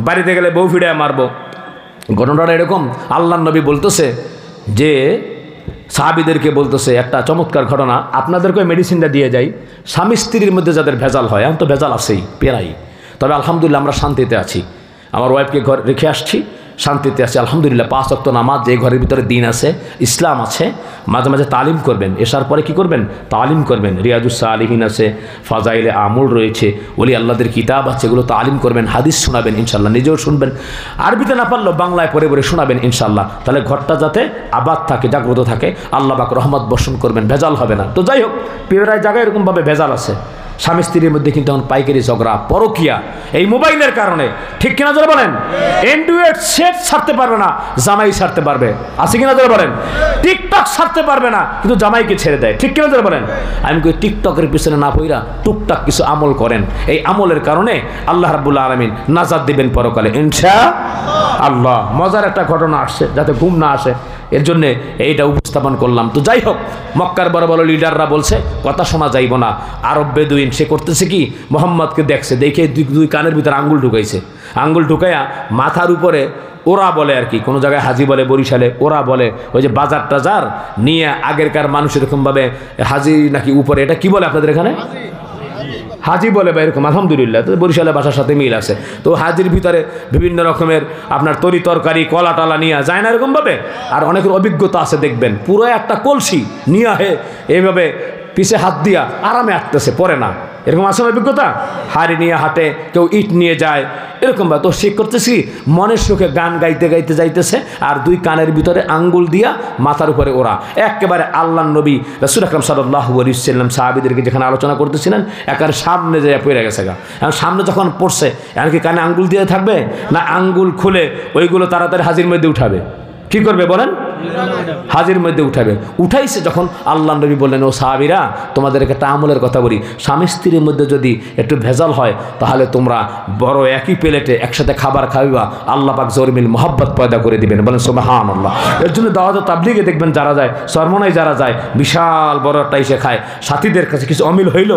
বাড়িতে গেলে বউ ফিরে মারবো। ঘটনাটা এরকম, আল্লাহর নবী বলতেছে যে সাহাবীদেরকে বলতেছে একটা চমৎকার ঘটনা, আপনাদেরকে মেডিসিনটা দিয়ে যাই। স্বামী স্ত্রীর মধ্যে যাদের ভেজাল হয়, এখন তো ভেজাল আছেই পেরাই, তবে আলহামদুলিল্লাহ আমরা শান্তিতে আছি। আমার ওয়াইফকে ঘর রেখে আসছি, শান্তিতে আছি আলহামদুলিল্লাহ। 5 ওয়াক্ত নামাজ, যে ঘরের ভিতরে দিন আছে, ইসলাম আছে। মাঝে মাঝে তালিম করবেন, এসার পরে কি করবেন? তালিম করবেন। রিয়াজুস সালিহিন আছে, ফাজাইলে আমল রয়েছে, ওলি আল্লাহদের কিতাব আছে, এগুলো তালিম করবেন, হাদিস শোনাবেন ইনশাল্লাহ, নিজেও শুনবেন। আরবিতে না পারলেও বাংলায় পরে পরে শোনাবেন ইনশাল্লাহ। তাহলে ঘরটা যাতে আবাদ থাকে, জাগ্রত থাকে, আল্লাহ পাক রহমত বর্ষণ করবেন, ভেজাল হবে না। তো যাই হোক, প্রায় জায়গায় এরকমভাবে ভেজাল আছে। স্বামী স্ত্রীর মধ্যে কিন্তু এখন পাইকারি ঝগড়া, পরকিয়া, এই মোবাইলের কারণে, ঠিক কিনা যারা বলেন? অ্যান্ড্রয়েড সেট ছাড়তে পারবে না, জামাই ছাড়তে পারবে, আছে কিনা যারা বলেন? টিকটক ছাড়তে পারবে না, কিন্তু জামাইকে ছেড়ে দেয়, ঠিক কিনা যারা বলেন? আমি কই টিকটকের পিছনে না পইরা টুকটাক কিছু আমল করেন, এই আমলের কারণে আল্লাহ রাব্বুল আলামিন নাজাত দিবেন পরকালে ইনশাআল্লাহ। মজার একটা ঘটনা আসছে, যাতে ঘুম না আসে, এর জন্যে এইটা উপস্থাপন করলাম। তো যাই হোক, মক্কার বড় বড় লিডাররা বলছে কথা শোনা যাইব না। আরব বেদুইন সে করতেছে কি, মোহাম্মদকে দেখছে, দেখে দুই কানের ভিতরে আঙ্গুল ঢুকাইছে। আঙ্গুল ঢুকাইয়া মাথার উপরে ওরা বলে আর কি, কোনো জায়গায় হাজি বলে, বরিশালে ওরা বলে, ওই যে বাজার টাজার নিয়ে আগেরকার মানুষ এরকমভাবে হাজি নাকি উপরে, এটা কি বলে আপনাদের এখানে? হাজি বলে বা এরকম, আলহামদুলিল্লাহ। তো বরিশালের ভাষার সাথে মিল আছে। তো হাজির ভিতরে বিভিন্ন রকমের আপনার তরি তরকারি কলা টলা নিয়ে যায় না এরকমভাবে। আর অনেকের অভিজ্ঞতা আছে দেখবেন, পুরো একটা কলসি নিয়ে এইভাবে পিছে হাত দিয়া আরামে আটতেছে, পরে না, এরকম আছে অভিজ্ঞতা। হাড়ি নিয়ে হাঁটে, কেউ ইট নিয়ে যায় এরকমভাবে। তো সে করতেছি মনের সুখে গান গাইতে গাইতে যাইতেছে, আর দুই কানের ভিতরে আঙ্গুল দিয়া মাথার উপরে ওরা। একেবারে আল্লাহ নবী রাসূল আকরাম সাল্লাল্লাহু আলাইহি ওয়াসাল্লাম সাহাবীদেরকে যেখানে আলোচনা করতেছিলেন, একেবারে সামনে যায় পড়ে গেছে গা। এখন সামনে যখন পড়ছে, এমনকি কানে আঙ্গুল দিয়ে থাকবে না আঙ্গুল খুলে ওইগুলো তাড়াতাড়ি হাজির মধ্যে উঠাবে? কি করবে বলেন? হাজির মধ্যে উঠাবে। উঠাইছে যখন, আল্লাহ নবী বললেন, ও সাহাবীরা, তোমাদের একটা আমলের কথা বলি, স্বামী স্ত্রীর মধ্যে যদি একটু ভেজাল হয়, তাহলে তোমরা বড় একই প্লেটে একসাথে খাবার খাইবা, আল্লাহ পাক জরমিল মহব্বত পয়দা করে দিবেন। বলেন সুবহানাল্লাহ। এর জন্য দাওয়াত তাবলীগে দেখবেন যারা যায়, সরমনায় যারা যায়, বিশাল বড় একটা এসে খায়, সাথীদের কাছে কিছু অমিল হইল,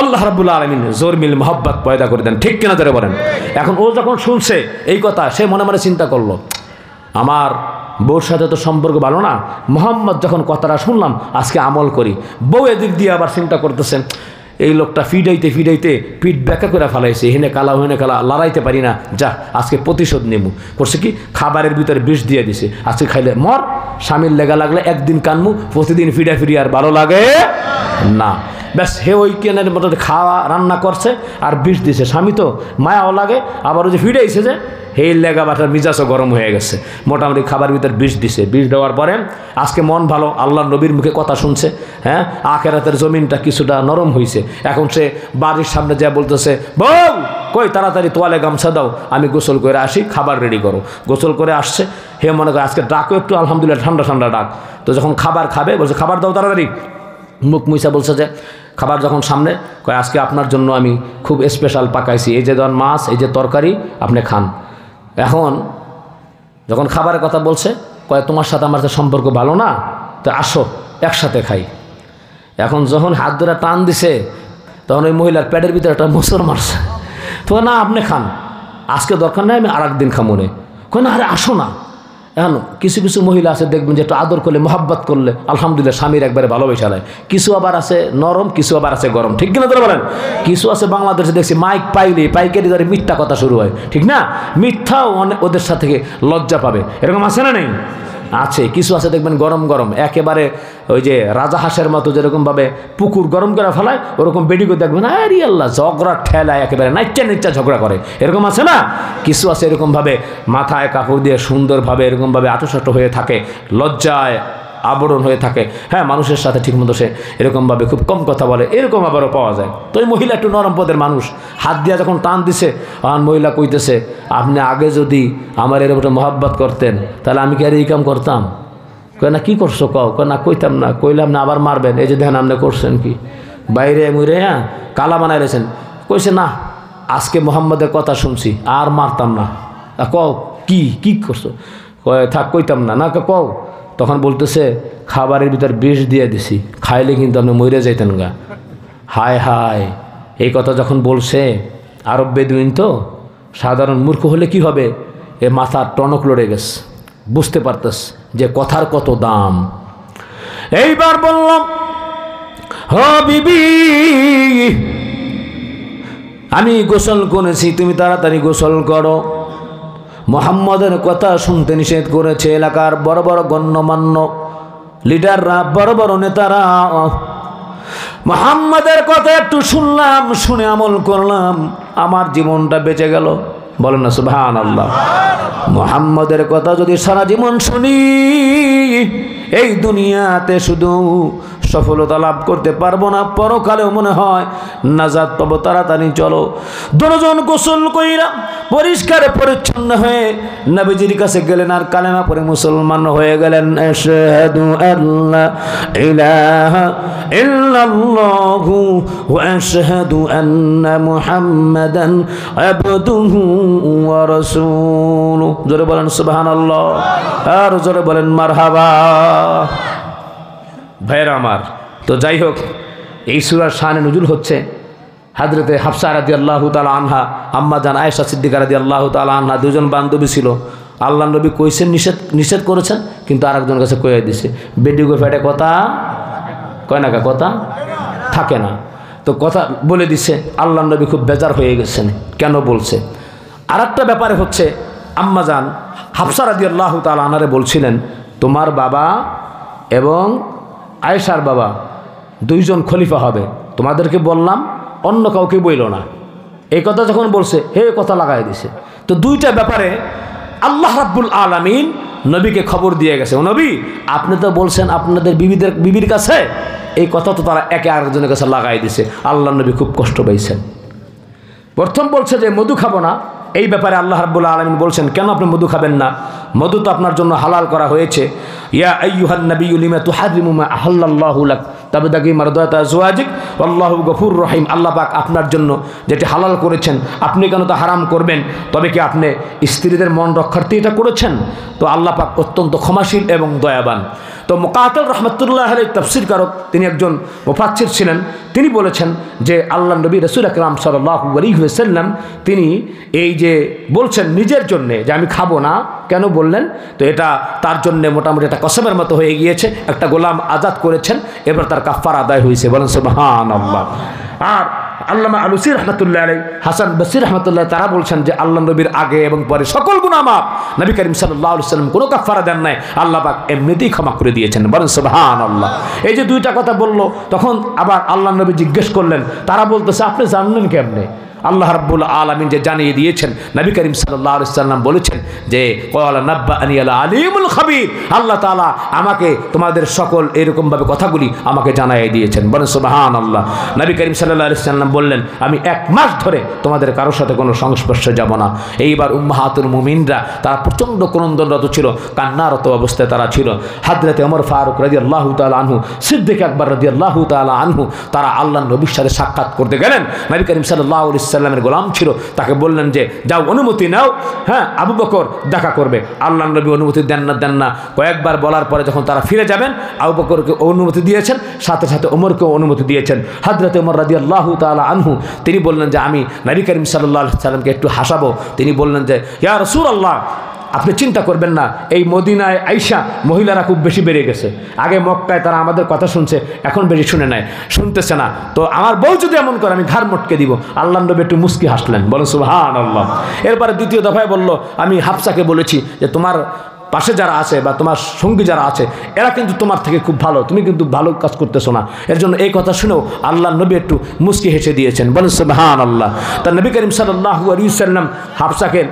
আল্লাহ রাব্বুল আলামিন জরমিল মহব্বত পয়দা করে দেন। ঠিক কিনা ধরে বলেন? এখন ও যখন শুনছে এই কথা, সে মনে মনে চিন্তা করলো, আমার বউর সাথে তো সম্পর্ক ভালো না, মোহাম্মদ যখন কথাটা শুনলাম, আজকে আমল করি। বউ এদিক দিয়ে আবার চিন্তা করতেছেন, এই লোকটা ফিডাইতে ফিডাইতে পিঠ ব্যাখ্যা করে ফেলাইছে, হেনে কালা হেনে কালা, লড়াইতে পারি না, যা আজকে প্রতিশোধ নেবো। করছে কি, খাবারের ভিতরে বিষ দিয়ে দিছে, আজকে খাইলে মর, স্বামীর লেগা লাগলে একদিন কানমু, প্রতিদিন ফিডা ফিরি আর ভালো লাগে না। ব্যাস হে ওই কেনের মতো খাওয়া রান্না করছে আর বিষ দিছে, স্বামী তো মায়াও লাগে, আবার ওই যে ফিডাইছে যে হে লেগা বাটার মিজাজও গরম হয়ে গেছে, মোটামুটি খাবার ভিতরে বিষ দিছে। বিষ দেওয়ার পরে আজকে মন ভালো, আল্লাহ নবীর মুখে কথা শুনছে, হ্যাঁ, আখেরাতের জমিনটা কিছুটা নরম হয়েছে। এখন সে বাড়ির সামনে যা বলতেছে, বউ কই তাড়াতাড়ি তোয়ালে গামছা দাও, আমি গোসল করে আসি, খাবার রেডি করো। গোসল করে আসছে, হে মনে করে আজকে ডাকও একটু আলহামদুলিল্লাহ ঠান্ডা ঠান্ডা ডাক। তো যখন খাবার খাবে, বলছে খাবার দাও তাড়াতাড়ি, মুখ মুইসা বলছে যে খাবার যখন সামনে, কয় আজকে আপনার জন্য আমি খুব স্পেশাল পাকাইছি, এই যে ধরেন মাছ, এই যে তরকারি, আপনি খান। এখন যখন খাবারের কথা বলছে, কয় তোমার সাথে আমার সম্পর্ক ভালো না, তো আসো একসাথে খাই। এখন যখন হাত ধরে টান দিছে, তখন ওই মহিলার পেটের ভিতরে একটা মোচড় মারছে। তো না আপনি খান, আজকে দরকার নেই, আমি আর একদিন খামো। কয় না, আরে আসো না। এখন কিছু কিছু মহিলা আছে দেখবেন যে একটু আদর করলে, মোহাব্বত করলে আলহামদুলিল্লাহ স্বামীর একবারে ভালোবাসা দেয়। কিছু আবার আছে নরম, কিছু আবার আছে গরম। ঠিক কিনা তোরা বলেন? কিছু আছে বাংলাদেশে দেখছি মাইক পাইলে পাইকারি ধরে মিথ্যা কথা শুরু হয়, ঠিক না? মিথ্যাও ওদের সাথে লজ্জা পাবে, এরকম আছে না নেই? আছে। কিছু আছে দেখবেন গরম গরম, একেবারে ওই যে রাজা হাঁসের মতো যেরকমভাবে পুকুর গরম করে ফেলায়, ওরকম বেডিকে দেখবেন আরে আল্লাহ ঝগড়া ঠেলায়, একেবারে নাইচা নাইচা ঝগড়া করে, এরকম আছে না? কিছু আছে এরকমভাবে মাথায় কাপড় দিয়ে সুন্দরভাবে এরকমভাবে আটোসাটো হয়ে থাকে, লজ্জায় আবরণ হয়ে থাকে, হ্যাঁ, মানুষের সাথে ঠিকমতো সে এরকমভাবে খুব কম কথা বলে, এরকম আবারও পাওয়া যায়। তো এই মহিলা একটু নরম পদের মানুষ, হাত দিয়া যখন টান দিছে, তখন মহিলা কইতেছে, আপনি আগে যদি আমার এর উপরে মহব্বত করতেন, তাহলে আমি কি আর এই কাম করতাম? কয় না, কী করছো কও? কয় না কইতাম না। কইলাম না, আবার মারবেন, এই যে দেখেন আপনি করছেন কি, বাইরে মুইরে হ্যাঁ কালা বানাই রেছেন। কইছে না, আজকে মোহাম্মদের কথা শুনছি, আর মারতাম না। কও কি কি করছো? কয় থাক কইতাম না। না কও। তখন বলতেছে, খাবারের ভিতর বিষ দিয়ে দিছি, খাইলে কিন্তু আপনি মরে যাইতেন গা। হায় হায়, এই কথা যখন বলছে, আরব বেদুইন তো, সাধারণ মূর্খ হলে কি হবে, এ মাথার টনক লড়ে গেছে, বুঝতে পারতেস যে কথার কত দাম। এইবার বললাম, হ বিবি, আমি গোসল করেছি, তুমি তাড়াতাড়ি গোসল করো। মোহাম্মদের কথা শুনতে নিষেধ করেছে এলাকার বড় বড় গণ্যমান্য লিডাররা, বড় বড় নেতারা। মোহাম্মদের কথা একটু শুনলাম, শুনে আমল করলাম, আমার জীবনটা বেঁচে গেল। বলেন না সুবহানাল্লাহ। মোহাম্মদের কথা যদি সারা জীবন শুনি, এই দুনিয়াতে শুধু সফলতা লাভ করতে পারবো না, পরকালেও মনে হয় নাজাত পাবো, তাড়াতাড়ি চলো। দুজন গোসল কইরা পরিষ্কার পরিচ্ছন্ন হয়ে নবীজির কাছে গেলেন আর কালেমা পড়ে মুসলমান হয়ে গেলেন। আশহাদু আল্লা ইলাহা ইল্লাল্লাহু ওয়া আশহাদু আন্না মুহাম্মাদান আবদুহু ওয়া রাসূলুহু। জোরে বলেন সুবহানাল্লাহ, আর জোরে বলেন মারহাবা। ভাইরা আমার, তো যাই হোক, এই সূরার শানে নুজুল হচ্ছে হযরতে হাফসা রাদিয়াল্লাহু তাআলা আনহা, আম্মা জান আয়েশা সিদ্দিকা রাদিয়াল্লাহু তাআলা আনহা, দুজন বান্ধবী ছিল। আল্লাহ নবী কইছেন, নিষেধ করেছেন, কিন্তু আরেকজনের কাছে কইয়া দিছে। বেডিগো ফেটে কথা কয় না, কথা থাকে না, তো কথা বলে দিছে। আল্লাহ নবী খুব বেজার হয়ে গেছেন, কেন বলছে। আর একটা ব্যাপারে হচ্ছে, আম্মা জান হাফসা রাদিয়াল্লাহু তাআলা আনহারে বলছিলেন, তোমার বাবা এবং আয়েশার বাবা দুইজন খলিফা হবে, তোমাদেরকে বললাম, অন্য কাউকে বইল না। এই কথা যখন বলছে, হে কথা লাগাই দিছে। তো দুইটা ব্যাপারে আল্লাহ রাব্বুল আলামিন নবীকে খবর দিয়ে গেছে, ও নবী, আপনি তো বলছেন আপনাদের বিবির কাছে, এই কথা তো তারা একে আরেকজনের কাছে লাগাই দিছে। আল্লাহ নবী খুব কষ্ট পাইছেন। প্রথম বলছে যে মধু খাবো না, এই ব্যাপারে আল্লাহ রাব্বুল আলামিন বলছেন, কেন আপনি মধু খাবেন না? মধু তো আপনার জন্য হালাল করা হয়েছে। ইয়া আইয়ুহান নাবিয়্যু লিমা তুহাররিমু মা আহাল্লাল্লাহু লাক তাবতাগি মারদাতা আজওয়াজিক ওয়াল্লাহু গফুরুর রহিম। আল্লাহ পাক আপনার জন্য যেটি হালাল করেছেন, আপনি কেন তা হারাম করবেন? তবে কি আপনি স্ত্রীদের মন রক্ষার্থে এটা করেছেন? তো আল্লাহ পাক অত্যন্ত ক্ষমাশীল এবং দয়াবান। তো মুকাতাল রহমতুল্লাহ আলাইহি তাফসীর কারক, তিনি একজন মুফাসসির ছিলেন। তিনি বলেছেন যে আল্লাহ নবী রাসূল আকরাম সাল্লাল্লাহু আলাইহি ওয়াসাল্লাম তিনি এই যে বলছেন নিজের জন্য যে আমি খাবো না, কেন বললেন? তো এটা তার জন্য মোটামুটি একটা কসমের মতো হয়ে গিয়েছে। একটা গোলাম আজাদ করেছেন, এবার তার কাফারা আদায় হয়েছে। বলেন সুবহানাল্লাহ। আর আল্লামা আলুসি রহমতুল্লাহ আলাইহি, হাসান বসরি রহমতুল্লাহ, তারা বলছেন যে আল্লাহ নবীর আগে এবং পরে সকল গুনাহ মাফ। নবী করিম সাল্লাল্লাহু আলাইহি ওয়াসাল্লাম কোনো কাফারা দেন নাই, আল্লাহ পাক এমনিতেই ক্ষমা করে দিয়েছেন। বলেন সুবহানাল্লাহ। এই যে দুইটা কথা বললো, তখন আবার আল্লাহ নবী জিজ্ঞেস করলেন, তারা বলতেছে আপনি জানলেন কেমনে? আল্লাহ রাব্বুল আলামিন যে জানিয়ে দিয়েছেন, নবী করিম সাল্লাল্লাহু আলাইহি ওয়াসাল্লাম বলেছেন যে ক্বালা নাব্বাআনি আল আলিমুল খাবীর, আল্লাহ তাআলা আমাকে তোমাদের সকল এরকম ভাবে কথাগুলি আমাকে জানিয়ে দিয়েছেন। বলেন সুবহানাল্লাহ। নবী করিম সাল্লাল্লাহু আলাইহি ওয়াসাল্লাম বললেন, আমি 1 মাস ধরে তোমাদের কারোর সাথে কোনো সংস্পর্শে যাব না। এইবার উম্মাহাতুল মুমিনরা তারা প্রচণ্ড ক্রন্দনরত ছিল, কান্নারত অবস্থায় তারা ছিল। হযরতে ওমর ফারুক রাদিয়াল্লাহু তাআলা আনহু, সিদ্দিক আকবর রাদিয়াল্লাহু তাআলা আনহু, তারা আল্লাহর নবীর সাথে সাক্ষাৎ করতে গেলেন। নবী করিম সাল্লাল্লাহু আলাইহি সাল্লামের গোলাম ছিল, তাকে বললেন যে যাও অনুমতি নাও, হ্যাঁ আবু বকর দেখা করবে। আল্লাহ নবী অনুমতি দেন না। কয়েকবার বলার পরে যখন তারা ফিরে যাবেন, আবু বকরকে অনুমতি দিয়েছেন, সাথে সাথে ওমরকেও অনুমতি দিয়েছেন। হযরত ওমর রাদিয়াল্লাহু তাআলা আনহু তিনি বললেন যে আমি নবী করিম সাল্লাল্লাহু আলাইহি সাল্লামকে একটু হাসাবো। তিনি বললেন যে ইয়া রাসূলুল্লাহ, আপনি চিন্তা করবেন না, এই মদিনায় আইসা মহিলারা খুব বেশি বেড়ে গেছে। আগে মক্কায় তারা আমাদের কথা শুনছে, এখন বেশি শুনতেছে না। তো আমার বউ যদি এমন করে আমি ঘাড় মটকে দিব। আল্লাহ নবী একটু মুস্কি হাসলেন। বলেন সুবহানাল্লাহ। এরপরে দ্বিতীয় দফায় বলল, আমি হাফসাকে বলেছি যে তোমার পাশে যারা আছে বা তোমার সঙ্গী যারা আছে, এরা কিন্তু তোমার থেকে খুব ভালো, তুমি কিন্তু ভালো কাজ করতেছো না। এর জন্য এই কথা শুনেও আল্লাহ নবী একটু মুস্কি হেসে দিয়েছেন। বলেন সুবহানাল্লাহ। তা নবী করিম সাল্লাল্লাহু আলাইহি ওয়াসাল্লাম হাফসাকে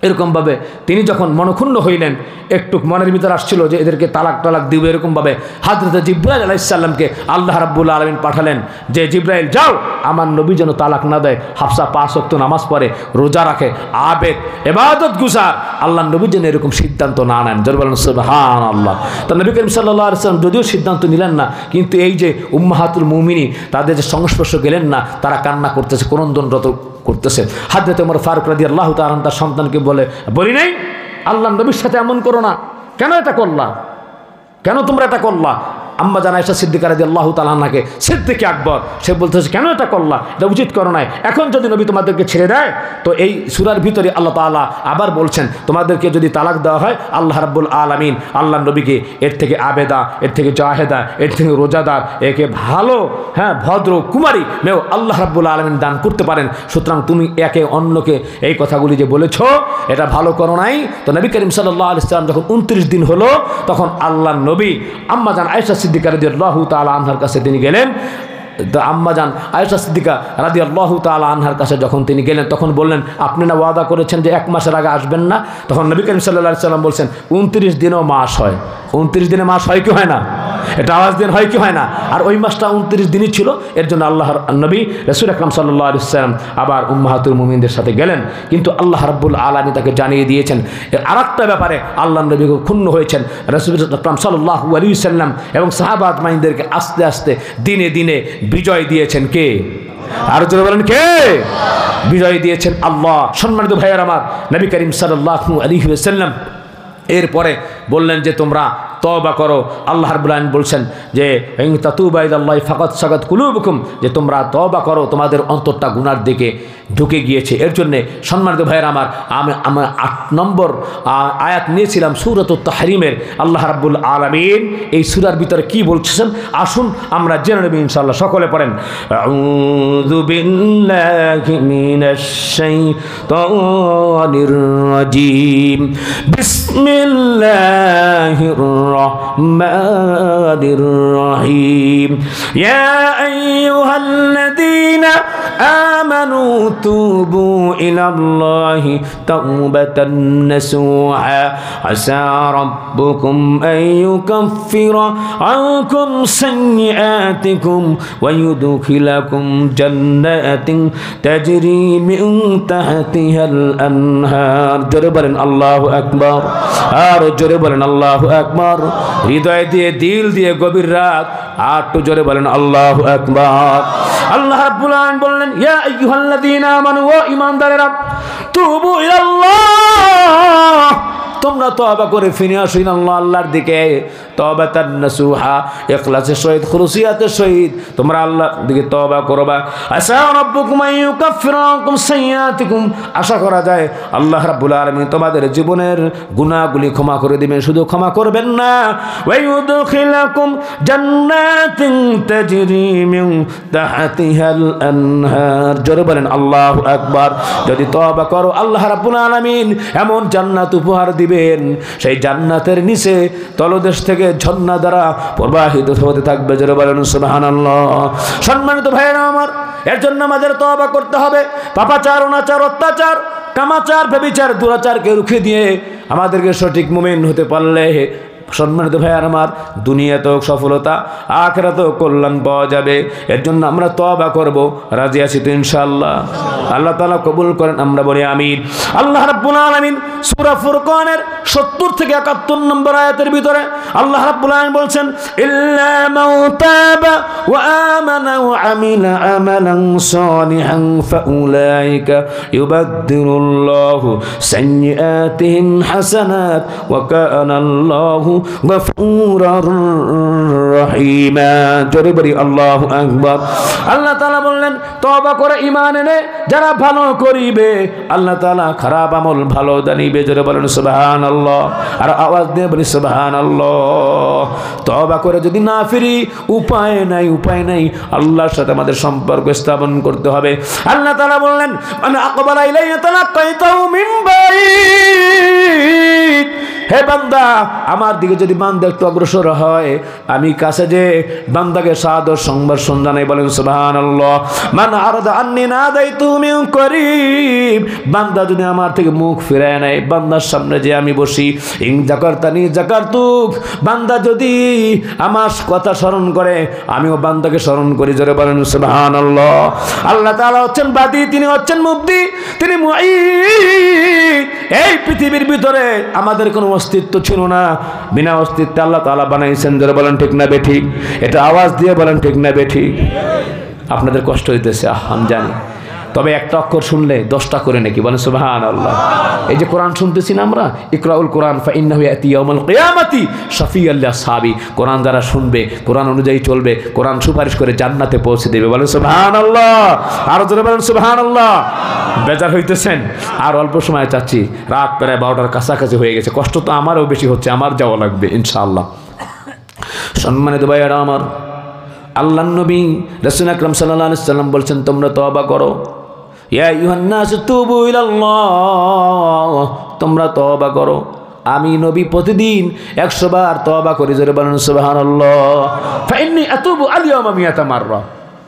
এরকমভাবে তিনি যখন মনক্ষুণ্ণ হইলেন, একটু মনের ভিতর আসছিল যে এদেরকে তালাক দিব, এরকমভাবে হযরত জিবরাইল আলাইহিস সালামকে আল্লাহ রাব্বুল আলামিন পাঠালেন যে জিবরাইল যাও, আমার নবী যেন তালাক না দেয়। হাফসা 5 ওয়াক্ত নামাজ পড়ে, রোজা রাখে, আবেদ ইবাদত গুজার, আল্লাহ নবী যেন এরকম সিদ্ধান্ত না নেন। জোরে বলেন সুবহানাল্লাহ। তো নবী করিম সাল্লাল্লাহু আলাইহি ওয়াসাল্লাম যদিও সিদ্ধান্ত নিলেন না, কিন্তু এই যে উম্মাহাতুল মুমিনিন তাদের যে সংস্পর্শ গেলেন না, তারা কান্না করতেছে, ক্রন্দনরত করতেছে। হযরত ওমর ফারুক রাদিয়াল্লাহু তাআলা তার সন্তানকে বলি নাই আল্লাহ নবীর সাথে এমন করো না, কেন এটা করলা, কেন তোমরা এটা করলা? আম্মা জান আয়েশা সিদ্দিকা রাদিয়াল্লাহু তাআলা আনহাকে সিদ্দিক আকবর, সে বলতেছে কেন এটা করলা, এটা উচিত করো নাই। এখন যদি নবী তোমাদেরকে ছেড়ে দেয়, তো এই সূরার ভিতরে আল্লাহ তাআলা আবার বলছেন তোমাদেরকে যদি তালাক দেওয়া হয়, আল্লাহ রাব্বুল আলামিন আল্লাহ নবীকে এর থেকে আবেদা, এর থেকে জাহেদা, এর থেকে রোজাদার, একে ভালো ভদ্র কুমারী মেয়েও আল্লাহ রাব্বুল আলামিন দান করতে পারেন। সুতরাং তুমি একে অন্যকে এই কথাগুলি যে বলেছো, এটা ভালো করো নাই। তো নবী করিম সাল্লাল্লাহু আলাইহি ওয়াসাল্লাম যখন 29 দিন হলো, তখন আল্লাহ নবী আম্মা জান আয়েশা সিদ্দিকা রাদিয়াল্লাহু তাআলা আনহার কাছে তিনি গেলেন। আম্মা জান আয়েশা সিদ্দিকা রাদিয়াল্লাহু তাআলা আনহার কাছে যখন তিনি গেলেন, তখন বললেন আপনি না ওয়াদা করেছেন যে 1 মাসের আগে আসবেন না? তখন নবী করিম সাল্লাল্লাহু আলাইহি ওয়াসাল্লাম বলছেন 29 দিনেও মাস হয়। 29 দিনে মাস হয় কি হয় না? এটা আওয়াজ দিন হয় কি হয় না? আর ওই মাসটা 29 দিনই ছিল, এর জন্য আল্লাহর নবী রাসূল আকরাম সাল্লাল্লাহু আলাইহি ওয়াসাল্লাম আবার উম্মাহাতুল মুমিনদের সাথে গেলেন, কিন্তু আল্লাহ রাব্বুল আলামিন তাকে জানিয়ে দিয়েছেন। এর আরেকটা ব্যাপারে আল্লাহর নবী ক্ষুণ্ণ হয়েছেন। রাসূল আকরাম সাল্লাল্লাহু আলাইহি ওয়াসাল্লাম এবং সাহাবা আজমাইনদেরকে আস্তে আস্তে দিনে দিনে বিজয় দিয়েছেন কে? আর জোরে বলেন কে? বিজয় দিয়েছেন আল্লাহ। সম্মানিত ভাইয়ের আমার, নবী করিম সাল্লাল্লাহু আলাইহি ওয়াসাল্লাম এরপরে বললেন যে তোমরা তওবা করো। আল্লাহ রাব্বুল আলামিন বলছেন যে ইন তাতুবা ইলাল্লাহি ফাকাদ সাগাত কুলুবুকুম, যে তোমরা তওবা করো, তোমাদের অন্তরটা গুনার দিকে ঢুকে গিয়েছে। এর জন্য সম্মানিত ভাইয়ের আমার, আমি 8 নম্বর আয়াত নিয়েছিলাম সূরাতুত তাহরিমের। আল্লাহ রাব্বুল আলামিন এই সূরার ভিতরে কি বলছেন আসুন আমরা জেনে নেব ইনশাআল্লাহ। সকলে পড়েন, আউযু বিল্লাহি মিনাশ শাইতানির রাজীম, বিসমিল্লাহির রহমানির রহিম, ইয়া আইয়ুহাল্লাযীনা আমানু তুবু ইলাল্লাহি তাওবাতান নাসুহা, আসা রাব্বুকুম আন ইউকাফিরা আনকুম সাইয়্যাতিকুম ওয়া ইউদখিলাকুম জান্নাতিন তাজরি মিন তাহতিহাল আনহার। জোরে বলেন আল্লাহু আকবার, আর জোরে বলেন আল্লাহু আকবার। হৃদয় দিয়ে, দিল দিয়ে, গভীর রাত, আর একটু জোরে বলেন আল্লাহু আকবার। আল্লাহ রাব্বুল আলামিন বললেন, ইয়া আইয়ুহাল্লাযীনা আমানু, ও ঈমানদারেরা, তুবু ইলাল্লাহ, তোমরা তওবা করে ফিরে আসো আল্লাহর দিকে, তওবাতান নাসুহা, ইখলাসের সহিত, খুলুসিয়াতের সহিত তোমরা আল্লাহর দিকে তওবা করবা। আসা রাব্বুকুম আন ইউকাফিরা আনকুম সাইয়্যাতিকুম, আশা করা যায় আল্লাহ রাব্বুল আলামিন তোমাদের জীবনের গুনাহগুলি ক্ষমা করে দিবেন। শুধু ক্ষমা করবেন না, ওয়া ইউদখিলাকুম জান্নাতিন তাজরি মিন তাহতিহাল আনহার। জোরে বলেন আল্লাহু আকবার। যদি তওবা করো আল্লাহ রাব্বুল আলামিন এমন জান্নাত উপহার দিবেন, সেই জান্নাতের নিচে তলদেশ থেকে ঝর্ণা দ্বারা প্রবাহিত হতে থাকবে। জোরে বলেন সুবহানাল্লাহ। সম্মানিত ভাইয়েরা আমার, এর জন্য আমাদের তওবা করতে হবে। পাপাচার, অনাচার, অত্যাচার, কামাচার, ব্যভিচার, দুরাচারকে রুখে দিয়ে আমাদেরকে সঠিক মুমিন হতে পারলে সম্মানিত ভাইয়ার আমার, দুনিয়াতেও সফলতা, আখিরাতেও কল্যাণ পাওয়া যাবে। এর জন্য আমরা তওবা করব। রাজি আছি তো ইনশাআল্লাহ? আল্লাহ তাআলা কবুল করেন, আমরা বলি আমিন। আল্লাহ রাব্বুল আলামিন সূরা ফুরকানের 70 থেকে 71 নম্বর আয়াতের ভিতরে আল্লাহ রাব্বুল আলামিন বলছেন, ইল্লা মান তাবা ওয়া আমানা ওয়া আমিলা আমালান সালিহান ফাউলাইকা ইউবাদদিলুল্লাহু সাইয়্যাতিহিম হাসানাত ওয়া কানা আল্লাহু গফুরার রহিমা। জোরে বলি আল্লাহু আকবার। আল্লাহ তাআলা বললেন, তওবা করে ঈমান এনে যারা ভালো করিবে আল্লাহ তাআলা খারাপ আমল ভালো জানিবে। জোরে বলেন সুবহানাল্লাহ। আর আওয়াজ দিয়ে বলি সুবহানাল্লাহ। তওবা করে যদি না ফিরি, উপায় নাই, উপায় নাই, আল্লাহর সাথে আমাদের সম্পর্ক স্থাপন করতে হবে। আল্লাহ তাআলা বললেন, মান আকবালা ইলাইয়া তালাক্কাইতাহু মিন বাইত, হে বান্দা, আমার দিকে যদি বান্দা একটু অগ্রসর হয়, আমি কাছে যে বান্দাকে সাদর সংবাদ জানাই। বলেন সুবহানাল্লাহ। মান আরাদা আন্নী নাদাইতু মিন করিব, বান্দা যদি আমার থেকে মুখ ফিরায় নেয়, বান্দার সামনে যে আমি বসি, ইন যাকারতানি যাকারতুক, বান্দা যদি আমার কথা স্মরণ করে, আমিও বান্দাকে স্মরণ করি। জোরে বলেন সুবহানাল্লাহ। আল্লাহ তাআলা হচ্ছেন বাদী, তিনি হচ্ছেন মুবদি, তিনি মুঈদ। এই পৃথিবীর ভিতরে আমাদের কোনো অস্তিত্ব ছিল না, বিনা অস্তিত্বে আল্লাহ তাআলা বানাইছেন। যারা বলেন ঠিক না বেঠিক? এটা আওয়াজ দিয়ে বলেন ঠিক না বেঠিক? আপনাদের কষ্ট হইতেছে, আমি জানি, তবে একটা অক্ষর শুনলে 10টা করে নাকি। বলেন সুবহানাল্লাহ। এই যে কোরআন শুনতেছি না আমরা, ইকরাউল কোরআন ফাইন্নাহু ইয়াতি ইয়াউমাল কিয়ামাতি শাফিয়াল লিআসহাবি, কোরআন যারা শুনবে, কোরআন অনুযায়ী চলবে, কোরআন সুপারিশ করে জান্নাতে পৌঁছে দেবে। বলেন সুবহানাল্লাহ। আর জোরে বলেন সুবহানাল্লাহ। বেজার হইতেছেন? আর অল্প সময় চাচ্ছি, রাত প্রায় 12টার কাছাকাছি হয়ে গেছে। কষ্ট তো আমারও বেশি হচ্ছে, আমার যাওয়া লাগবে ইনশাআল্লাহ। সম্মানিত ভাইয়েরা আমার, আল্লাহর নবী রাসূল আকরাম সাল্লাল্লাহু আলাইহি ওয়াসাল্লাম বলছেন, তোমরা তওবা করো। ইয়া আইয়ুহান নাস তুবু ইলাল্লাহ, তোমরা তওবা করো। আমি নবী প্রতিদিন 100 বার তওবা করি। জোরে বলেন সুবহানাল্লাহ। ফাইন্নী আতুবু আল ইয়াওমা মিয়াতা মাররা,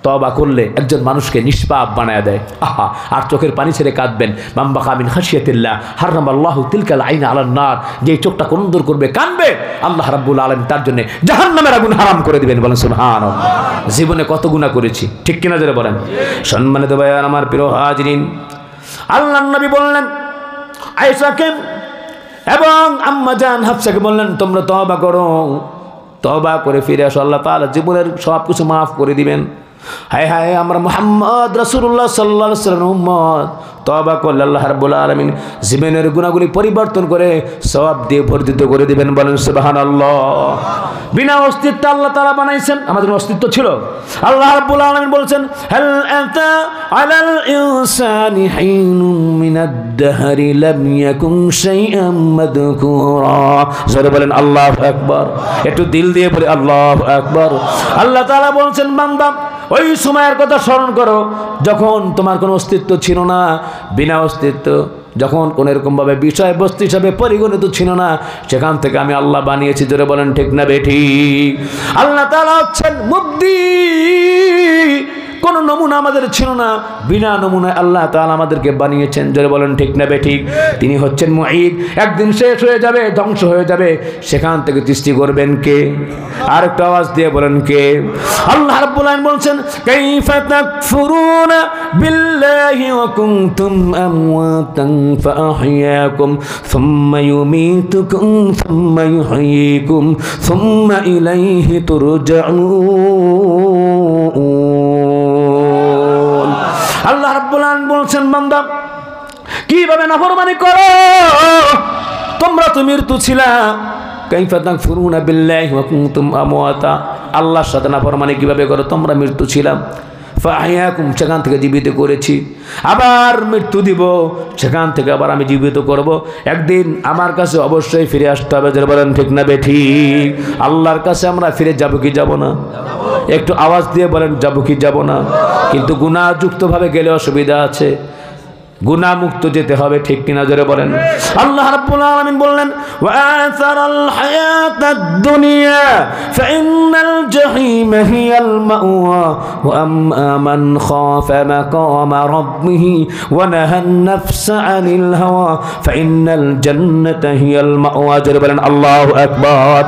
তওবা করলে একজন মানুষকে নিষ্পাপ বানায় দেয়। আহা, আর চোখের পানি ছেড়ে কাঁদবেন। মান বাকা মিন খাশিয়াতিল্লাহ হারামাল্লাহু তিলকাল আইনা আলান নার। যে চোখটা কন্দর করবে, কাঁদবে, আল্লাহ রাব্বুল আলামিন তার জন্য জাহান্নামের আগুন হারাম করে দিবেন। বলেন সুবহানাল্লাহ। জীবনে কত গুনাহ করেছি, ঠিক কিনা জোরে বলেন। সম্মানিত ভাইয়ার আমার প্রিয় হাজিরিন, আল্লাহর নবী বললেন আয়েশাকে এবং আম্মা জান হাফসাকে বললেন, তোমরা তওবা করো, তওবা করে ফিরে আসো, আল্লাহ তাআলা জীবনের সব কিছু মাফ করে দিবেন। হায় হায়, আমরা মুহাম্মদ রাসূলুল্লাহ সাল্লাল্লাহু আলাইহি ওয়াসাল্লামের উম্মত, তওবা করলে আল্লাহ রাব্বুল আলামিন জীবনের গুনাহগুলি পরিবর্তন করে সওয়াব দিয়ে ভর্তিত করে দিবেন। বলেন সুবহানাল্লাহ। বিনা অস্তিত্ব আল্লাহ তাআলা বানাইছেন, আমাদের অস্তিত্ব ছিল। আল্লাহ রাব্বুল আলামিন বলেছেন, হাল আতা আলাল ইনসানি হিনুম মিনাদ দাহরি লাম ইয়াকুন শাইআম মাযকুরা। জোরে বলেন আল্লাহু আকবার। একটু দিল দিয়ে বলে আল্লাহু আকবার। আল্লাহ তাআলা বলেছেন, বান্দা ওই সময়ের কথা স্মরণ করো যখন তোমার কোনো অস্তিত্ব ছিল না, বিনা অস্তিত্ব, যখন কোন এরকমভাবে বিষয়বস্তু হিসাবে পরিগণিত ছিল না, সেখান থেকে আমি আল্লাহ বানিয়েছি। জোরে বলেন ঠিক না বেঠিক? আল্লাহ তাআলা হচ্ছেন মুবদি। কোন নমুনা আমাদের ছিল না, বিনা নমুনায় আল্লাহ তাআলা আমাদেরকে বানিয়েছেন। জোরে বলেন ঠিক না বেঠিক? তিনি হচ্ছেন মুঈদ। একদিন শেষ হয়ে যাবে, ধ্বংস হয়ে যাবে, সেখান থেকে সৃষ্টি করবেন কে? আর একটা আওয়াজ দিয়ে বলেন কে? আল্লাহ রাব্বুল আলামিন বলেন, কাইফা তাকফুরুনা বিল্লাহি ওয়া কুনতুম আমওয়াতান ফাআহইয়াকুম সুম্মা ইউমীতুকুম সুম্মা ইউহয়ীকুম সুম্মা ইলাইহি তুরজাউন। আল্লাহ রাব্বুল আলামিন বলছেন, বান্দা কিভাবে নাফরমানি করো? তোমরা তো মৃত্যু ছিলা। কাইফা তাকফুরুনা বিল্লাহি ওয়া কুনতুম আমওয়াতা। আল্লাহর সাথে নাফরমানি কিভাবে করো? তোমরা মৃত্যু ছিলাম। ফাআহইয়াকুম, সেখান থেকে জীবিত করেছি, আবার মৃত্যু দিব, সেখান থেকে আবার আমি জীবিত করব। একদিন আমার কাছে অবশ্যই ফিরে আসতে হবে। যারা বলেন ঠিক না বেঠিক? আল্লাহর কাছে আমরা ফিরে যাব কি যাব না? একটু আওয়াজ দিয়ে বলেন, যাব কি যাব না? কিন্তু গুনাহযুক্তভাবে গেলে অসুবিধা আছে, গুনাহমুক্ত যেতে হবে, ঠিক কিনা জোরে বলেন। আল্লাহ রাব্বুল আলামিন বললেন, ওয়া আসারাল হায়াতাদ দুনিয়া ফাইন্নাল জাহিমা হিয়াল মাওয়া ওয়া আম্মা মান খাফা মাকামা রাব্বিহি ওয়া নাহান নাফসা আনিল হাওয়া ফাইন্নাল জান্নাতা হিয়াল মাওয়া। জোরে বলেন আল্লাহু আকবার।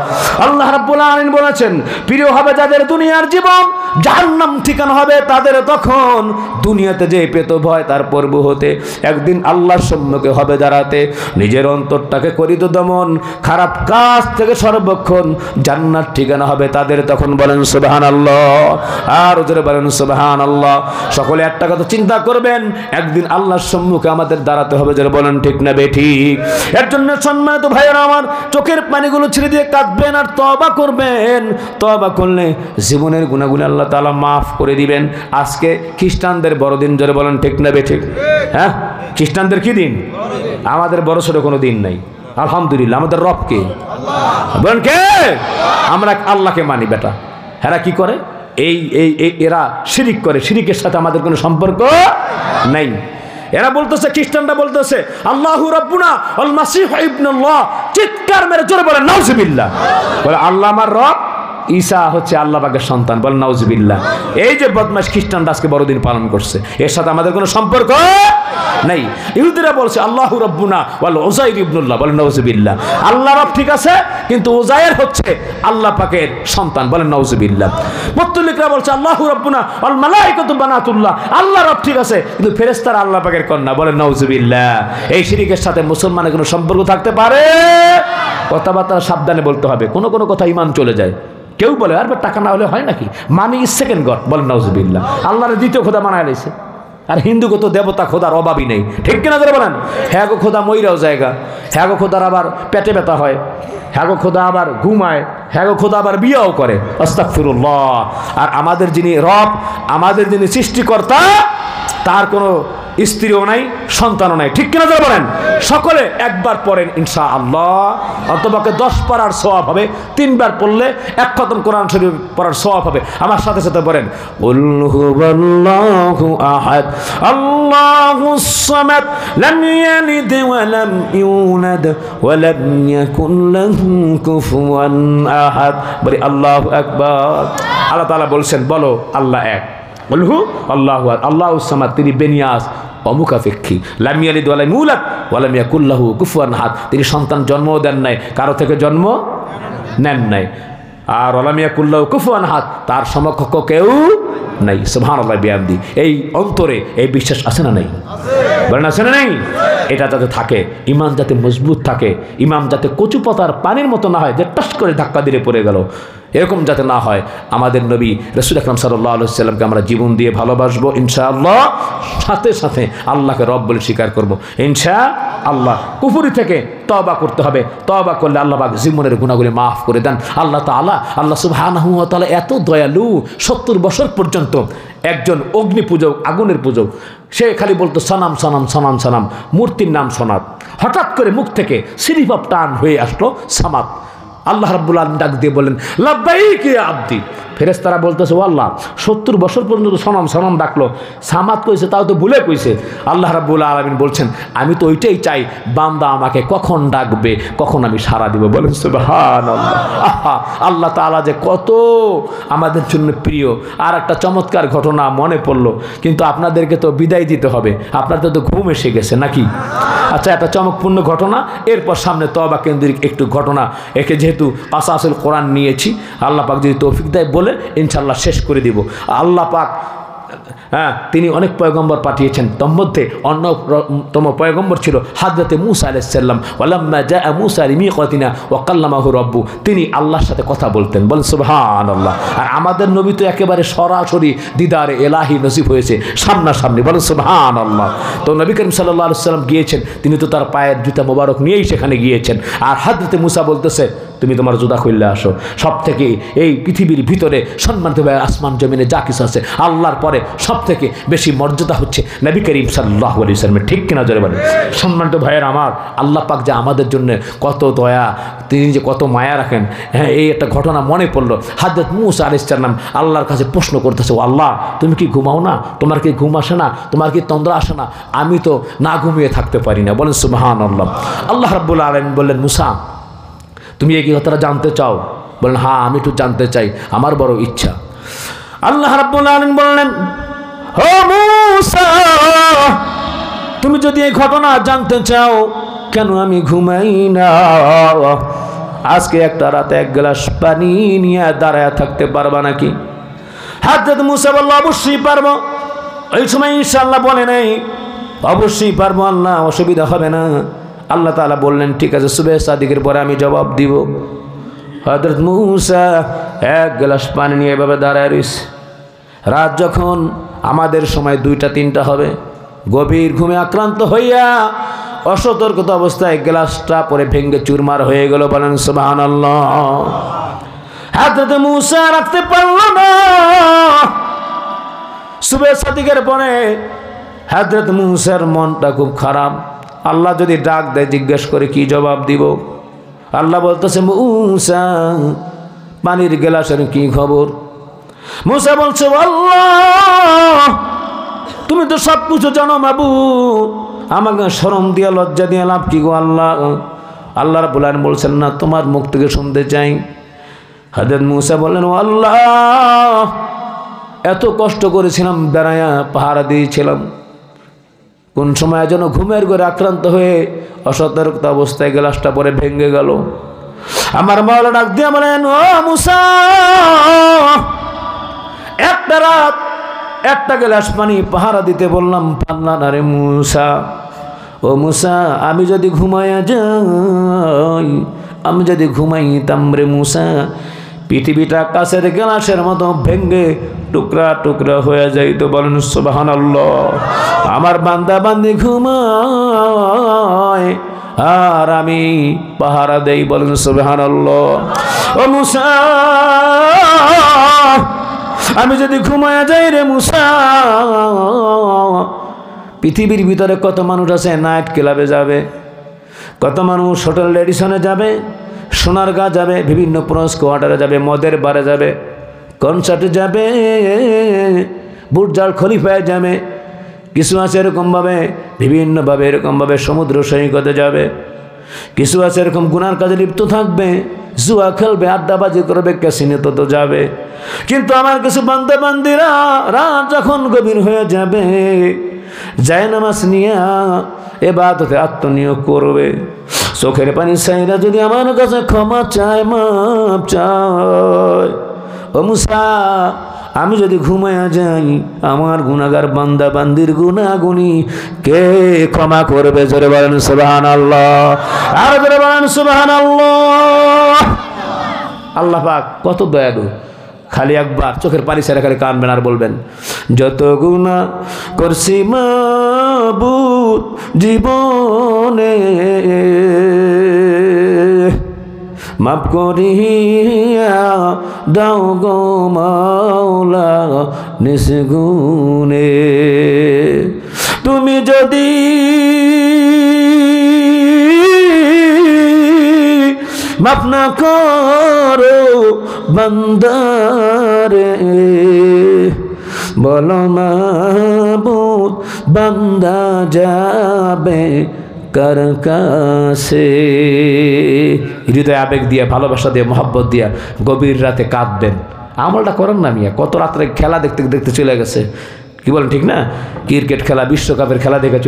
আল্লাহ রাব্বুল আলামিন বলেছেন, প্রিয় হবে যাদের দুনিয়ার জীবন, জাহান্নাম ঠিকানা হবে তাদের তখন। দুনিয়াতে যে পেত ভয় তার পূর্ব হতে, একদিন আল্লাহর সম্মুখে হবে দাঁড়াতে, নিজের অন্তরটাকে করিত দমন, খারাপ কাজ থেকে সর্বক্ষণ, জান্নাত ঠিকানা হবে তাদের তখন। বলেন সুবহানাল্লাহ। আর জোরে বলেন সুবহানাল্লাহ। সকলে একটা কথা চিন্তা করবেন, একদিন আল্লাহর সম্মুখে আমাদের দাঁড়াতে হবে। জোরে বলেন ঠিক না বেঠিক? এর জন্য সম্মানিত ভাইয়েরা আমার, চোখের পানিগুলো ছেড়ে দিয়ে কাঁদবেন আর তওবা করবেন। তওবা করলে জীবনের গুনাহগুলো আল্লাহ তাআলা মাফ করে দিবেন। আজকে খ্রিস্টানদের বড়দিন। জোরে বলেন ঠিক না বেঠিক? হ্যাঁ, খ্রিস্টানদের কি দিন? আমাদের বড় ছোট কোনো দিন নাই। আলহামদুলিল্লাহ। আমাদের রব কে? বলেন কে? আমরা আল্লাহকে মানি বেটা। এরা কি করে? এরা শিরিক করে। শিরিকের সাথে আমাদের কোনো সম্পর্ক নাই। এরা বলতেছে, খ্রিস্টানরা বলতেছে আল্লাহু রাব্বুনা ওয়াল মাসিহ ইবনুল্লাহ। চিৎকার মেরে জোরে বলেন নাউজুবিল্লাহ। বলে আল্লাহ আমার রব, ঈসা হচ্ছে আল্লাহ পাকের সন্তান। বলেন নাউজুবিল্লাহ। এই যে বদমাশ খ্রিস্টানরা আজকে বড়দিন পালন করছে, এর সাথে আমাদের কোনো সম্পর্ক নাই। ইহুদিরা বলছে আল্লাহু রাব্বুনা ওয়াল উযাইর ইবনুল্লাহ। বলেন নাউজুবিল্লাহ। আল্লাহ রব ঠিক আছে, কিন্তু উযাইর হচ্ছে আল্লাহ পাকের সন্তান। বলেন নাউজুবিল্লাহ। মুত্তালিকরা বলছে আল্লাহু রাব্বুনা ওয়াল মালাইকাতু বানাতুল্লাহ। আল্লাহ রব ঠিক আছে, কিন্তু ফেরেশতারা আল্লাহ পাকের কন্যা। বলেন নাউজুবিল্লাহ। এই শিরকের সাথে মুসলমানের কোনো সম্পর্ক থাকতে পারে? কথাবার্তা সাবধানে বলতে হবে, কোনো কোনো কথা ঈমান চলে যায়। কেউ বলে আর টাকা না হলে হয় নাকি? Money is second god. বলেন নাউজুবিল্লাহ। আল্লাহর দ্বিতীয় খোদা বানায় লাইছে। আর হিন্দুকে তো দেবতা খোদার অভাবই নেই, ঠিক কিনা ধরে বলেন? হ্যাঁ গো খোদা মইরাও জায়গা, হ্যাঁ গো খোদার আবার পেটে ব্যথা হয়, হ্যাঁ গো খোদা আবার ঘুমায়, হ্যাঁ গো খোদা আবার বিয়াও করে। আস্তাগফিরুল্লাহ। আর আমাদের যিনি রব, আমাদের যিনি সৃষ্টিকর্তা, তার কোনো স্ত্রীও নাই, সন্তানও নাই, ঠিক কিনা ধরে বলেন? সকলে একবার পড়েন ইনশাআল্লাহ, অন্তপক্ষে 10 পারার সওয়াব হবে। 3 বার পড়লে 1 খতম কোরআন শরীফ পড়ার সওয়াব হবে। আমার সাথে সাথে বলেন কুল হুয়াল্লাহু আহাদ আল্লাহুস সামাদ লাম ইয়ালিদ ওয়া লাম ইউলাদ ওয়া লাম ইয়াকুল লাহু কুফুয়ান আহাদ। বলি আল্লাহু আকবার। আল্লাহ তাআলা বলছেন, বলো আল্লাহ এক। বলহু আল্লাহু আল্লাহুস সামাদ, তিনি বেনিয়াস অমুখাপেক্ষী, লাম ইয়ালিদ ওয়া লাম ইউলাদ ওয়া লাম ইয়াকুল লাহু কুফুয়ান আহাদ, তিনি সন্তান জন্মও দেন নাই, কারো থেকে জন্ম নেন নাই। আর ওয়া লাম ইয়াকুল লাহু কুফুয়ান আহাদ, তার সমকক্ষ কেউ নাই। সুবহানাল্লাহ বিহামদি। এই অন্তরে এই বিশ্বাস আছে না নাই? বলেন আছে না নাই? এটা যাতে থাকে, ইমান যাতে মজবুত থাকে, ইমাম যাতে কচু পাতার পানির মতো না হয় যে টাস করে ধাক্কা দিলে পড়ে গেল, এরকম যাতে না হয়। আমাদের নবী রাসূল আকরাম সাল্লাল্লাহু আলাইহি ওয়াসাল্লামকে আমরা জীবন দিয়ে ভালোবাসবো ইনশাআল্লাহ, সাথে সাথে আল্লাহকে রব বলে স্বীকার করবো ইনশাআল্লাহ। কুফরি থেকে তওবা করতে হবে, তওবা করলে আল্লাহ পাক জীবনের গুনাহগুলি মাফ করে দেন। আল্লাহ সুবহানাহু ওয়া তাআলা এত দয়ালু, 70 বছর পর্যন্ত একজন অগ্নি পূজক, আগুনের পূজক, সে খালি বলতো সানাম সানাম সানাম সানাম, মূর্তির নাম সনাত। হঠাৎ করে মুখ থেকে সিরিফ অফ টান হয়ে আসলো সামাত। আল্লাহ রাব্বুল আলামিন ডাক দিয়ে বললেন লাব্বাইক ইয়া আব্দি। ফেরেশতারা বলতেছে ও আল্লাহ, 70 বছর পর্যন্ত সনাম সনাম ডাকলো, সামাত কইছে, তাও তো ভুলে কইছে। আল্লাহ রাব্বুল আলামিন বলছেন আমি তো ওইটাই চাই, বান্দা আমাকে কখন ডাকবে, কখন আমি সাড়া দিব। বলেন সুবহানাল্লাহ। আহা, আল্লাহ তাআলা যে কত আমাদের জন্য প্রিয়। আর একটা চমৎকার ঘটনা মনে পড়লো, কিন্তু আপনাদেরকে তো বিদায় দিতে হবে, আপনাদের তো ঘুম এসে গেছে নাকি? আচ্ছা, একটা চমকপূর্ণ ঘটনা, এরপর সামনে তওবা কেন্দ্রিক একটু ঘটনা। একে যেহেতু কাসাসুল কোরআন নিয়েছি, আল্লাহ পাক যদি তৌফিক দেয় বলে ইনশাআল্লাহ শেষ করে দিব। আল্লাহ পাক তিনি অনেক পয়গম্বর পাঠিয়েছেন, তার মধ্যে অন্যতম পয়গম্বর ছিল হযরতে মূসা আলাইহিস সালাম। ওয়ালাম্মা জাআ মূসা লিমিকাতিনা ওয়া কাল্লামাহু রাব্বু, তিনি আল্লাহর সাথে কথা বলতেন। বলেন সুবহানাল্লাহ। আর আমাদের নবী তো একেবারে সরাসরি দিদারে ইলাহি নসিব হয়েছে, সামনাসামনি। বলেন সুবহানাল্লাহ। তো নবী করিম সাল্লাল্লাহু আলাইহি সাল্লাম গিয়েছেন, তিনি তো তার পায়ের জুতা মোবারক নিয়েই সেখানে গিয়েছেন। আর হযরতে মূসা বলতেছে তুমি তোমার জুতা খুললে আসো। সব থেকে এই পৃথিবীর ভিতরে সম্মানিত ভাই, আসমান জমিনে যা কিছু আছে, আল্লাহর পরে সব থেকে বেশি মর্যাদা হচ্ছে নবী করিম সাল্লাল্লাহু আলাইহি ওয়াসাল্লামের। ঠিক কিনা জোরে বলেন? সম্মানিত ভাইয়ের আমার, আল্লাহ পাক যে আমাদের জন্য কত দয়া, তিনি যে কত মায়া রাখেন। হ্যাঁ, এই একটা ঘটনা মনে পড়লো। হযরত মূসা আলাইহিস সালাম আল্লাহর কাছে প্রশ্ন করতেছে, ও আল্লাহ, তুমি কি ঘুমাও না? তোমার কি ঘুম আসে না? তোমার কি তন্দ্রা আসে না? আমি তো না ঘুমিয়ে থাকতে পারি না। বলেন সুবহানাল্লাহ। আল্লাহ রাব্বুল আলামিন বললেন, মূসা তুমি এই কথাটা জানতে চাও? বলেন হ্যাঁ, আমি একটু জানতে চাই, আমার বড় ইচ্ছা। আল্লাহ রাব্বুল আলামিন বললেন, ও মূসা, তুমি যদি এই ঘটনা জানতে চাও কেন আমি ঘুমাই না, আজকে একটা রাতে এক গ্লাস পানি নিয়ে দাঁড়ায় থাকতে পারবা নাকি? হযরত মূসা বলল অবশ্যই পারবো। ওই সময় ইনশাআল্লাহ বলে নাই অবশ্যই পারবো আল্লাহ, অসুবিধা হবে না। আল্লাহ তাআলা বললেন ঠিক আছে, সুবহে সাদিকের পরে আমি জবাব দিব। হযরত মূসা এক গ্লাস পানি নিয়ে এভাবে দাঁড়ায় রয়েছে। রাত যখন আমাদের সময় 2টা 3টা হবে, গভীর ঘুমে আক্রান্ত হইয়া অসতর্কতা অবস্থায় গ্লাসটা পরে ভেঙ্গে চুরমার হয়ে গেল। বলেন সুবহানাল্লাহ। হযরত মূসা রাখতে পারল না। সুবহে সাদিকের পরে হযরত মূসার মনটা খুব খারাপ। আল্লাহ যদি ডাক দেয় জিজ্ঞেস করে কি জবাব দিব? আল্লাহ বলতেছে মূসা, পানির গ্লাসের কি খবর? মূসা বলছে আল্লাহ, তুমি তো সব কিছু জানো মাবুদ, আমাকে শরম দিয়া লজ্জা দিয়ে লাভ কি গো আল্লাহ? আল্লাহ রাব্বুল আলামিন বলছেন না, তোমার মুখ থেকে শুনতে চাই। হযরত মূসা বললেন, ও আল্লাহ, এত কষ্ট করেছিলাম, বেড়ায়া পাহারা দিয়েছিলাম, কোন সময় যেন ঘুমের ঘরে আক্রান্ত হয়ে অসতর্কতা অবস্থায় গ্লাসটা পরে ভেঙে গেল। আমার মাওলা ডাক দিয়ে বলেন, ও মূসা, একটা রাত একটা গ্লাস পানি পাহারা দিতে বললাম, পারলা না রে মূসা। ও মূসা, আমি যদি ঘুমাইয়া যাই, আমি যদি ঘুমাইতাম রে মূসা, পৃথিবীটা কাছের গ্লাসের মতো ভেঙ্গে টুকরা টুকরা হয়ে যাইত। বলেন সুবহানাল্লাহ। আমার বান্দা বান্দি ঘুমায় আর আমি পাহারা দেই। বলেন সুবহানাল্লাহ। ও মূসা, আমি যদি ঘুমায়া যাই রে মূসা, পৃথিবীর ভিতরে কত মানুষ আছে নাইট ক্লাবে যাবে, কত মানুষ হোটেল রেডিসনে যাবে, সোনারগাঁ যাবে, বিভিন্ন পুরস কোয়ার্টারে যাবে, মদের বারে যাবে, কনসার্টে যাবে, বুর্জ খলিফায় যাবে, কিছু আছে এরকমভাবে বিভিন্নভাবে এরকমভাবে সমুদ্র সৈকতে যাবে, কিছু আছে এরকম গুনার কাজে লিপ্ত থাকবে, জুয়া খেলবে, আড্ডাবাজি করবে, ক্যাসিনে তো যাবে। কিন্তু আমার কিছু বান্দা বান্দিরা রাত যখন গভীর হয়ে যাবে, জায়নামাজ নিয়ে ইবাদতে আত্মনিয়োগ করবে। চোখের পানি ছাইরা যদি আমার কাছে ক্ষমা চায়, মাপ চায়, ও মুসা আমি যদি ঘুমায়া যাই, আমার গুনাহগার বান্দা বান্দির গুনাহগুনি কে ক্ষমা করবে? জোরে বলেন সুবহানাল্লাহ, আর জোরে বলেন সুবহানাল্লাহ। আল্লাহ পাক কত দয়ালু। খালি একবার চোখের পানি ছেড়ে খালি কানবেন আর বলবেন, যত গুনাহ করছি মাবুদ জীবনে, মাফ করিয়া দাও গো মাওলা নিসগুনে। তুমি যদি মাফ না করো বান্দারে, বলো মাবুদ বান্দা যাবে কার কাছে? হৃদয় আবেগ দিয়ে, ভালোবাসা দিয়ে, মহব্বত দিয়ে গভীর রাতে কাঁদবেন। আমলটা করেন না মিয়া। কত রাত্রে খেলা দেখতে দেখতে চলে গেছে, কি বলেন ঠিক না? ক্রিকেট খেলা, বিশ্বকাপের খেলা দেখে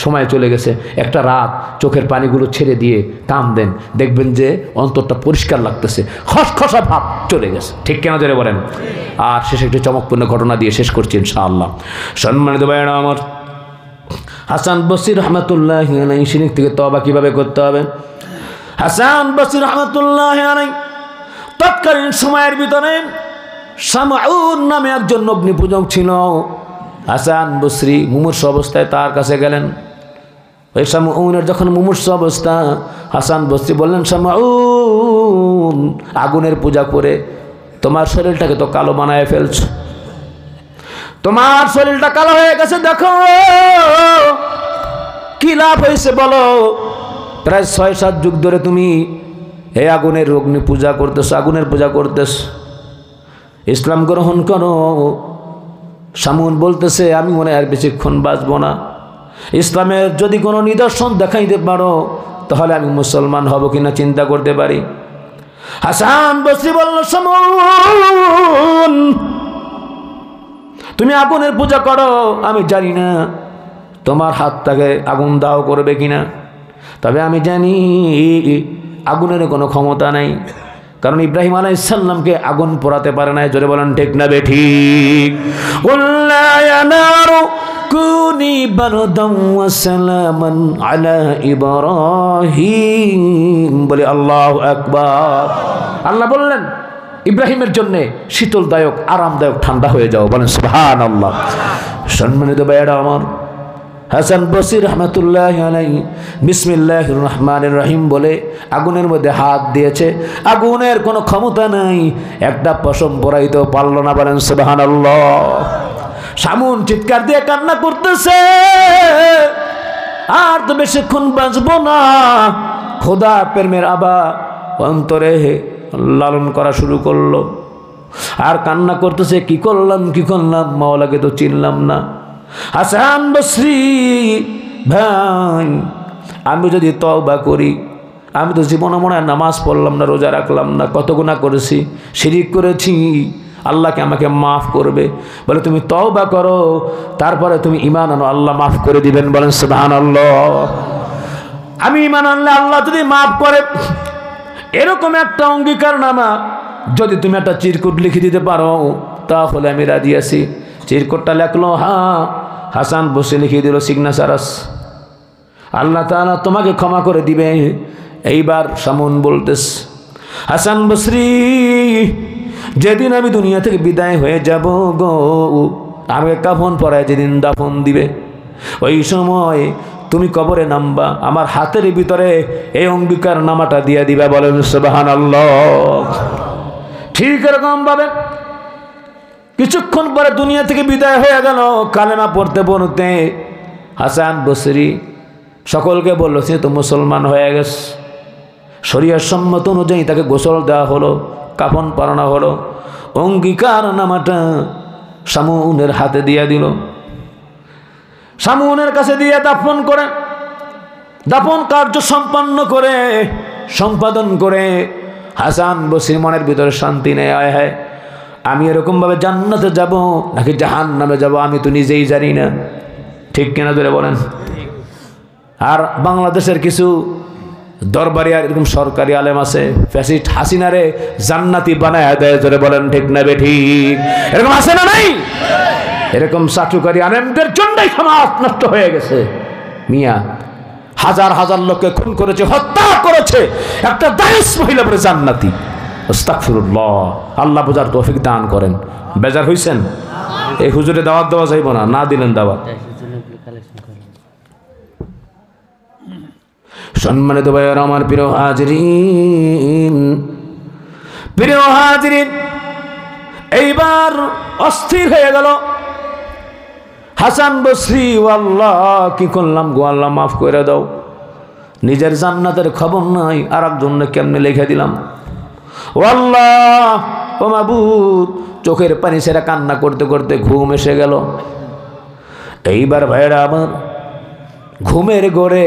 সময় চলে গেছে। একটা রাত চোখের পানিগুলো ছেড়ে দিয়ে কাঁদবেন, দেখবেন যে অন্তরটা পরিষ্কার লাগতেছে, খসখসা ভাব চলে গেছে। ঠিক কেন জোরে বলেন? আর শেষে একটি চমকপূর্ণ ঘটনা দিয়ে শেষ করছি ইনশাআল্লাহ। সম্মানিত ভাইয়েরা আমার, হাসান বসরি রহমতুল্লাহি আলাইহি শিরক থেকে তওবা কিভাবে করতে হবে? হাসান বসরি রহমতুল্লাহি আলাইহি তৎকালীন সময়ের ভিতরে শামউন নামে একজন অগ্নি পূজক ছিল। হাসান বসরি মুমূর্ষু অবস্থায় তার কাছে গেলেন। ওই শামউনের যখন মুমূর্ষু অবস্থা, হাসান বসরি বললেন, শামউন, আগুনের পূজা করে তোমার শরীরটাকে তো কালো বানায় ফেলছো, তোমার শরীরটা কালো হয়ে গেছে, দেখো কি লাভ হয়েছে বলো? প্রায় ৬-৭ যুগ ধরে তুমি এই আগুনের অগ্নি পূজা করতেছ, আগুনের পূজা করতেছ, ইসলাম গ্রহণ করো। শামউন বলতেছে, আমি মনে আর বেশিক্ষণ বাঁচব না, ইসলামের যদি কোনো নিদর্শন দেখাইতে পারো তাহলে আমি মুসলমান হব কিনা চিন্তা করতে পারি। হাসান বসরি বলল, শামউন তুমি আগুনের পূজা করো, আমি জানি না তোমার হাতটাকে আগুন দাও করবে কিনা, তবে আমি জানি আগুনের কোনো ক্ষমতা নাই, কারণ ইব্রাহিম আলাইহিস সালামকে আগুন পোড়াতে পারে না। জোরে বলেন ঠিক না বেঠিক? কুল্লা ইয়া নারু কুনি বারদান ওয়া সালামান আলা ইব্রাহিম, বলে আল্লাহু আকবার। আল্লাহ বললেন ইব্রাহিমের জন্য শীতলদায়ক, আরামদায়ক, ঠান্ডা হয়ে যাও, বলেন সুবহানাল্লাহ। সম্মানিত ভাইয়েরা আমার, হাসান বসরি রহমতুল্লাহি আলাইহি বিসমিল্লাহির রহমানির রহিম বলে আগুনের মধ্যে হাত দিয়েছে, আগুনের কোনো ক্ষমতা নাই, একটা পশম পরাইতেও পারল না, বলেন সুবহানাল্লাহ। শামউন চিৎকার দিয়ে কান্না করতেছে, আর তো বেশিক্ষণ বাঁচবো না। খোদা প্রেমের আবা অন্তরে লালন করা শুরু করলো, আর কান্না করতেছে, কি করলাম কি করলাম, মাওলাকে তো চিনলাম না। হাসান বসরি ভাই, আমি যদি তওবা করি, আমি তো জীবনে মনে হয় নামাজ পড়লাম না, রোজা রাখলাম না, কত গুনাহ করেছি, শিরিক করেছি, আল্লাহকে আমাকে মাফ করবে। বলে তুমি তওবা করো, তারপরে তুমি ঈমান আনো, আল্লাহ মাফ করে দিবেন, বলেন সুবহানাল্লাহ। আমি ঈমান আনলে আল্লাহ যদি মাফ করে, এরকম একটা অঙ্গীকারনামা যদি তুমি একটা চিরকুট লিখে দিতে পারো তাহলে আমি রাজি আছি। চিরকুটটা লেখলো, হ্যাঁ, হাসান বসে লিখিয়ে দিল সিগনেচারস, আল্লাহ তাআলা তোমাকে ক্ষমা করে দিবে। এইবার শামউন বলতেস, হাসান বসরি, যেদিন আমি দুনিয়া থেকে বিদায় হয়ে যাব গো, আমাকে কাফন পরায় যেদিন দাফন দিবে, ওই সময় তুমি কবরে নামবা, আমার হাতের ভিতরে এই অঙ্গীকার নামাটা দিয়ে দিবা, বলেন সুবহানাল্লাহ। ঠিক এরকম ভাবে কিছুক্ষণ পরে দুনিয়া থেকে বিদায় হয়ে গেল। কালেমা পড়তে পড়তে হাসান বসরি সকলকে বলল, সে তো মুসলমান হয়ে গেছে। শরীয়ত সম্মত অনুযায়ী তাকে গোসল দেওয়া হলো, কাফন পরানো হলো, অঙ্গীকার নামাটা শামউনের হাতে দিয়ে দিল। শামউনের কাছে দিয়ে দাফন কার্য সম্পন্ন করে, সম্পাদন করে হাসান বসরির মনের ভিতরে শান্তি নেই। আয় হায়, আমি এরকমভাবে জান্নাতে যাব নাকি জাহান্নামে যাব আমি তো নিজেই জানি না। ঠিক কিনা ধরে বলেন? আর বাংলাদেশের কিছু দরবারি আর এরকম সরকারি আলেম আছে, ফ্যাসিস্ট হাসিনারে জান্নাতি বানায় দেয়, ধরে বলেন ঠিক না বেঠিক? এরকম আছে না নাই? এরকম চাটুকারী আলেমদের জন্যই সমাজ নষ্ট হয়ে গেছে। মিয়া হাজার হাজার লোককে খুন করেছে, হত্যা করেছে, একটা দায়ুস মহিলা বলে জান্নাতি। আস্তাগফিরুল্লাহ, আল্লাহ বুঝার তৌফিক দান করেন। বেজার হইছেন? এই হুজুরে দাওয়াত দেওয়া যাইব না, না দিলেন দাওয়াত। সম্মানিত ভাইয়েরা আমার, প্রিয় হাজিরিন, প্রিয় হাজিরিন, এইবার অস্থির হয়ে গেল হাসান বসরি। আল্লাহ কি করলাম গো, আল্লাহ মাফ করে দাও। নিজের জান্নাতের খবর নাই, আর একজনকে কেমনে লিখে দিলাম। ও আল্লাহ, ও মাবুদ, চোখের পানি ছেড়ে কান্না করতে করতে ঘুম এসে গেল। এইবার ভাইয়েরা আমার, ঘুমের ঘরে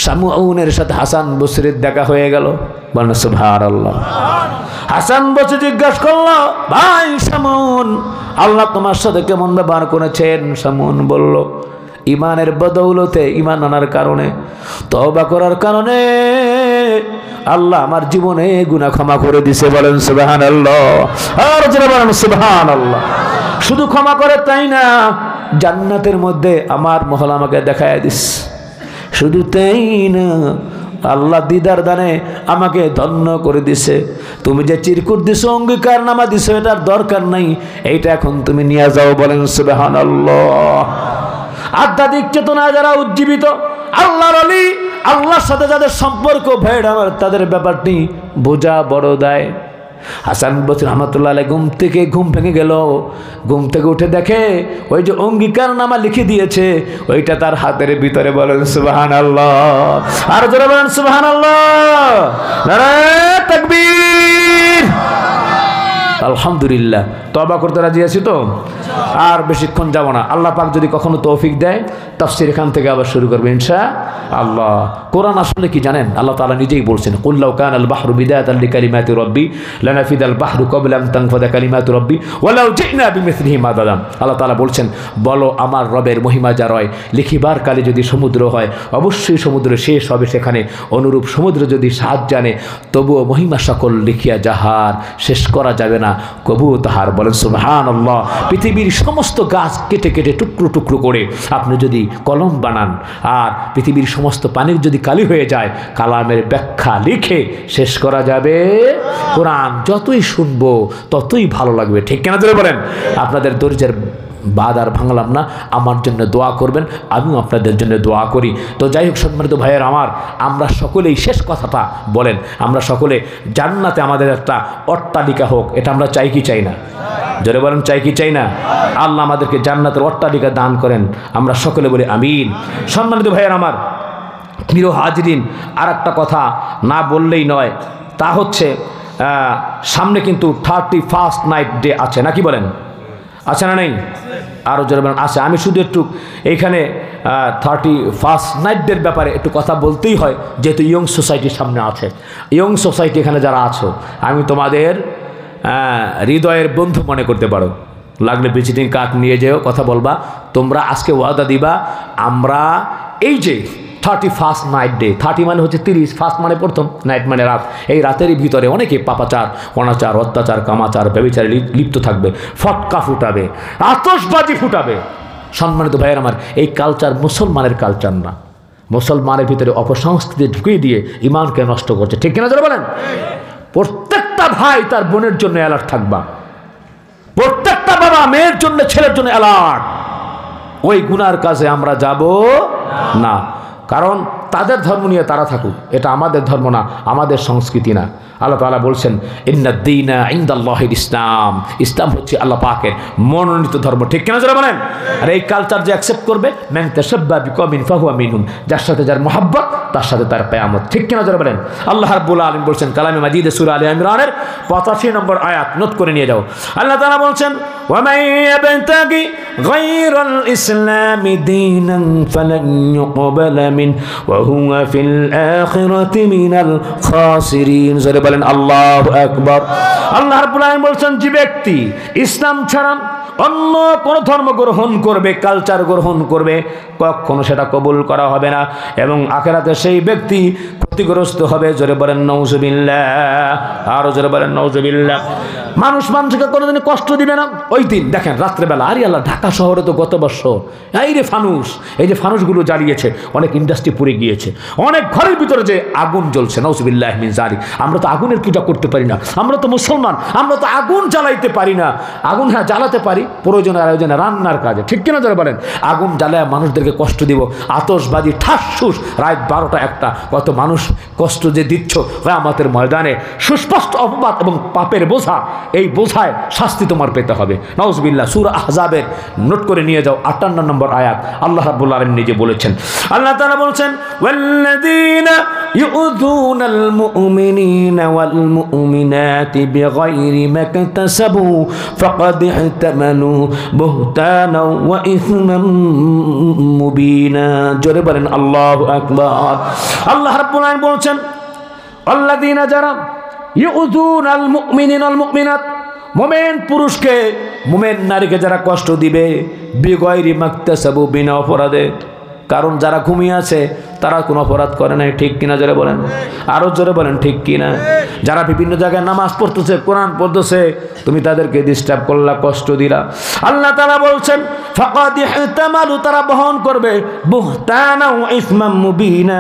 শামউনের সাথে হাসান বসরির দেখা হয়ে গেল। বলেন সুবহানাল্লাহ। হাসান বসরি জিজ্ঞাসা করলো, ভাই শামউন, আল্লাহ তোমার সাথে কেমন ব্যবহার করেছেন? শামউন বলল, ইমানের বদৌলতে, ইমান আনার কারণে, তওবা করার কারণে আল্লাহ আমার জীবনে গুনাহ ক্ষমা করে দিছে। বলেন সুবহানাল্লাহ। আর যারা বলেন সুবহানাল্লাহ। শুধু ক্ষমা করে তাই না, জান্নাতের মধ্যে আমার মহল আমাকে দেখায় দিস। শুধু তাই না, আল্লাহ দিদার দানে আমাকে ধন্য করে দিছে। তুমি যে চিরকুট দিছো, অঙ্গীকার নামা দিছো, এটার দরকার নাই, এইটা এখন তুমি নিয়ে যাও। বলেন সুবহানাল্লাহ। আধ্যাত্মিক চেতনা যারা উজ্জীবিত, আল্লাহর ওলি, আল্লাহর সাথে যাদের সম্পর্ক ভেড় আমার, তাদের ব্যাপারটি বোঝা বড় দায়। হাসান বসরি রহমাতুল্লাহ আলাইহি ঘুম ভেঙে গেল। ঘুম থেকে উঠে দেখে ওই যে অঙ্গীকার নামা লিখে দিয়েছে, ওইটা তার হাতের ভিতরে। বলেন সুবহানাল্লাহ। আর যারা বলেন সুবহানাল্লাহ, নারায়ে তাকবীর। আলহামদুলিল্লাহ। তওবা করতে রাজি আছি তো? আর বেশিক্ষণ যাব না। আল্লাহ পাক যদি কখনো তৌফিক দেয়, তাফসীর এখান থেকে আবার শুরু করবে ইনশাআল্লাহ। কোরআন আসলে কি জানেন? আল্লাহ তাআলা নিজেই বলছেন, কুল লাউ কানাল বাহরু বিদাতান লিকালিমাতি রাব্বি লানাফিদাল বাহরু ক্বাবলা আন তানফাদা কালিমাতু রাব্বি ওয়ালাউ জিনা বিমিসলিহি মাদাদাম। আল্লাহ তাআলা বলছেন, বলো আমার রবের মহিমা যার হয়, লিখিবার কালে যদি সমুদ্র হয়, অবশ্যই সমুদ্র শেষ হবে সেখানে। অনুরূপ সমুদ্র যদি সাহায্য জানে, তবুও মহিমা সকল লিখিয়া যাহার শেষ করা যাবে না, কবুও তাহার। বলেন সুবহানাল্লাহ। পৃথিবীর সমস্ত গাছ কেটে কেটে টুকরো টুকরো করে আপনি যদি কলম বানান, আর পৃথিবীর সমস্ত পানির যদি কালি হয়ে যায়, কালামের ব্যাখ্যা লিখে শেষ করা যাবে। কোরআন যতই শুনবো ততই ভালো লাগবে। ঠিক কেনা ধরে বলেন? আপনাদের ধৈর্যের বাদ আর ভাঙলাম না। আমার জন্য দোয়া করবেন, আমিও আপনাদের জন্য দোয়া করি। তো যাই হোক সম্মানিত ভাইয়ের আমার, আমরা সকলেই শেষ কথাটা বলেন, আমরা সকলে জান্নাতে আমাদের একটা অট্টালিকা হোক, এটা আমরা চাই কি চাই না? জোরে বলেন, চাই কি চাই না? আল্লাহ আমাদেরকে জান্নাতের অট্টালিকা দান করেন, আমরা সকলে বলি আমিন। সম্মানিত ভাইয়ের আমার, প্রিয় হাজিরিন, আর একটা কথা না বললেই নয়, তা হচ্ছে সামনে কিন্তু 31st নাইট ডে আছে, নাকি বলেন? আছে না নেই? আরও জোরে বলেন আছে। আমি শুধু একটু এইখানে 31st নাইট ডের ব্যাপারে একটু কথা বলতেই হয়, যেহেতু ইয়ং সোসাইটির সামনে আছে। ইয়ং সোসাইটি এখানে যারা আছো, আমি তোমাদের হৃদয়ের বন্ধু মনে করতে পারো। লাগলে ভিজিটিং কার্ড নিয়ে যেও, কথা বলবা। তোমরা আজকে ওয়াদা দিবা, আমরা এই যে 31st নাইট ডে, 30 মানে হচ্ছে 30, ফার্স্ট মানে প্রথম, নাইট মানে রাত, এই রাতেরই ভিতরে অনেকে পাপাচার, অনাচার, অত্যাচার, কামাচার, ব্যভিচারে লিপ্ত থাকবে, ফটকা ফুটাবে, আতশবাজি ফুটাবে। সম্মানিত ভাইয়ের আমার, এই কালচার মুসলমানের কালচার না। মুসলমানের ভিতরে অপসংস্কৃতি ঢুকিয়ে দিয়ে ইমানকে নষ্ট করছে। ঠিক কিনা যারা বলেন? প্রত্যেকটা ভাই তার বোনের জন্য অ্যালার্ট থাকবা, প্রত্যেকটা বাবা মেয়ের জন্য, ছেলের জন্য অ্যালার্ট। ওই গুনার কাজে আমরা যাব না, কারণ তাদের ধর্ম নিয়ে তারা থাকুক, এটা আমাদের ধর্ম না, আমাদের সংস্কৃতি না। আল্লাহ তাআলা বলছেন, ইন্নাদ-দীনা ইনদাল্লাহিল ইসলাম, ইসলাম হচ্ছে আল্লাহ পাকের মনোনীত ধর্ম। ঠিক কিনা যারা বলেন? আর এই কালচার যে অ্যাকসেপ্ট করবে, মান তাশাব্বাহা বিকওমিন ফাহুয়া মিনহুম, যার সাথে যার মুহাব্বত তার সাথে তার কিয়ামত। ঠিক কিনা যারা বলেন? আল্লাহ রাব্বুল আলামিন বলছেন কালামে মাজিদে সূরা আলে ইমরানের 85 নম্বর আয়াত, নোট করে নিয়ে যাও। আল্লাহ তাআলা বলছেন, ওয়া মান ইয়াবতাগি গায়রাল ইসলামি দীনান ফালান ইউকবালা মিন ওয়া হুয়া ফিল আখিরাতি মিনাল খাসিরিন। জোরে বলেন আল্লাহু আকবার। আল্লাহ রাব্বুল আলামিন বলছেন, যে ব্যক্তি ইসলাম ছাড়া অন্য কোন ধর্ম গ্রহণ করবে, কালচার গ্রহণ করবে, কখনো সেটা কবুল করা হবে না এবং আখিরাতে সেই ব্যক্তি ক্ষতিগ্রস্ত হবে। জোরে বলেন নাউজুবিল্লাহ। আরো জোরে বলেন নাউজুবিল্লাহ। মানুষকে কোনোদিন কষ্ট দিবে না। ওই দিন দেখেন রাত্রেবেলা, আরে আল্লাহ, ঢাকা শহরে তো গত বছর এই রে ফানুস, এই যে ফানুসগুলো জ্বালিয়েছে, অনেক ইন্ডাস্ট্রি পুড়ে গিয়েছে, অনেক ঘরের ভিতরে যে আগুন জ্বলছে, নাউজুবিল্লাহ মিন যালিক। আমরা তো আগুনের পূজা করতে পারি না, আমরা তো মুসলমান, আমরা তো আগুন জ্বালাইতে পারি না। আগুন হ্যাঁ জ্বালাতে পারি প্রয়োজনে আয়োজনে রান্নার কাজে, ঠিক কিনা যারা বলেন? আগুন জ্বালায় মানুষদেরকে কষ্ট দিব, আতশবাজি ঠাসঠুস রাত 12টা 1টা, কত মানুষ কষ্ট যে দিচ্ছ কিয়ামতের ময়দানে সুস্পষ্ট অপবাদ এবং পাপের বোঝা, এই বোঝায় শাস্তি তোমার পেতে হবে। নাউজুবিল্লাহ। সূরা আহজাবের নোট করে নিয়ে যাও 58 নম্বর আয়াত। আল্লাহ রাব্বুল আলামিন নিজে বলেছেন, আল্লাহ তাআলা বলেছেন, ওয়াল্লাযীনা ইউযুনাল মুমিনিনা ওয়াল মুমিনাতি বিগাইরি মাকতাসাবু ফাকাদ ইহতামালু বুহতানা ওয়া ইসমান মুবিনা। জোরে বলেন আল্লাহু আকবার। আল্লাহ রাব্বুল আলামিন বলেছেন, আল্লাযীনা যারা ইউযুনাল মুমিনিনা ওয়াল মুমিনাত, মুমিন পুরুষকে মুমিন নারীকে যারা কষ্ট দিবে, বিগাইরি মাকতাসাবু, বিনা অপরাধে। কারণ যারা ঘুমিয়ে আছে তারা কোনো অপরাধ করে নাই, ঠিক কিনা জোরে বলেন? আরো জোরে বলেন ঠিক কিনা? যারা বিভিন্ন জায়গায় নামাজ পড়তেছে, কোরআন পড়তেছে, তুমি তাদেরকে ডিস্টার্ব করলা, কষ্ট দিলা, আল্লাহ তাআলা বলছেন ফাকাদ ইহতামালু, তারা বহন করবে বুহতানা ওয়া ইসমান মুবিনা,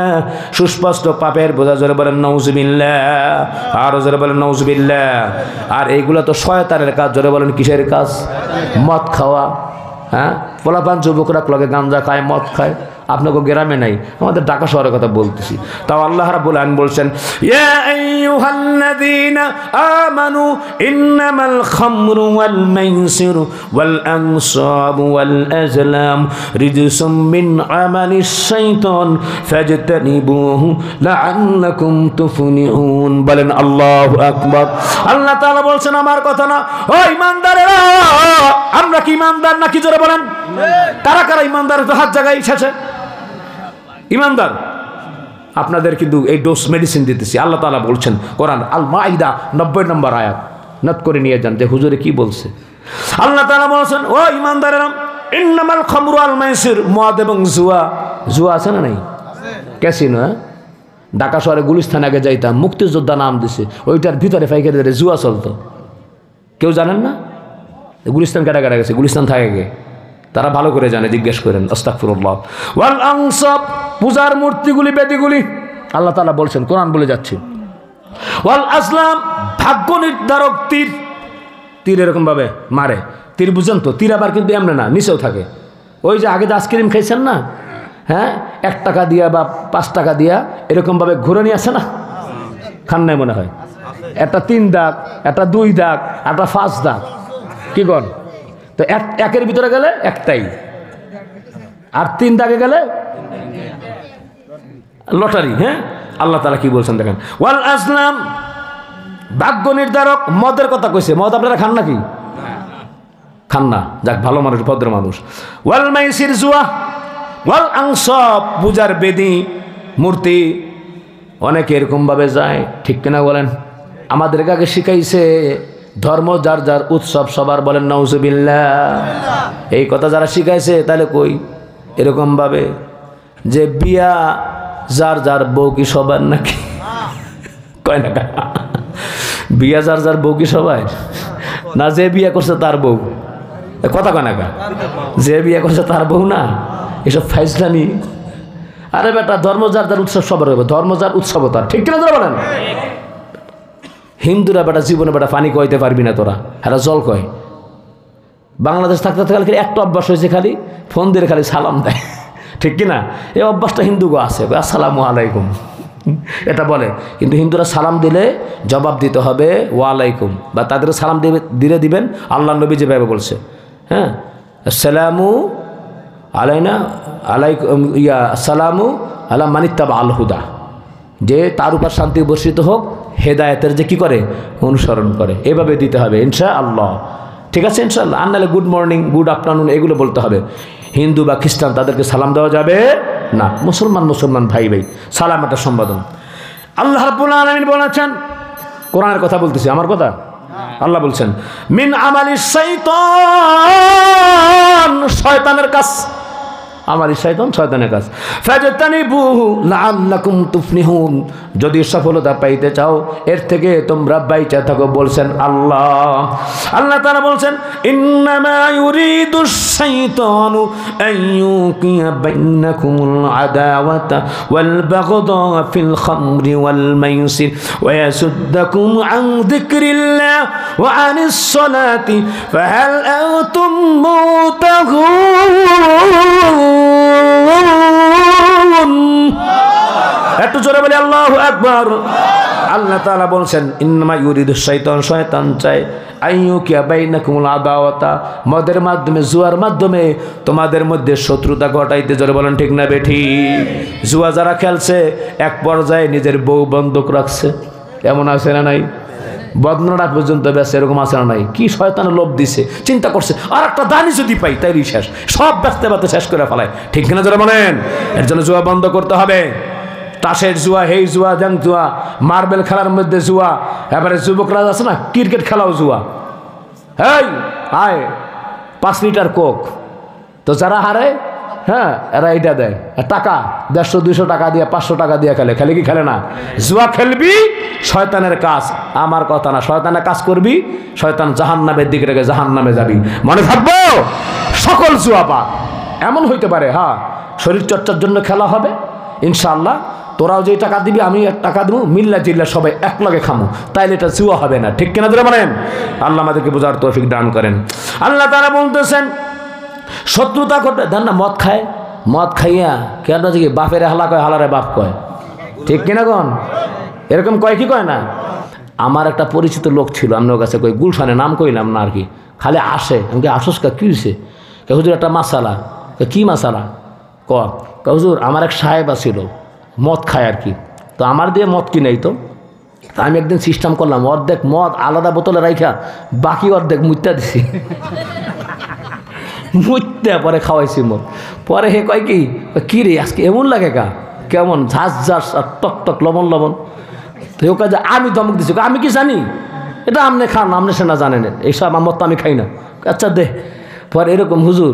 সুস্পষ্ট পাপের বোঝা। জোরে বলেন নাউজুবিল্লাহ। আরো জোরে বলেন নাউজুবিল্লাহ। আর এইগুলো তো শয়তানের কাজ। জোরে বলেন কিসের কাজ? মদ খাওয়া। হ্যাঁ, পোলাপান যুবকরা লগে গাঁজা খায়, মদ খায়। আপনাকে গ্রামে নাই, আমাদের ঢাকা শহরের কথা বলতেছি। তাও আল্লাহ রাব্বুল আলামিন বলছেন, ইয়া আইয়ুহাল্লাযীনা আমানু ইন্নামাল খামরু ওয়াল মাইসিরু ওয়াল আনসাবু ওয়াল আজলাম রিজসুম মিন আমালিশ শাইতান ফাজতানিবুহু লাআল্লাকুম তুফলিহুন। বলেন আল্লাহু আকবার। আল্লাহ তাআলা বলছেন, আমার কথা না, ও ঈমানদারেরা, আমরা কি ঈমানদার নাকি? জোরে বলেন। কারা কারা ঈমানদার? তো হাত জায়গায় শেষে ঈমানদার। আপনাদের কিন্তু এই ডোজ মেডিসিন দিতেছি। আল্লাহ তাআলা বলছেন কোরআন আল মাইদা 90 নম্বর আয়াত, নোট করে নিয়ে যান যে হুজুরে কি বলছে। আল্লাহ তাআলা বলছেন, ও ঈমানদারেরা, ইন্নামাল খামরু ওয়াল মাইসির, মদ এবং জুয়া। জুয়া আছে না নাই? ক্যাসিনো। ঢাকা শহরে গুলিস্তান আগে যাইতাম, মুক্তিযোদ্ধা নাম দিছে, ওইটার ভিতরে ফাইকারে জুয়া চলতো। কেউ জানেন না? গুলিস্তান কাটা কাটা গেছে, গুলিস্তান থাকে গে, তারা ভালো করে জানে, জিজ্ঞেস করেন। আস্তাগফিরুল্লাহ। ওয়াল আনসাব, পূজার মূর্তিগুলি, বেদিগুলি। আল্লাহ তাআলা বলছেন, কোরআন বলে যাচ্ছে, ওয়াল আসলাম, ভাগ্য নির্ধারক তীর। তীর এরকম ভাবে মারে, তীর বুঝেন তো? তীর আবার কিন্তু এমনি না, নিচেও থাকে। ওই যে আগে যে আইসক্রিম খাইছেন না, হ্যাঁ, 1 টাকা দিয়া বা 5 টাকা দিয়া এরকম ভাবে ঘুরে নিয়ে আসে না? খান নাই মনে হয়? একটা 3 দাগ, একটা 2 দাগ, একটা 5 দাগ, কি কর? তো একের ভিতরে গেলে একটাই, আর 3 দাগে গেলে লটারি। হ্যাঁ, আল্লাহ তাআলা কি বলছেন দেখেন, ওয়াল আসলাম, ভাগ্য নির্ধারক। মদের কথা কইছে, মদ আপনারা খান নাকি? খান না, যাক ভালো মানুষ, ভদ্র মানুষ। ওয়াল মাইসির, জুয়া। ওয়াল আনসাব, পূজার বেদি, মূর্তি। অনেকে এরকম ভাবে যায়, ঠিক কিনা বলেন? আমাদেরকে আগে শিখাইছে ধর্ম যার যার, উৎসব সবার। বলেন নাউজুবিল্লাহ। এই কথা যারা শিখাইছে, তাহলে কই এরকম ভাবে যে বিয়া যার যার, বউ কি সবার নাকি? কয় না, বিয়া যার যার, বউ কি সবাই না? যে বিয়া করছে তার বউ, কথা কয় না, যে বিয়া করছে তার বউ না, এসব ফাইজলামি। আরে বেটা, ধর্ম যার যার, উৎসব সবার হবে। ধর্ম যার, উৎসব তার, ঠিক কিনা তোরা বলেন? হিন্দুরা বেটা জীবনে বেটা পানি কইতে পারবি না তোরা, এরা জল কয়। বাংলাদেশ থাকতে থাকলে খালি একটা অভ্যাস হয়েছে, খালি ফোন দিয়ে খালি সালাম দেয়, ঠিক কিনা? এই অভ্যাসটা হিন্দুগো আছে, আসসালামু আলাইকুম এটা বলে। কিন্তু হিন্দুরা সালাম দিলে জবাব দিতে হবে ওয়ালাইকুম, বা তাদের সালাম দিলে দিবেন আল্লাহ নবী যেভাবে বলছে। হ্যাঁ, আসসালামু আলাইনা আলাইকুম, ইয়া আসসালামু আলা মানিত্তাবা আল হুদা, যে তার উপর শান্তি বর্ষিত হোক, হেদায়েতের যে কি করে, অনুসরণ করে, এভাবে দিতে হবে ইনশাআল্লাহ। ঠিক আছে ইনশাআল্লাহ। আর নাহলে গুড মর্নিং, গুড আফটারনুন এগুলো বলতে হবে। হিন্দু বা খ্রিস্টান তাদেরকে সালাম দেওয়া যাবে না, মুসলমান ভাই ভাই সালাম একটা সম্বোধন। আল্লাহ রাব্বুল আলামিন বলেছেন, কোরআনের কথা বলতেছি, আমার কথা। আল্লাহ বলছেন মিন আমালিশ শাইতান, শয়তানের কাজ, আমালিশ শাইতান শয়তানের কাজ, ফাজতানিবুহু লাআল্লাকুম তুফলিহুন, যদি সফলতা পাইতে চাও এর থেকে তোমরা বাইচা থাকো বলছেন আল্লাহ। আল্লাহ তাআলা বলছেন ইন্নামা ইউরিদুশ শাইতানু আন ইউকিয়া বাইনাকুমুল আদাওয়াতা ওয়াল বাগদা ফিল খামরি ওয়াল মাইসির ওয়া ইয়াসুদ্দাকুম আন যিকরিল্লাহ ওয়া আনিস সালাতি ফাহাল আনতুম মুতাকুন। একটু জোরে বলি আল্লাহু আকবার। আল্লাহ তাআলা বলছেন ইন্নামা ইউরিদুশ শাইতান, শয়তান চায় আইয়ুকিয়া বাইনাকুমুল আদাওয়াতা, মদের মাধ্যমে, জুয়ার মাধ্যমে তোমাদের মধ্যে শত্রুতা ঘটাইতে। জোরে বলেন ঠিক না বেঠিক? জুয়া যারা খেলছে এক পর্যায়ে নিজের বউ বন্ধক রাখছে, এমন আছে না নাই? বদনাটা পর্যন্ত ব্যস্ত, এরকম আছে না নাই? কি শয়তানের লোভ দিছে, চিন্তা করছে আর একটা দানি যদি পাই তাইলে শেষ, সব ব্যস্তে বাতে শেষ করে ফেলায়। ঠিক কিনা জোরে বলেন? এর জন্য জুয়া বন্ধ করতে হবে। তাসের জুয়া, হেই জুয়া, জাং জুয়া, মার্বেল খেলার মধ্যে জুয়া, এবারে যুবকরা আছে না ক্রিকেট খেলাও জুয়া। হেই আয় 5 লিটার কোক, তো যারা হারে হ্যাঁ এরা এইটা দেয় টাকা, 150-200 টাকা দিয়ে 500 টাকা দিয়ে খেলে। খেলে কি খেলে না? জুয়া খেলবি শয়তানের কাজ, আমার কথা না। শয়তানের কাজ করবি, শয়তান জাহান্নামের দিকে রেখে জাহান্নামে যাবি, মনে থাকবো। সকল জুয়া পাক এমন হইতে পারে, হ্যাঁ শরীর চর্চার জন্য খেলা হবে ইনশাআল্লাহ, তোরাও যে টাকা দিবি আমি টাকা দেবো, মিল্লা জিল্লা সবাই এক লগে খামো, তাইলে এটা জুয়া হবে না। ঠিক কিনা ধরে বলেন? আল্লাহ আমাদেরকে বোঝার তৌফিক দান করেন। আল্লাহ তাআলা বলতেছেন শত্রুতা করবে। দেন না মদ খায়, মদ খাইয়া কেন যে বাপের হালা কয়, হালারে বাপ কয়। ঠিক কিনা কোন? এরকম কয় কি কয় না? আমার একটা পরিচিত লোক ছিল, আপনার কাছে কই গুলশানে, নাম কইলাম না আর কি, খালি আসে। আমি কি আসস কা, কি হয়েছে? হুজুর একটা মাসালা। কি মাসালা? হুজুর আমার এক সাহেব আছিল, মদ খায় আর কি, তো আমার দিয়ে মদ কিনাই তো আমি একদিন সিস্টেম করলাম, অর্ধেক মদ আলাদা বোতলে রাইখা বাকি অর্ধেক মুইতা দিছি। মুইতে পরে খাওয়াইছি মদ। পরে হে কয় কি রে আজকে এমন লাগে কা, কেমন ঝাঁস ঝাঁস আর টক টক লবণ লবণ। তো ও কাজে আমি ধমক দিছি, আমি কি জানি এটা আপনি খান, আপনি সেনা জানেন, এইসব আমার মদ তো আমি খাই না। আচ্ছা দে। পরে এরকম হুজুর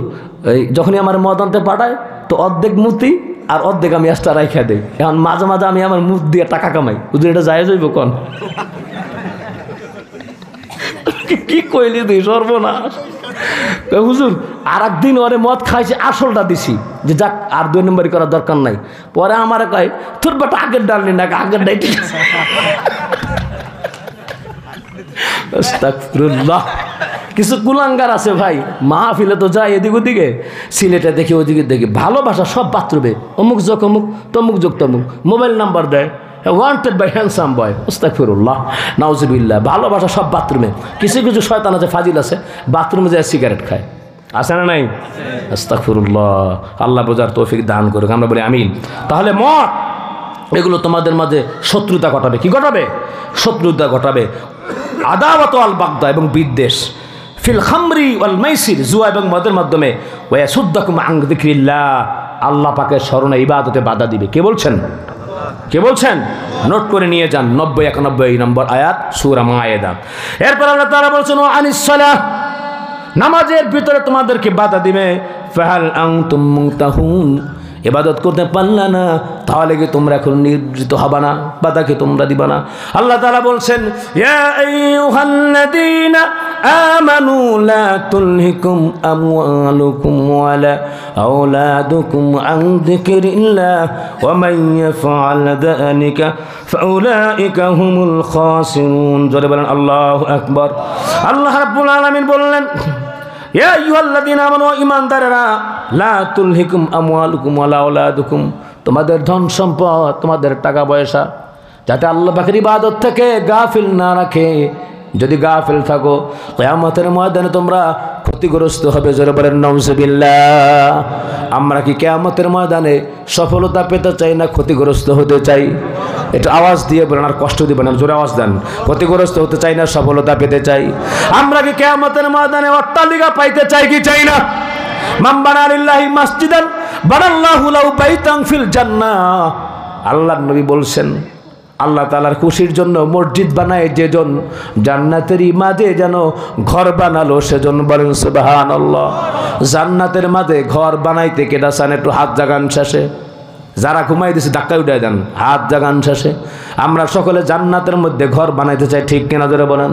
এই যখনই আমার মদ আনতে পাঠায় তো অর্ধেক মুতি আর অর্ধেক আমি এক্সট্রা রাইখা দেই। এখন মাঝে মাঝে আমি আমার মুখ দিয়ে টাকা কামাই। হুজুর এটা যায় যাইব কন? কি কইলি তুই, সর্বনাশ। হুজুর আর একদিন ওরে মদ খাইছে, আসলটা দিছি যে যাক আর 2 নম্বরই করার দরকার নাই। পরে আমার কয় তোর বাটা আগের ডালনি না, আগের ডাই ঠিক আছে। আস্তাগফিরুল্লাহ। কিছু কুলাঙ্গার আছে ভাই, মাহফিলে তো যায় এদিক ওদিকে, সিলেটে দেখি ওদিকে দেখি, ভালোবাসা সব বাথরুমে, অমুক যোগ অমুক, তমুক যোগ তমুক, মোবাইল নাম্বার দেয়, ওয়ান্টেড বাই হ্যান্ডসাম বয়। আস্তাগফিরুল্লাহ, নাউজুবিল্লাহ। ভালোবাসা সব বাথরুমে। কিছু কিছু শয়তান আছে, ফাজিল আছে, বাথরুমে যায় সিগারেট খায়, আছে না নাই? আস্তাগফিরুল্লাহ। আল্লাহ বোঝার তৌফিক দান করুক, আমরা বলি আমিন। তাহলে মদ এগুলো তোমাদের মাঝে শত্রুতা ঘটাবে। কি ঘটাবে? শত্রুতা ঘটাবে, আদাওয়াত ওয়াল বাগদা এবং বিদ্বেষ, ফিল খামরি ওয়াল মাইসির, জুয়া এবং মদের মাধ্যমে, ওয়া ইয়াসুদ্দাকুম আন যিকরিল্লাহ, আল্লাহ পাকের স্মরণে ইবাদতে বাধা দিবে। কে বলছেন? কে বলছেন? নোট করে নিয়ে যান, 90-91 নম্বর আয়াত সূরা মায়েদা। এরপর আল্লাহ তাআলা বলছেন ওয়া আনিস সালাহ, নামাজের ভিতরে তোমাদেরকে বাধা দিবে। ফাহাল আনতুম মুনতাহুন, ইবাদত করতে পারলা না তাহলে কি তোমরা এখন নির্জিত হবে না? বাধা কি তোমরা দিবা না? আল্লাহ তাআলা বলছেন ইয়া আইয়ুহাল্লাযীনা আমানু লা তুলহিকুম আমওয়ালুকুম ওয়ালা আওলাদুকুম আন যিকরিল্লাহ ওয়া মান ইয়াফআল যালিকা ফাউলাইকা হুমুল খাসিরুন। জোরে বলেন আল্লাহু আকবার। আল্লাহ রাব্বুল আলামিন বললেন ইয়া আইয়ুহাল্লাযীনা আমানু, ঈমানদারেরা, লা তুলহিকুম আমওয়ালুকুম ওয়ালা আওলাদুকুম, তোমাদের ধন সম্পদ, তোমাদের টাকা পয়সা যাতে আল্লাহ পাকের ইবাদত থেকে গাফিল না রাখে। যদি গাফিল থাকো কিয়ামতের ময়দানে তোমরা ক্ষতিগ্রস্ত হবে। জোরে বলেন নাউজুবিল্লাহ। আমরা কি কিয়ামতের ময়দানে সফলতা পেতে চাই না ক্ষতিগ্রস্ত হতে চাই? এটা আওয়াজ দিয়ে বলেন, আর কষ্ট দিবেন না, জোরে আওয়াজ দেন। ক্ষতিগ্রস্ত হতে চাই না সফলতা পেতে চাই? আমরা কি কিয়ামতের ময়দানে অট্টালিকা পাইতে চাই কি চাই না? মান বানা লিল্লাহি মাসজিদান বানাল্লাহু লাহু বাইতান ফিল জান্নাহ। আল্লাহর নবী বলছেন, আল্লাহ তাআলার খুশির জন্য মসজিদ বানায় যেজন, জান্নাতেরই মাঝে যেন ঘর বানালো সেজন। বলেন সুবহানাল্লাহ। জান্নাতের মাঝে ঘর বানাইতে কেডা চান? একটু হাত জাগান শেষে। যারা ঘুমাই দিছে ধাক্কা উঠাই দেন, হাত জাগান শেষে। আমরা সকলে জান্নাতের মধ্যে ঘর বানাইতে চাই, ঠিক কিনা জোরে বলেন।